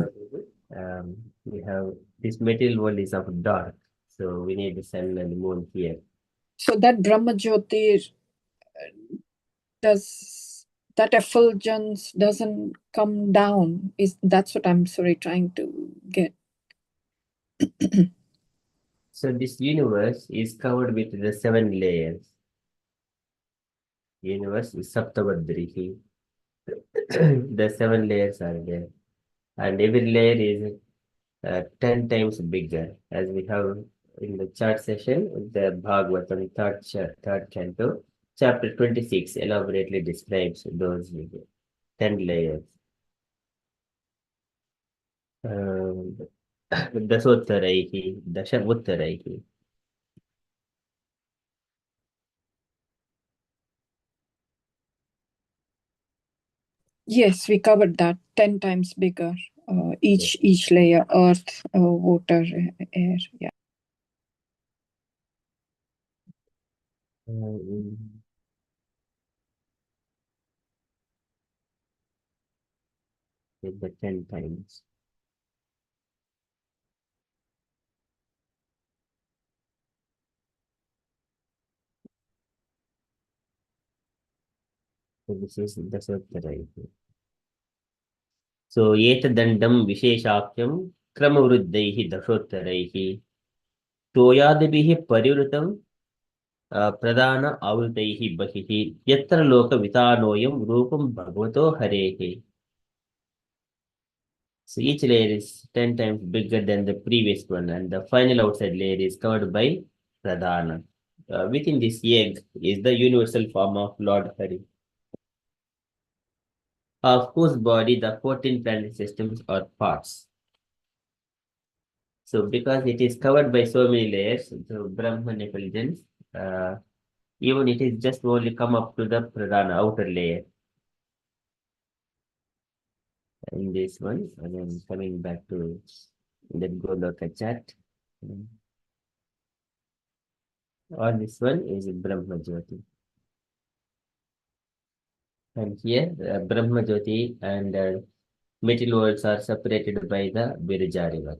we have this material world is of dark, so we need the sun and the moon here. So that Brahma Jyoti that effulgence doesn't come down. That's what I'm trying to get. So this universe is covered with the 7 layers. Universe is Saptavadrihi. The 7 layers are there, and every layer is 10 times bigger. As we have in the chart session, the Bhagavatam, third canto, chapter 26 elaborately describes those 10 layers. Dasottaraihi, Dashavuttaraihi. Yes, we covered that 10 times bigger. Each layer, earth, water, air. Yeah. With the 10 times. So this is Dasottaraihi. So Etadandam Visheshakyam Kramavruddhaihi Dasottaraihi Toyadibihi Parivrutam Pradana Avutaihi Bahihi Yatra Loka Vitanoyam Rupam Bhagavato Harehe. So each layer is 10 times bigger than the previous one, and the final outside layer is covered by Pradana. Within this egg is the universal form of Lord Hari, of whose body the 14 planet systems are parts. So because it is covered by so many layers, the Brahman intelligence, even it is just only come up to the Pradana outer layer. In this one, and then coming back to the Goloka chat. Or this one is Brahma Jyoti. And here, Brahma Jyoti and material worlds are separated by the Virja river,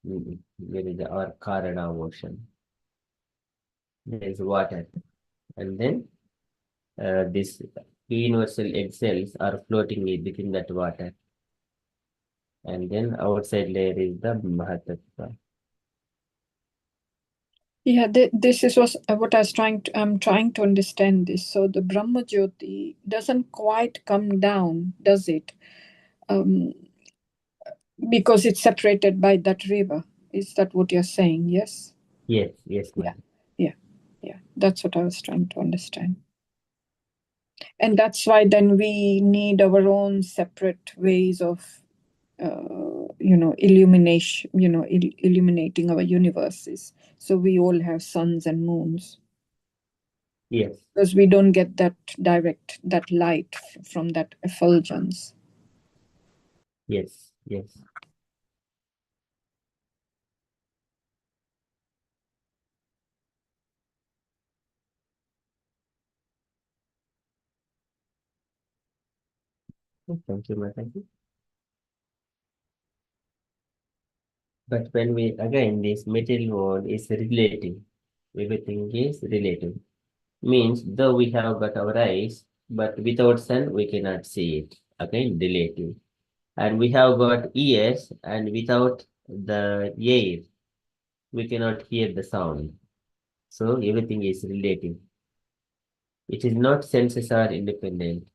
Virja or Karana ocean. There is water. And then these universal egg cells are floating within that water. And then outside layer is the Mahatattva. Yeah, this is what I'm trying to understand this. So the Brahma Jyoti doesn't quite come down, does it? Because it's separated by that river. Is that what you're saying? Yes? Yes, yeah, yeah. That's what I was trying to understand. And that's why then we need our own separate ways of, illuminating our universes. So we all have suns and moons. Yes. Because we don't get that light from that effulgence. Yes. Thank you, Mataji. But when this material world is relative, everything is relative. Means though we have got our eyes, but without sun we cannot see it. Again, relative. And we have got ears, and without the air, we cannot hear the sound. So everything is relative. It is not senses are independent.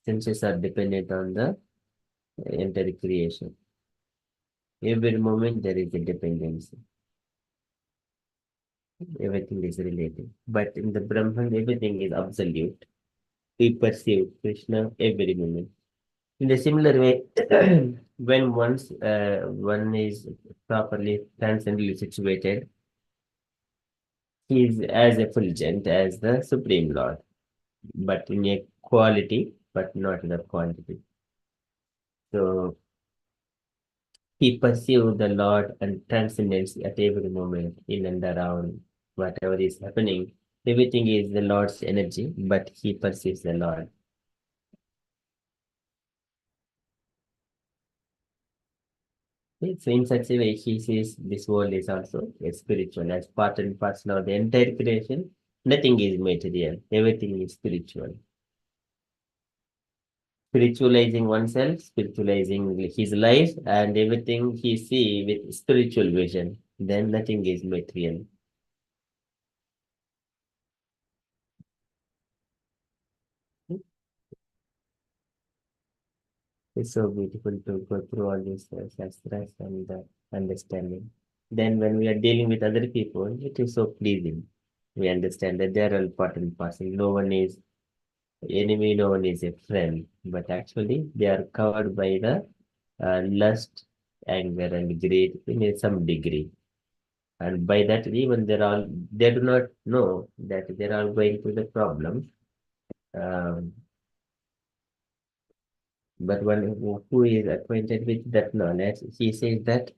Senses are dependent on the entire creation. Every moment there is a dependency. Everything is relative. But in the Brahman, everything is absolute. We perceive Krishna every moment. In a similar way, when one is properly transcendently situated, he is as effulgent as the Supreme Lord, but in a quality, but not in a quantity. So he perceives the Lord and transcendence at every moment, in and around, whatever is happening. Everything is the Lord's energy, but he perceives the Lord. So in such a way, he sees this world is also a spiritual, as part and parcel of the entire creation. Nothing is material, everything is spiritual. Spiritualizing oneself, spiritualizing his life, and everything he see with spiritual vision, then nothing is material. It's so beautiful to go through all these shastras and understanding. then when we are dealing with other people, it is so pleasing. We understand that they are all part and parcel. No one is enemy, no one is a friend, but actually they are covered by the lust, anger, and greed in some degree. And by that, even they do not know that they're all going through the problem. Um, but one who is acquainted with that knowledge, he says that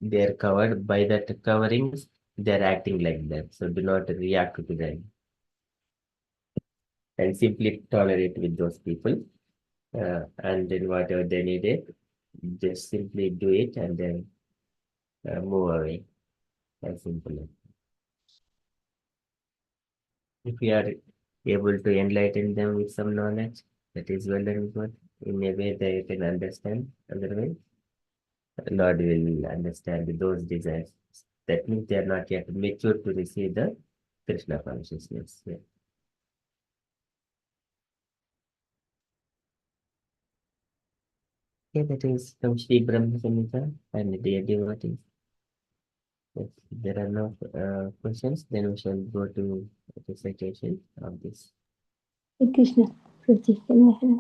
they're covered by that coverings, they're acting like that. So do not react to them and simply tolerate with those people. And then whatever they needed, just simply do it and then move away. As simple as. If we are able to enlighten them with some knowledge, that is well and good. In a way they can understand. Otherwise, Lord will understand those desires. That means they are not yet mature to receive the Krishna consciousness. Yeah. Okay, that is from Sri Brahma Samhita and dear devotees. If there are no questions, then we shall go to the citation of this. Hey Krishna, Prabhuji, can I have?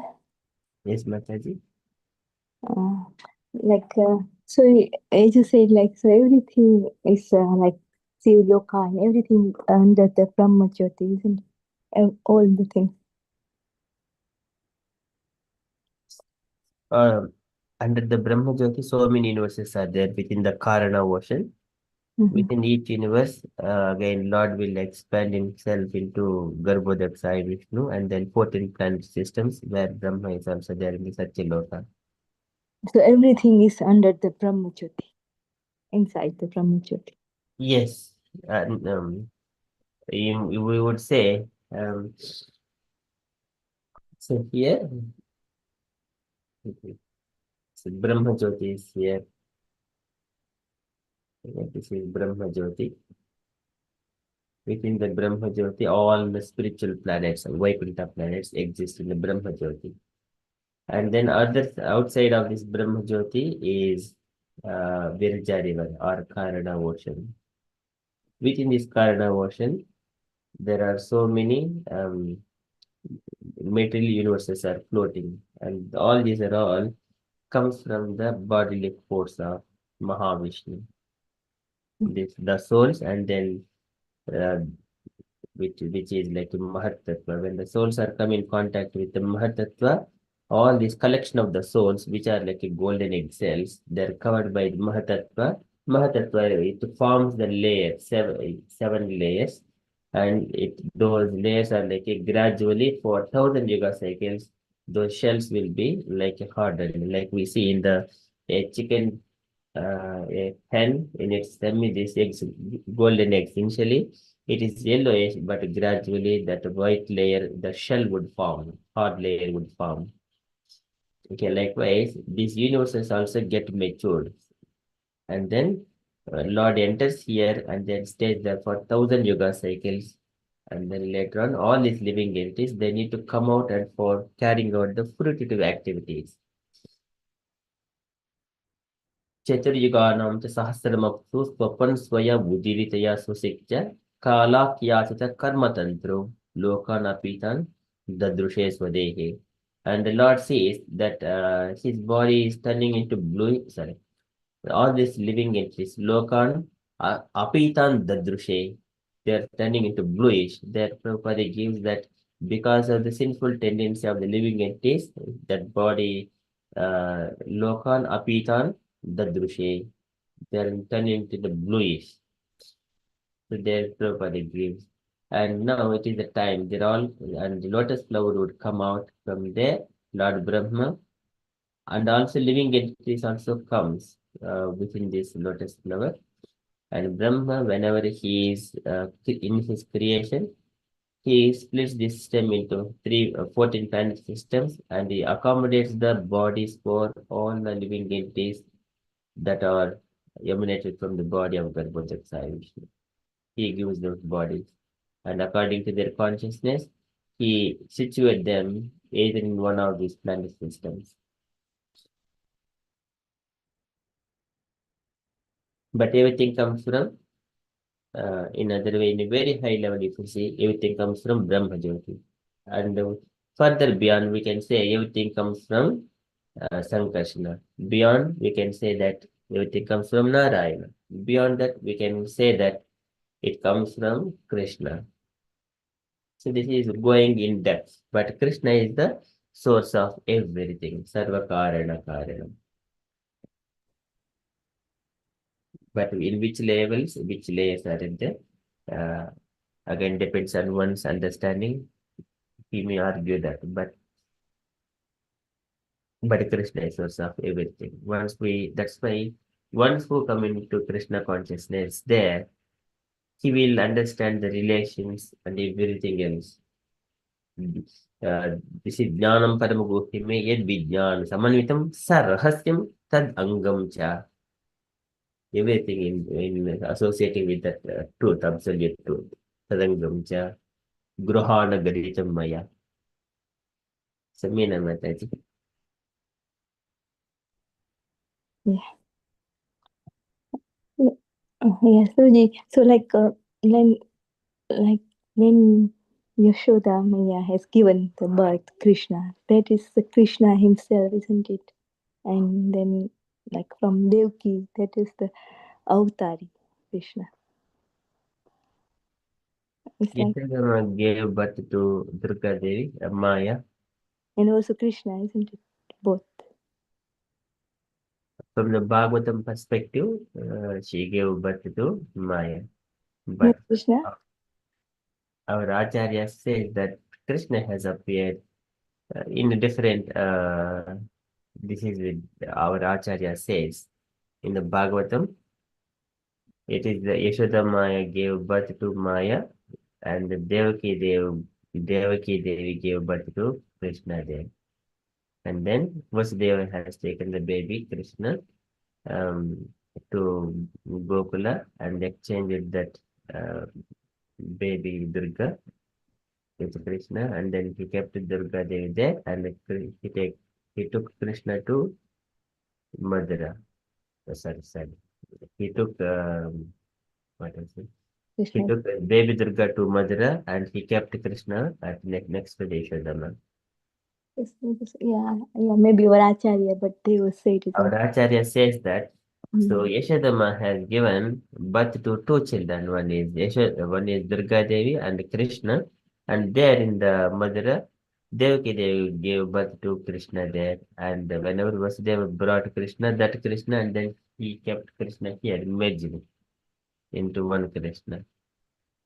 Yes, Mataji. So I just said so everything is like Loka and everything under the Brahma Jyoti, isn't it? All the things. Under the Brahma Jyoti, so many universes are there within the Karana ocean. Within each universe, again, Lord will expand himself into Garbhodak Sai Vishnu and then 14 planet systems where Brahma is also there in the Satyaloka. So everything is under the Brahma Jyoti, inside the Brahma Jyoti. Yes, and we would say, so here, so Brahma Jyoti is here. This is Brahma Jyoti. Within the Brahma Jyoti, all the spiritual planets, Vaikuntha planets exist in the Brahma Jyoti. And then outside of this Brahma Jyoti is Virja River or Karana Ocean. Within this Karana Ocean, there are so many material universes are floating, and all these are all comes from the bodily force of Mahavishnu. The souls, and then uh, which is like Mahatattva. When the souls are come in contact with the Mahatattva, all this collection of the souls, which are like a golden egg cells, they're covered by the Mahatattva. Mahatattva, it forms the layer, seven layers, and those layers are like a gradually for 1,000 yuga cycles, those shells will be like a hardened, like we see in the a chicken a hen in its tummy, these eggs, golden eggs. Initially, it is yellowish, but gradually that white layer, the shell would form, hard layer would form. Okay, likewise, these universes also get matured. And then Lord enters here and then stays there for 1,000 yuga cycles. And then later on, all these living entities, they need to come out and for carrying out the fruitive activities. चतुर्युगानां च सहस्रमप्सु स्वपन् स्वया बुद्धिरितया सुशिक्ष्य कालाख्यासित कर्मतन्त्रो लोकानपीतान् dadrushe swadehe. And the Lord says that his body is turning into blue, sorry, all these living entities, lokan, apitan dadrushe, they are turning into bluish. Therefore, Prabhupada gives that because of the sinful tendency of the living entities, that body, lokan, apitan, dadrushe, they are turning into the bluish. So there Prabhupada gives. And now it is the time, they're all, and the lotus flower would come out from there, Lord Brahma, and also living entities also comes within this lotus flower. And Brahma, whenever he is in his creation, he splits this system into 14 planet systems, and he accommodates the bodies for all the living entities that are emanated from the body of Garbhodak Sai Vishnu. He gives those bodies, and according to their consciousness, he situates them either in one of these planet systems. But everything comes from, in other way, in a very high level, if you see, everything comes from Brahma Jyoti. And further beyond, we can say everything comes from Sankarshana. Beyond, we can say that everything comes from Narayana. Beyond that, we can say that it comes from Krishna. So this is going in depth. But Krishna is the source of everything. Sarva Karana Karanam. But in which levels, which layers are in there? Again, depends on one's understanding. He may argue that, but Krishna is source of everything. That's why once we come into Krishna consciousness, there he will understand the relations and everything else. This is Jnanam Paramaguhyame Yed Vijnana Samanvitam Sarahasyam Tad Angam Cha. Everything in associating with that truth, absolute truth. Tadangam Cha. Gruhana Gaditam Maya. Samina Mataji. Yeah, so like when Yashoda Maya has given the birth Krishna, that is the Krishna himself, isn't it? And then like from Devki, that is the Avatari Krishna. It's like, Yashodhama gave birth to Durga Devi, Maya. and also Krishna, isn't it? Both. From the Bhagavatam perspective, she gave birth to Maya. Not But Krishna. our Acharya says that Krishna has appeared in a different, this is with our Acharya says in the Bhagavatam, it is the Yashoda Maya gave birth to Maya and the Devaki Devi gave birth to Krishna Dev. And then Vasudeva has taken the baby Krishna to Gokula and exchanged that baby Durga with Krishna, and then he kept Durga Devi there, and he took Krishna to Madhura. Sorry. He took what is it? He Krishna. took baby Durga to Madhura, and he kept Krishna at next to Yashodhama. Yeah, maybe your Acharya, but they will say it. Our Acharya says that. So Mm. Yashodhama has given birth to two children. One is Durga Devi and Krishna, and there in the Madhura, Devaki Devi gave birth to Krishna there. And whenever Vasudeva brought Krishna, and then he kept Krishna here, merged into one Krishna.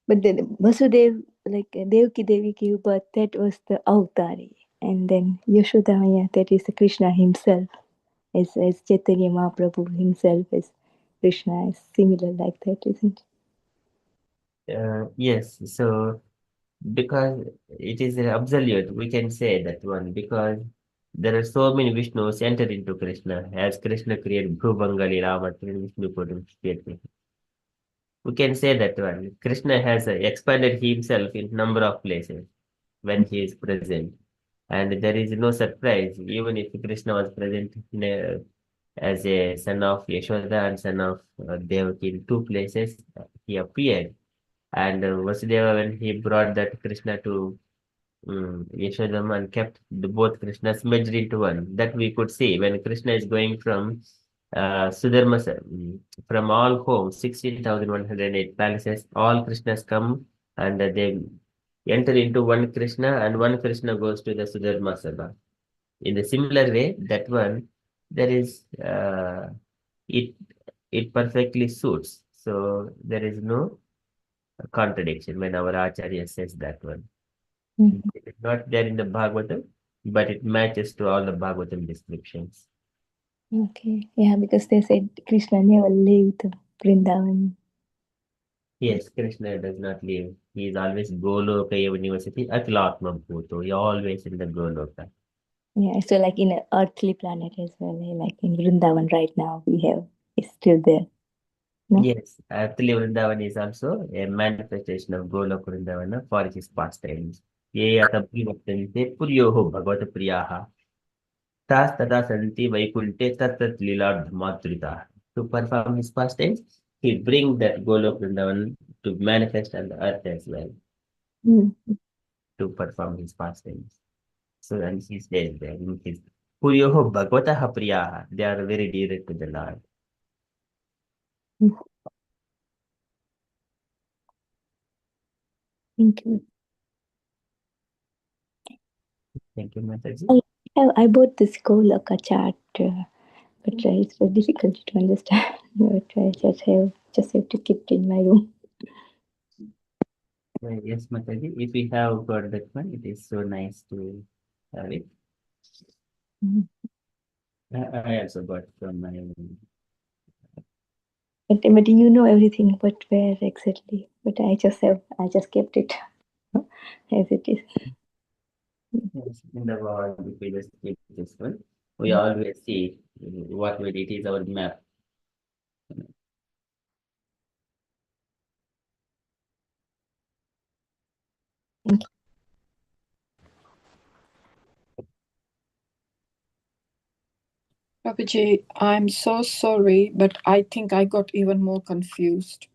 But then Vasudev, like Devki Devi gave birth, that was the Avatari. And then Yashodamaya, that is the Krishna himself, as Chaitanya Mahaprabhu himself is Krishna, is similar like that, isn't it? Yes, so because it is absolute, we can say that one, because there are so many Vishnus entered into Krishna, as Krishna created Bhuvangali Rama, Vishnu Kodam created. We can say that one. Krishna has expanded himself in number of places when he is present. And there is no surprise, even if Krishna was present as a son of Yashoda and son of Devaki in two places, he appeared. And Vasudeva, when he brought that Krishna to Yashodama and kept both Krishnas merged into one, that we could see when Krishna is going from Sudharma, from all homes, 16,108 palaces, all Krishnas come and they enter into one Krishna, and one Krishna goes to the Sudharma Sabha. In the similar way, that one, there is, it perfectly suits. So there is no contradiction when our Acharya says that one. Mhm. It is not there in the Bhagavatam, but it matches to all the Bhagavatam descriptions. Okay, yeah, because they said Krishna never left Vrindavan. Yes, Krishna does not leave. He is always Goloka University, Atlatma Bhuto. He always in the Goloka. Yeah, so like in an earthly planet as well, like in Vrindavan right now, it's still there. No? Yes, Atli Vrindavan is also a manifestation of Goloka Vrindavana for his pastimes. Ye atabhi vaktante puryoho bhagavata priyaha. Tas tata santi vaikunte tatat liladh matrita. to perform his pastimes, he'll bring that Golok Vrindavan to manifest on the earth as well to perform his pastimes. So and he says there in his Puryoho Bhagavataha Priyaha, they are very dear to the Lord. Thank you. Thank you, Mataji. I bought this Goloka chart, but it's very difficult to understand. But I just have to keep it in my room. Yes, Mataji, if we have got that one, it is so nice to have it. I also got from my But you know everything, but where exactly? But I just kept it as it is. yes, in the world, if we just keep this one, we always see what way it is our map. Thank you. Babaji, I'm so sorry, but I think I got even more confused.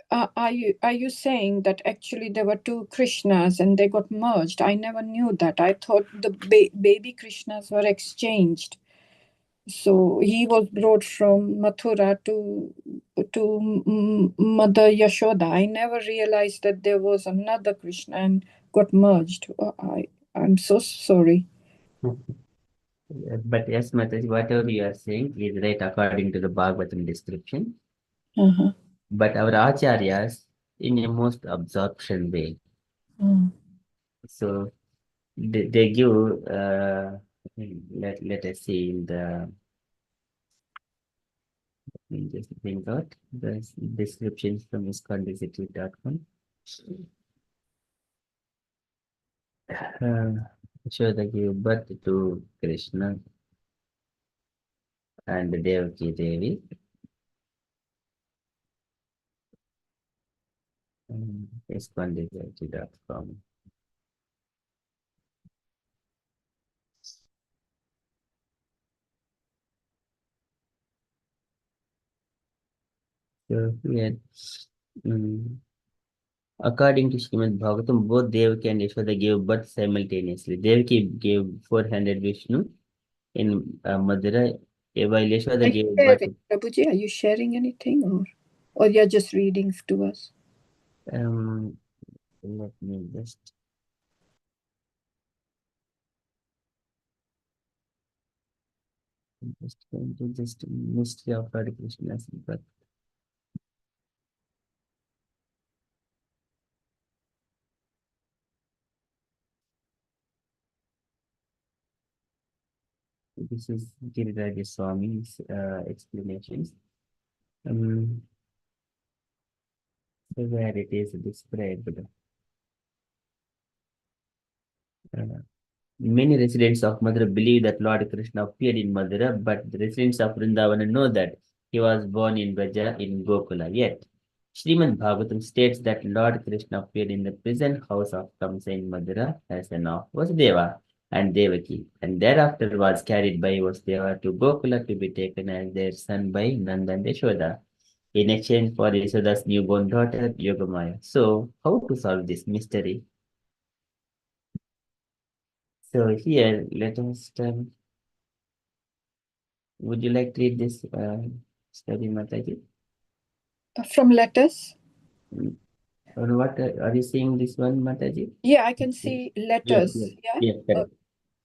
Are you saying that actually there were two Krishnas and they got merged? I never knew that. I thought the baby Krishnas were exchanged. So he was brought from Mathura to Mother Yashoda. I never realized that there was another Krishna and got merged. I'm so sorry. But yes, Mataji, whatever you are saying is right according to the Bhagavatam description. But our acharyas in a most absorption way. So they give let us see in the let me just bring out the descriptions from ISKCON.com. Show the give birth to Krishna and Devaki Devi. ISKCON.com. So here, according to Srimad Bhagavatam, both Devaki and Yashoda gave birth simultaneously. Devaki gave 400 Vishnu in Madura, while Yashoda gave birth. Prabhuji, are you sharing anything or you're just reading to us? Let me just. I'm just going to just mystery of Hare Krishna's birth. This is Giriraj Swami's explanations. Where it is described. Many residents of Mathura believe that Lord Krishna appeared in Mathura, but the residents of Vrindavan know that he was born in Braja in Gokula. Yet, Srimad Bhagavatam states that Lord Krishna appeared in the present house of Kamsa in Mathura as an of Vasudeva and Devaki, and thereafter was carried by Vasudeva to Gokula to be taken as their son by Nanda and Yashoda in exchange for Yashoda's newborn daughter Yogamaya. So, how to solve this mystery? So here, let us would you like to read this study, Mataji? From letters? Or what are you seeing this one, Mataji? Yeah, I can see letters. Yes, correct.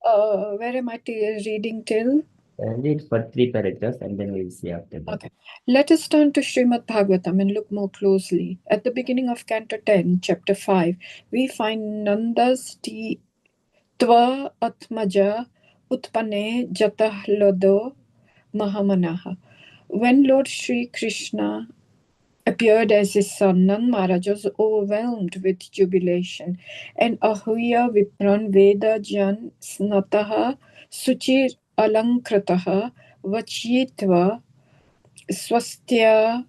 Where am I reading till? Read for 3 paragraphs and then we'll see after that. Okay. Let us turn to Srimad Bhagavatam and look more closely. At the beginning of Canto 10, Chapter 5, we find Nanda's Tva Atmaja Utpane Jatah Lodo Mahamanaha. When Lord Sri Krishna appeared as his son, Nand Maharaj was overwhelmed with jubilation. And Ahuya Vipran Veda Jan Snataha Suchir Alankrataha Vachitva Swastya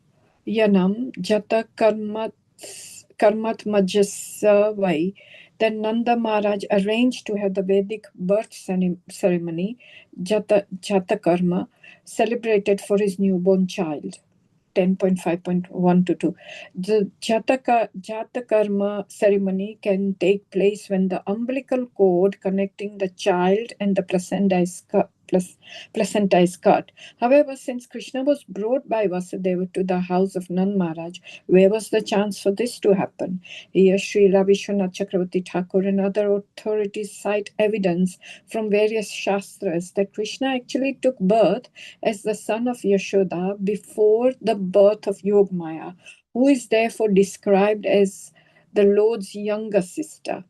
Yanam Jata Karmat Majasa Vai. Then Nanda Maharaj arranged to have the Vedic birth ceremony, Jatakarma, celebrated for his newborn child. 10.5.1 to 2. The Jatakarma ceremony can take place when the umbilical cord connecting the child and the placenta is cut. However, since Krishna was brought by Vasudeva to the house of Nand Maharaj, where was the chance for this to happen? Here, Srila Vishwanath Chakravarti Thakur and other authorities cite evidence from various shastras that Krishna actually took birth as the son of Yashoda before the birth of Yogamaya, who is therefore described as the Lord's younger sister.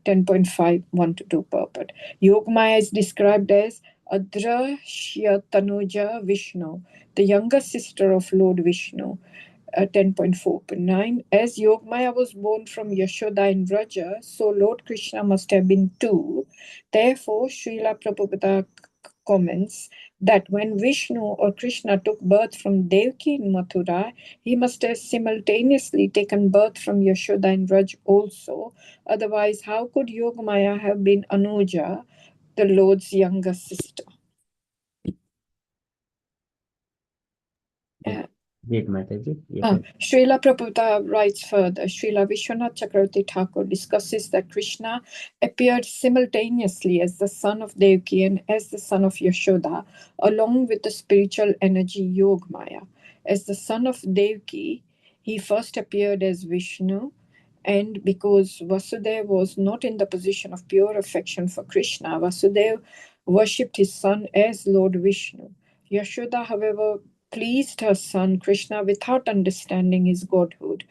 10.5.1 to 2 purport. Yogamaya is described as Adrashya Tanuja Vishnu, the younger sister of Lord Vishnu. 10.4.9. As Yogamaya was born from Yashoda in Vraja, so Lord Krishna must have been two. Therefore, Srila Prabhupada comments that when Vishnu or Krishna took birth from Devaki in Mathura, he must have simultaneously taken birth from Yashoda in Vraj also. Otherwise, how could Yogamaya have been Anuja, the Lord's younger sister? Wait, Mataji. Srila Prabhupada writes further, Srila Vishwanath Chakravarti Thakur discusses that Krishna appeared simultaneously as the son of Devaki and as the son of Yashoda, along with the spiritual energy Yogamaya. As the son of Devaki, he first appeared as Vishnu, and because Vasudeva was not in the position of pure affection for Krishna, Vasudeva worshipped his son as Lord Vishnu. Yashoda, however, pleased her son Krishna without understanding his godhood.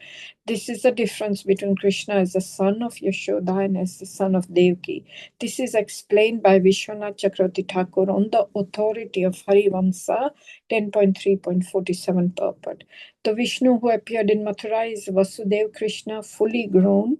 This is the difference between Krishna as the son of Yashoda and as the son of Devaki. This is explained by Vishwanath Chakravarti Thakur on the authority of Harivamsa 10.3.47 purport. The Vishnu who appeared in Mathura is Vasudeva Krishna, fully grown,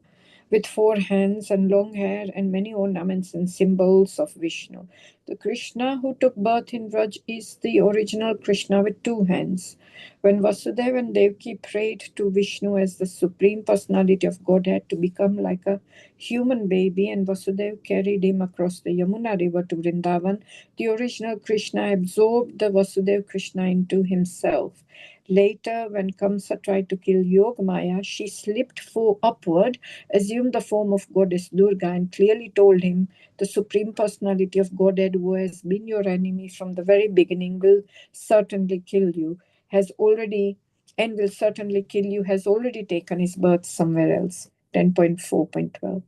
with 4 hands and long hair and many ornaments and symbols of Vishnu. The Krishna who took birth in Vraj is the original Krishna with 2 hands. When Vasudeva and Devaki prayed to Vishnu as the Supreme Personality of Godhead to become like a human baby, and Vasudeva carried him across the Yamuna river to Vrindavan, the original Krishna absorbed the Vasudeva Krishna into himself. Later, when Kamsa tried to kill Yogamaya, she slipped upward, assumed the form of goddess Durga, and clearly told him, the Supreme Personality of Godhead, who has been your enemy from the very beginning, will certainly kill you, has already taken his birth somewhere else. 10.4.12.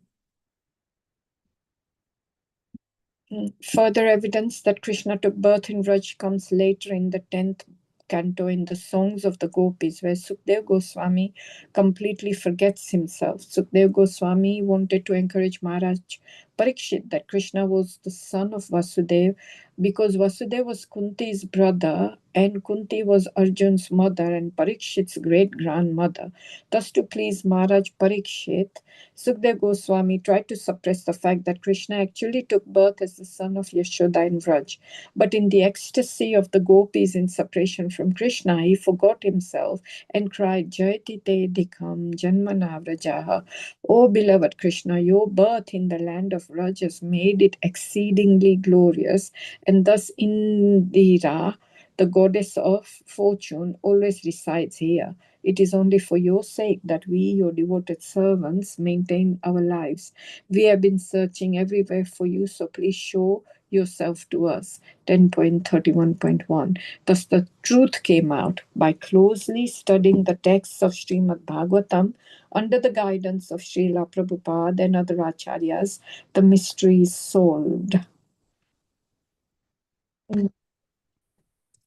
Further evidence that Krishna took birth in Vraj comes later in the 10th canto in the Songs of the Gopis, where Sukdev Goswami completely forgets himself. Sukdev Goswami wanted to encourage Maharaj Parikshit that Krishna was the son of Vasudeva because Vasudeva was Kunti's brother and Kunti was Arjun's mother and Parikshit's great-grandmother. Thus, to please Maharaj Parikshit, Sukdev Goswami tried to suppress the fact that Krishna actually took birth as the son of Yashoda in Vraj. But in the ecstasy of the gopis in separation from Krishna, he forgot himself and cried, Jayati te dikam janmana vrajaha. O beloved Krishna, your birth in the land of Vraj has made it exceedingly glorious, and thus Indira, the goddess of fortune, always resides here. It is only for your sake that we, your devoted servants, maintain our lives. We have been searching everywhere for you, so please show yourself to us. 10.31.1. Thus the truth came out by closely studying the texts of Srimad Bhagavatam under the guidance of Srila Prabhupada and other acharyas. The mystery is solved.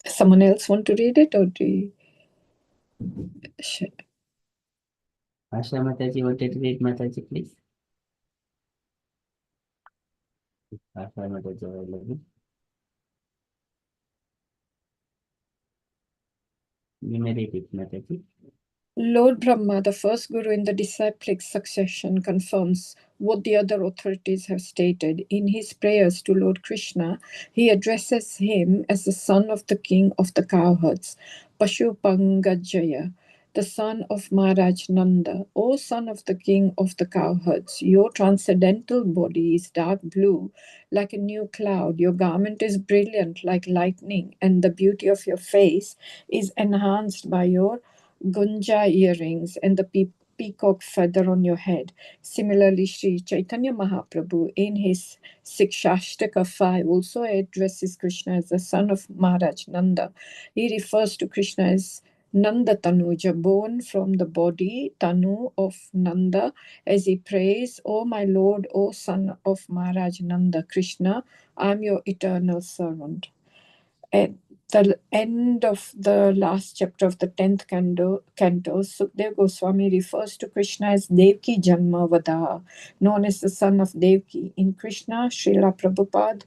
Someone else want to read it, or do you? Asha Mataji wanted to read, Mataji, please. Asha Mataji available. You may read it, Mataji. Lord Brahma, the first guru in the disciplic succession, confirms what the other authorities have stated. In his prayers to Lord Krishna, he addresses him as the son of the king of the cowherds, Pashupangajaya. the son of Maharaj Nanda, O son of the king of the cowherds, your transcendental body is dark blue like a new cloud. Your garment is brilliant like lightning, and the beauty of your face is enhanced by your gunja earrings and the peacock feather on your head. Similarly, Sri Chaitanya Mahaprabhu in his Sikshashtaka 5 also addresses Krishna as the son of Maharaj Nanda. He refers to Krishna as Nanda Tanuja, born from the body Tanu of Nanda, as he prays, O my Lord, O son of Maharaj Nanda, Krishna, I am your eternal servant. At the end of the last chapter of the 10th canto, Sukdev Goswami refers to Krishna as Devki Janma Vadaha, known as the son of Devki. In Krishna, Srila Prabhupada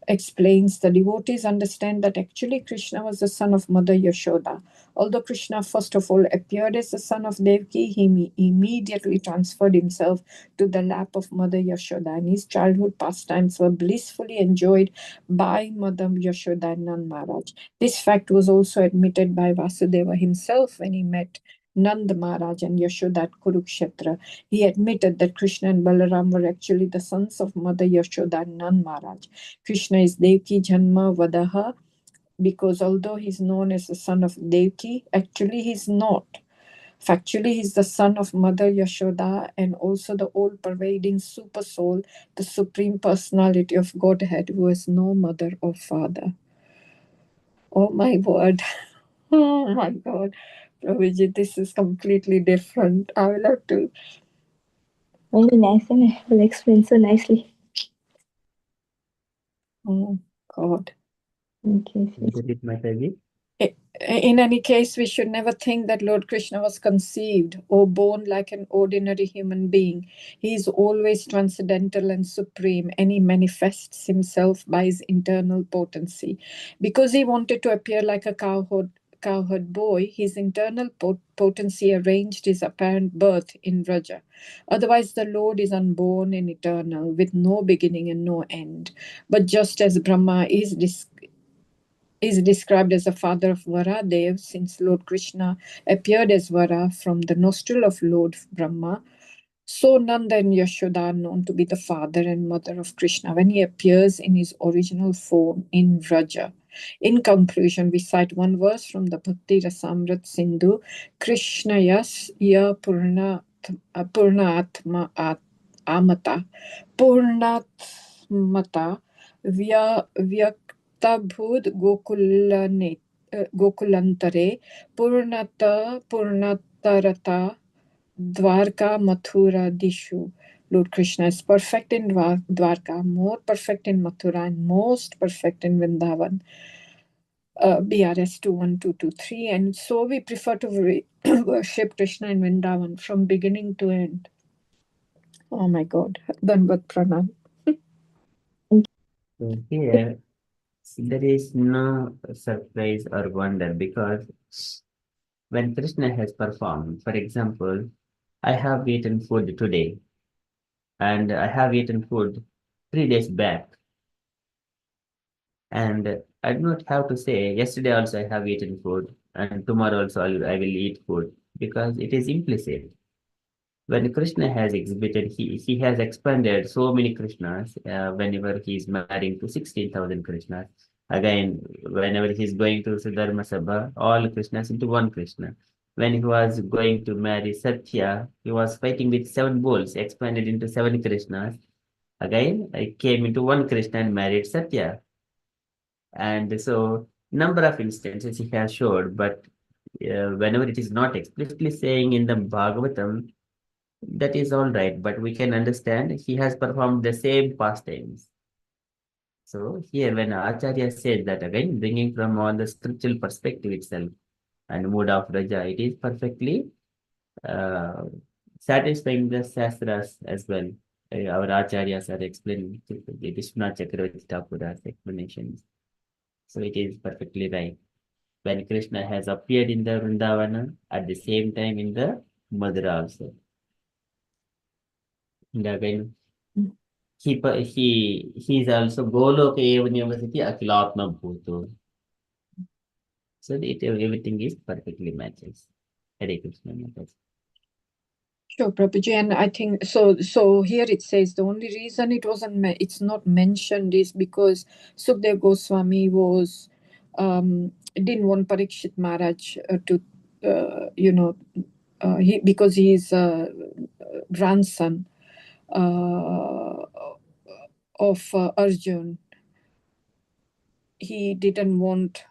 explains the devotees understand that actually Krishna was the son of Mother Yashoda. Although Krishna first of all appeared as the son of Devki, he immediately transferred himself to the lap of Mother Yashoda, and his childhood pastimes were blissfully enjoyed by Mother Yashoda and Nand Maharaj. This fact was also admitted by Vasudeva himself when he met Nand Maharaj and Yashoda at Kurukshetra. He admitted that Krishna and Balaram were actually the sons of Mother Yashoda and Nand Maharaj. Krishna is Devki Janma Vadaha because although he's known as the son of Devki, actually he's not. Factually, he's the son of Mother Yashoda and also the all-pervading super soul, the supreme personality of Godhead who has no mother or father. Oh my word. Oh my God. Prabhuji, this is completely different. I will have to... Very nice, and I will explain so nicely. Oh God. Okay. Get it, Mataji? In any case, we should never think that Lord Krishna was conceived or born like an ordinary human being. He is always transcendental and supreme, and he manifests himself by his internal potency. Because he wanted to appear like a cowherd boy, his internal potency arranged his apparent birth in Vraja. Otherwise, the Lord is unborn and eternal, with no beginning and no end. But just as Brahma is described as the father of Varadev, since Lord Krishna appeared as Vara from the nostril of Lord Brahma, so Nanda and Yashoda are known to be the father and mother of Krishna when he appears in his original form in Vraja. In conclusion, we cite one verse from the Bhakti Rasamrit Sindhu, Krishna yas ya purna atma amata purnatmata vyaktabhud gokulantare purnatarata Dwarka Mathura Dishu. Lord Krishna is perfect in Dwarka, more perfect in Mathura, and most perfect in Vrindavan. BRS 21223. And so we prefer to worship Krishna in Vrindavan from beginning to end. Oh my God. Danvat Pranam. So here, there is no surprise or wonder because when Krishna has performed, for example, I have eaten food today and I have eaten food 3 days back. And I do not have to say, yesterday also I have eaten food and tomorrow also I will eat food because it is implicit. When Krishna has exhibited, he has expanded so many Krishnas whenever he is marrying to 16,000 Krishnas. Again, whenever he is going to Sudharma Sabha, all Krishnas into one Krishna. When he was going to marry Satya, he was fighting with 7 bulls, expanded into 7 Krishnas. Again, I came into one Krishna and married Satya. And so, number of instances he has showed, but whenever it is not explicitly saying in the Bhagavatam, that is all right, but we can understand he has performed the same pastimes. So here when Acharya said that again, bringing from all the scriptural perspective itself and mood of Raja, it is perfectly satisfying the Shastras as well. Our Acharyas are explaining the Vishwanath Chakravarti Thakura's explanations. So it is perfectly right. When Krishna has appeared in the Vrindavana, at the same time in the Madhura also. And again, he is also Goloka Eva University Akilatma Bhuto. So everything is perfectly matches. Hare Krishna, Mataji. Sure, Prabhuji, and I think so. So here it says the only reason it's not mentioned is because Sukdev Goswami was didn't want Parikshit Maharaj to because he is a grandson of Arjun. He didn't want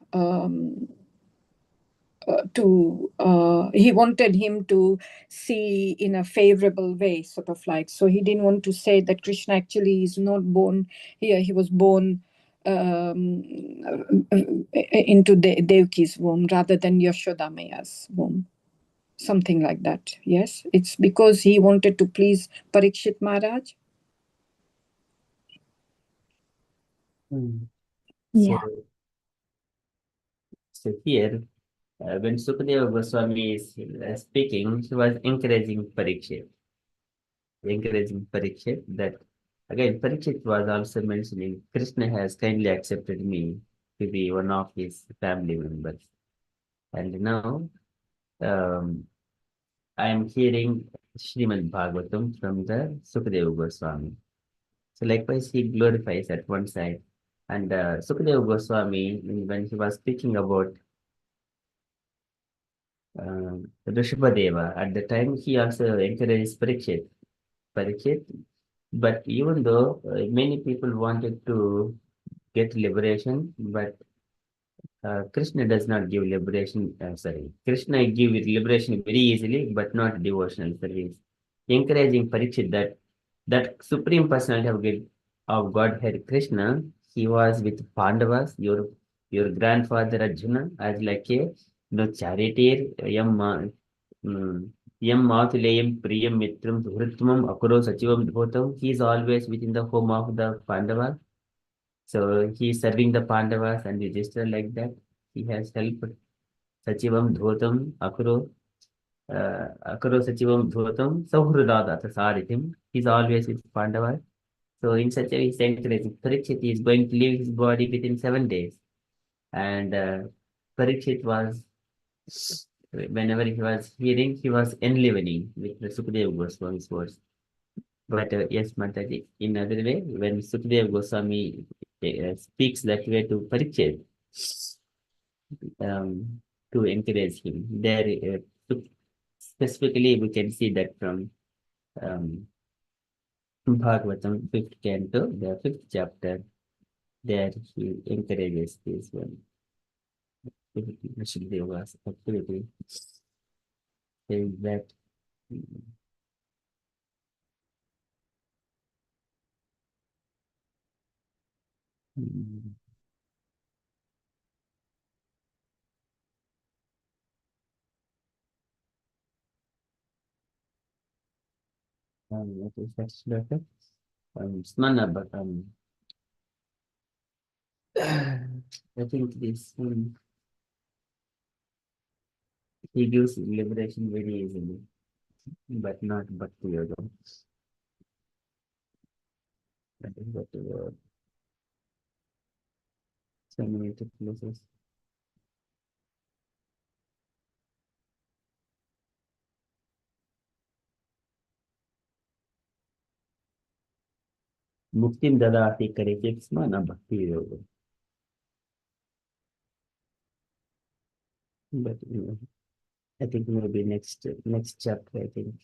he wanted him to see in a favorable way, sort of like. So he didn't want to say that Krishna actually is not born here. He was born into Devaki's womb rather than Yashoda Maya's womb. Something like that. Yes, it's because he wanted to please Parikshit Maharaj. Yeah. So here, when Sukadeva Goswami is speaking, he was encouraging Parikshit that again Parikshit was also mentioning Krishna has kindly accepted me to be one of his family members, and now I am hearing Srimad Bhagavatam from the Sukadeva Goswami. So likewise, he glorifies at one side, and Sukadeva Goswami, when he was speaking about Rishabhadeva, at the time he also encouraged Parikshit. But even though many people wanted to get liberation, but Krishna does not give liberation. Krishna give liberation very easily, but not devotional service. Encouraging Parikshit that supreme personality of Godhead Krishna, he was with Pandavas, your grandfather Arjuna, as like a charioteer, yam matuleyam priyam mitram suhritmam akuro sachivam dhotam. He is always within the home of the Pandavas. So he is serving the Pandavas and Yudhishthira like that. He has helped Sachivam Dhotam Akuro Sachivam Dhotam Sauhridadata Saritim. He is always with Pandavas. So in such a way, he's encouraging. Parikshit is going to leave his body within 7 days. And Parikshit was, whenever he was hearing, he was enlivening with the Sukadeva Goswami's words. But yes, Mataji, in other way, when Sukadeva Goswami speaks that way to Parikshit, to encourage him, there specifically we can see that from Bhagavatam 5th canto, the 5th chapter, there he encourages this one. Shukadeva's activity says that what is that sloka? Smana, but I think this one, he gives liberation very easily, but not Bhakti Yoga. That is what so many places. Muktim dadati karike smana Bhakti Yoga. But I think maybe next chapter, I think.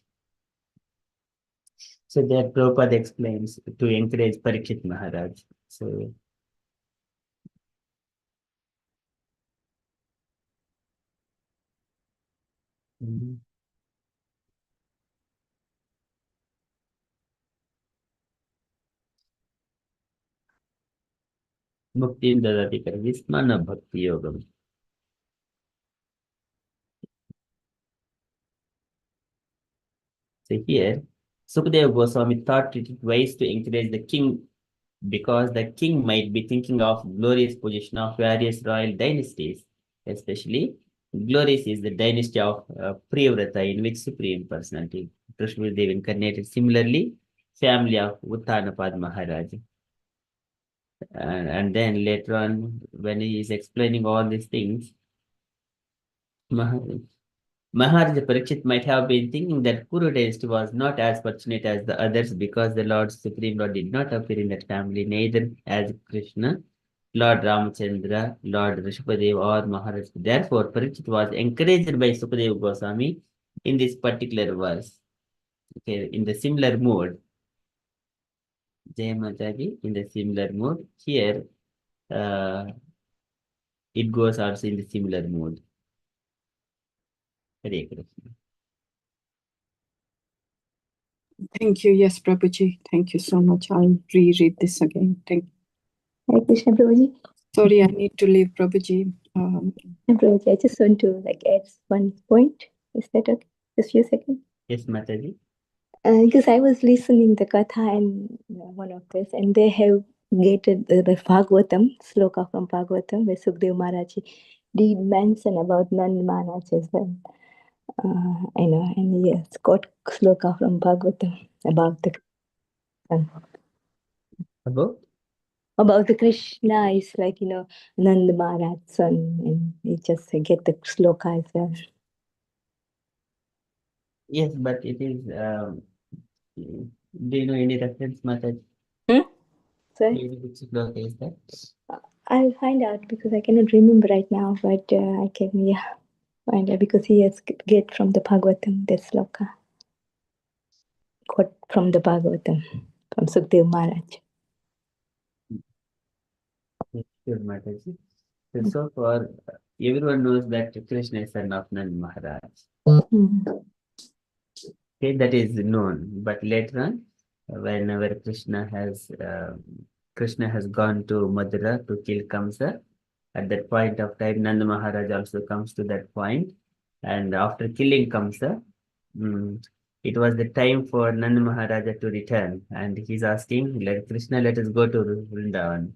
So there Prabhupada explains to encourage Parikshit Maharaj. So Muktim dadati karike smana Bhakti Yoga. So here, Sukadeva Goswami thought it wise to encourage the king because the king might be thinking of glorious position of various royal dynasties, especially glorious is the dynasty of Priyavrata, in which Supreme Personality Krishna Dev incarnated. Similarly, family of Uttanapad Maharaj. And then later on, when he is explaining all these things, Maharaja Parikshit might have been thinking that Kuru dynasty was not as fortunate as the others because the Lord Supreme Lord did not appear in that family, neither as Krishna, Lord Ramachandra, Lord Rishabhadev, or Maharaj. Therefore, Parikshit was encouraged by Sukadeva Goswami in this particular verse. Okay, in the similar mode, Jai Mataji, in the similar mode, here it goes also in the similar mode. Hare Krishna. Thank you. Yes, Prabhuji. Thank you so much. I'll reread this again. Thank you. Hare Krishna, Prabhuji. Sorry, I need to leave, Prabhuji. And Prabhuji, I just want to add one point. Is that okay? Just a few seconds. Yes, Mataji. Because I was listening the Katha and one of this, and they have gated the Bhagavatam, sloka from Bhagavatam, where Sukdev Maharaj did mention about Nand Maharaj as well. And yes, got sloka from Bhagavatam about the About the Krishna is Nand Maharaj's son, and you just get the sloka as well. Yes, but it is. Do you know any reference, Mataji? Sorry? Do you know which sloka is that? I'll find out because I cannot remember right now, but I can find out because he has get from the Bhagavatam, the sloka. Got from the Bhagavatam, from Sukdev Maharaj. Sure, Mataji. So far, everyone knows that Krishna is son of Nand Maharaj. Okay, that is known. But later on, whenever Krishna has gone to Mathura to kill Kamsa, at that point of time, Nand Maharaj also comes to that point, and after killing Kamsa, it was the time for Nand Maharaja to return, and he's asking, "Let Krishna, let us go to Vrindavan."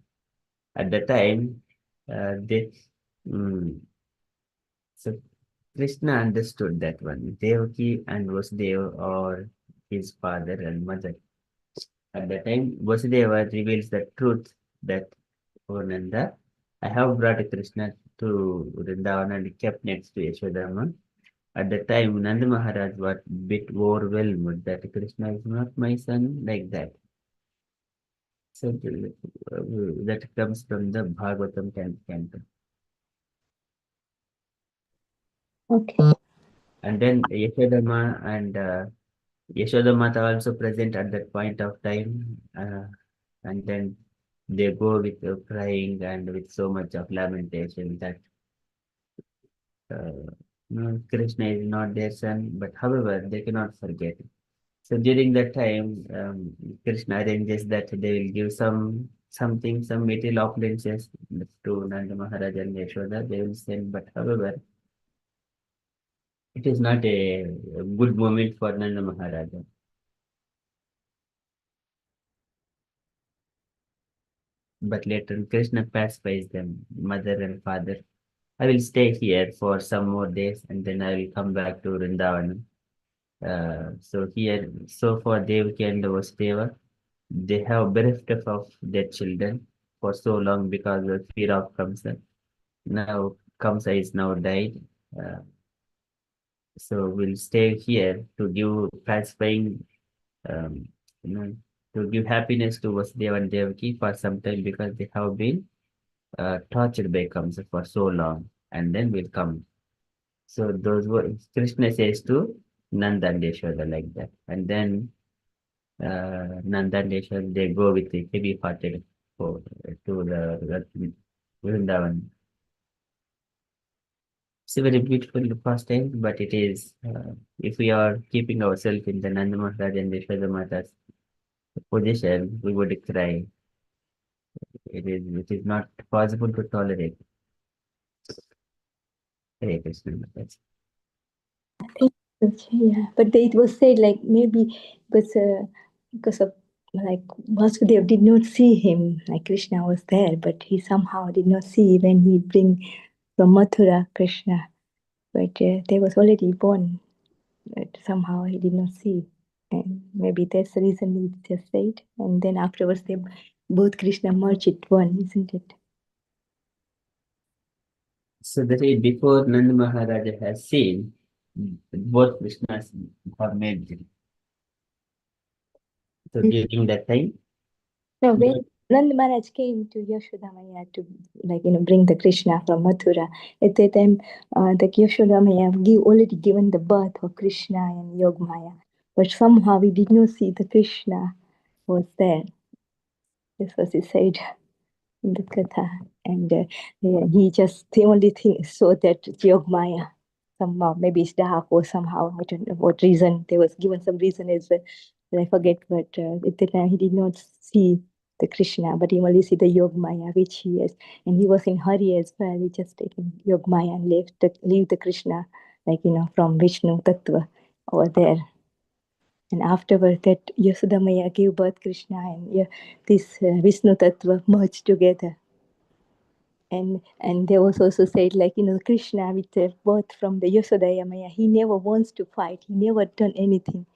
At the time, so Krishna understood that one. Devaki and Vasudeva are his father and mother. At the time, Vasudeva reveals the truth that, "Oh Nanda, I have brought Krishna to Vrindavan and kept next to Yashodhama." At the time, Nanda Maharaj was a bit overwhelmed that Krishna is not my son, like that. So that comes from the Bhagavatam canto. Okay. And then Yashodhama and Yashoda Mata also present at that point of time, and then they go with crying and with so much of lamentation that Krishna is not their son, but however, they cannot forget. So during that time, Krishna arranges that they will give some material opulences to Nanda Maharaj and Yashoda. They will send, but however, it is not a good moment for Nanda Maharaja. But later Krishna pacifies them, mother and father. I will stay here for some more days and then I will come back to Vrindavan. So for Devaki and Vasudeva, they have bereft of their children for so long because of fear of Kamsa. Now Kamsa is now died. So we'll stay here to give pacifying, um, to give happiness to Vasudeva and Devaki for some time because they have been tortured by Kamsa for so long, and then we'll come. So those were Krishna says to Nanda and Yashoda like that, and then Nanda and Yashoda they go with the heavy hearted to the Vrindavan. It's a very beautiful pastime, but it is if we are keeping ourselves in the Nanda Maharaj and Yashoda Mata's position, we would cry. It is not possible to tolerate. Hare Krishna Mataji. Yeah, but it was said maybe because of Vasudev did not see him, Krishna was there, but he somehow did not see when he bring from Mathura Krishna. But they was already born, but somehow he did not see. And maybe that's the reason he just said. And then afterwards they both Krishna merged it one, isn't it? So that is before Nanda Maharaja has seen, both Krishnas have made them. So during that time, No, when Nand Maharaj came to Yashoda Maya to bring the Krishna from Mathura, at that time the Yashoda Maya already given the birth of Krishna and Yogamaya, but somehow we did not see the Krishna was there. This was he said in the Katha, and he just the only thing saw that Yogamaya somehow maybe it's dark or somehow I don't know what reason. There was given some reason as I forget, but at the time he did not see the Krishna, but he only see the Yogamaya, which he is, and he was in hurry as well. He just taken Yogamaya and leave the Krishna, from Vishnu Tattva over there. And afterward, that Yasodamaya gave birth Krishna, and this Vishnu Tattva merged together. And they also said, Krishna with the birth from the Yasodaya Maya, he never wants to fight. He never done anything.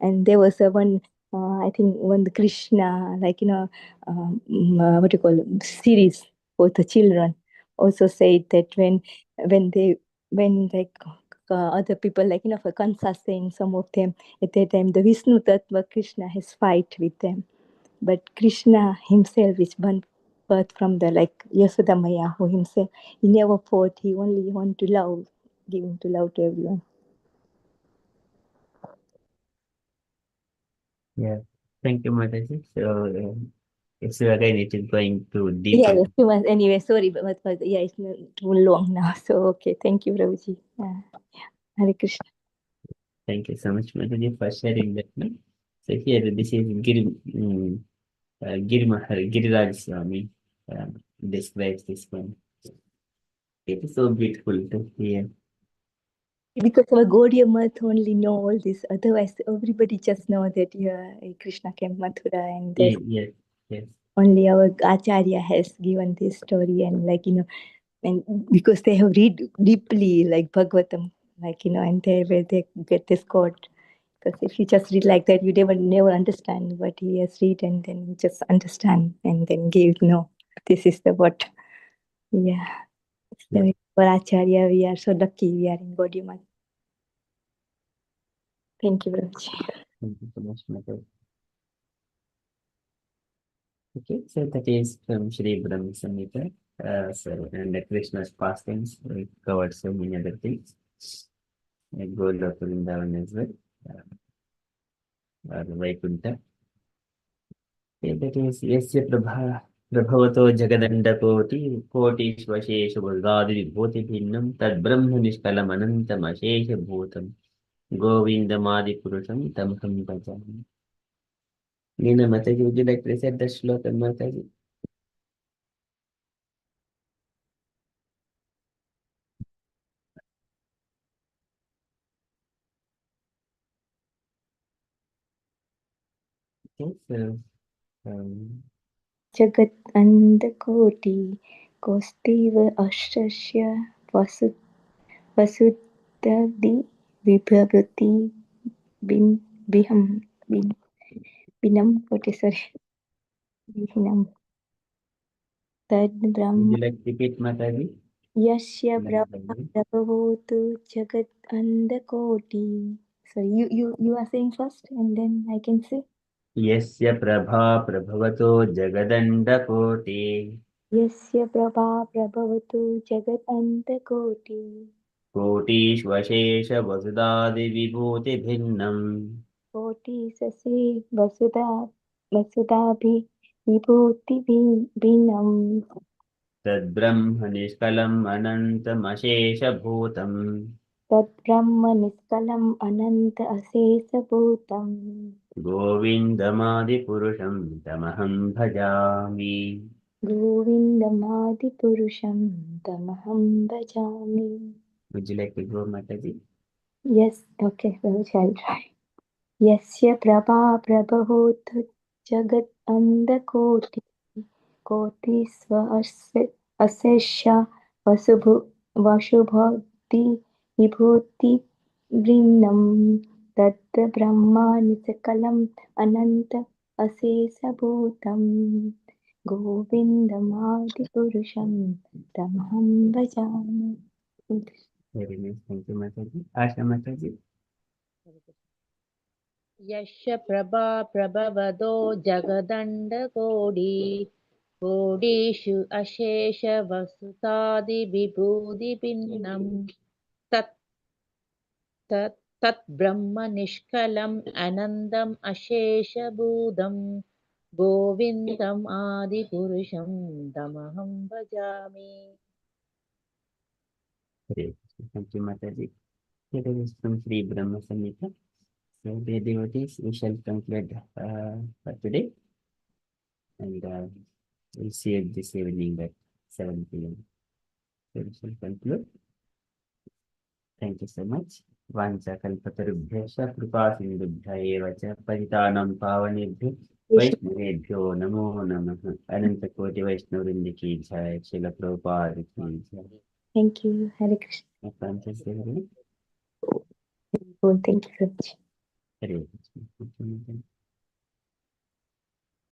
And there was one, I think, when the Krishna, what do you call it, series for the children, also said that when other people, for Kansa saying some of them, at that time, the Vishnu Tattva Krishna has fight with them. But Krishna himself is one birth from the Yasoda Maya, who himself, he never fought, he only want to love, giving to love to everyone. yeah. Thank you, Mataji. So it's again it is going too deep. Yeah, too much. Anyway, sorry, but it's not too long now. So okay, thank you, Prabhuji. Hare Krishna. Thank you so much, Mataji, for sharing that. No? So here this is Giriraj Swami describes this one. It is so beautiful to hear. Because our Gaudiya Math only know all this. Otherwise, everybody just know that Krishna came Mathura, and that's Yes, yes. only our Acharya has given this story, and and because they have read deeply Bhagavatam, and where they get this quote. Because if you just read like that, you never understand what he has read, and then you just understand and then give this is the what. Yeah. So for Acharya, we are so lucky we are in Gaudiya Math. Thank you very much. Thank you so much, Mataji. Okay, so that is from Sri Brahma Samhita. And the Krishna's pastimes, we covered so many other things. Like Golok Vrindavan as well, or Vaikuntha. Okay, that is Yasya Prabhavato Jagadandakoti Kotishvashesha Vagadi Vibhuti Bhinnam Tad Brahma Nishkalam Anantam Ashesha Bhutam Govindamadi Purusham Tamham Bhajami. Nina Mataji, would you like to recite the shloka, Mataji? Okay, so Jagat Andakoti Kostiva Ashasya Vasudadi Vibhavati Biham Binam, what is sorry? Bihinam. Tad would Brahma you like to repeat, Mataji? Yasya Like Brahma that. Prabhavotu Jagat Andakoti. So you are saying first and then I can say. Yasya Prabha Prabhavato Jagadandakoti Yasya Prabha Prabhavatu Jagat Andakoti. Kotishvashesha Vasudadi Vibhuti Bhinnam Koti Sasi Vasudabhi Vibhuti Vinam. Tad Brahma Nishkalam Anantam Ashesha Bhutam Tad Brahma Niskalam Ananta Asesa Bhutam. Govindamadi Purusham Tamaham Bhajami. Govindamadi Purusham Tamaham Bhajami. Would you like to go, Mataji? Yes, okay, well, shall try. Yasya Prabha Prabhavot Jagat Andakoti Koti Sva Asesha Vashubhati Vibhuti Vrinam Tatta Brahma Nisakalam Ananta Asesa Bhutam Govindamadi Purusham Tamham Bhajami. Very nice. Thank you, Mataji. Asha Mataji. यस्य प्रभा प्रभवदो जगदण्डकोडी कोडीषु अशेष वसुतादिविभूतिभिन्नं तत् तत् ब्रह्म निष्कलम् अनन्तम् अशेषभूतं गोविन्दम् आदिपुरुषं तमहं भजामि. Great. Thank you, Mataji. Here is from Sri Brahma Samhita. So, dear devotees, we shall conclude for today. And we'll see you this evening at 7 p.m. So, we shall conclude. Thank you so much. Vancha kalpatarubhyascha kripa sindubhya eva cha paritanam pavanebhyo vaishnavebhyo namo namaha. Ananta koti vaishnavrinda ki jai. Srila Prabhupada ki jai. Thank you. Hare Krishna. Francis Devi. Oh, thank you so much. Hare Krishna.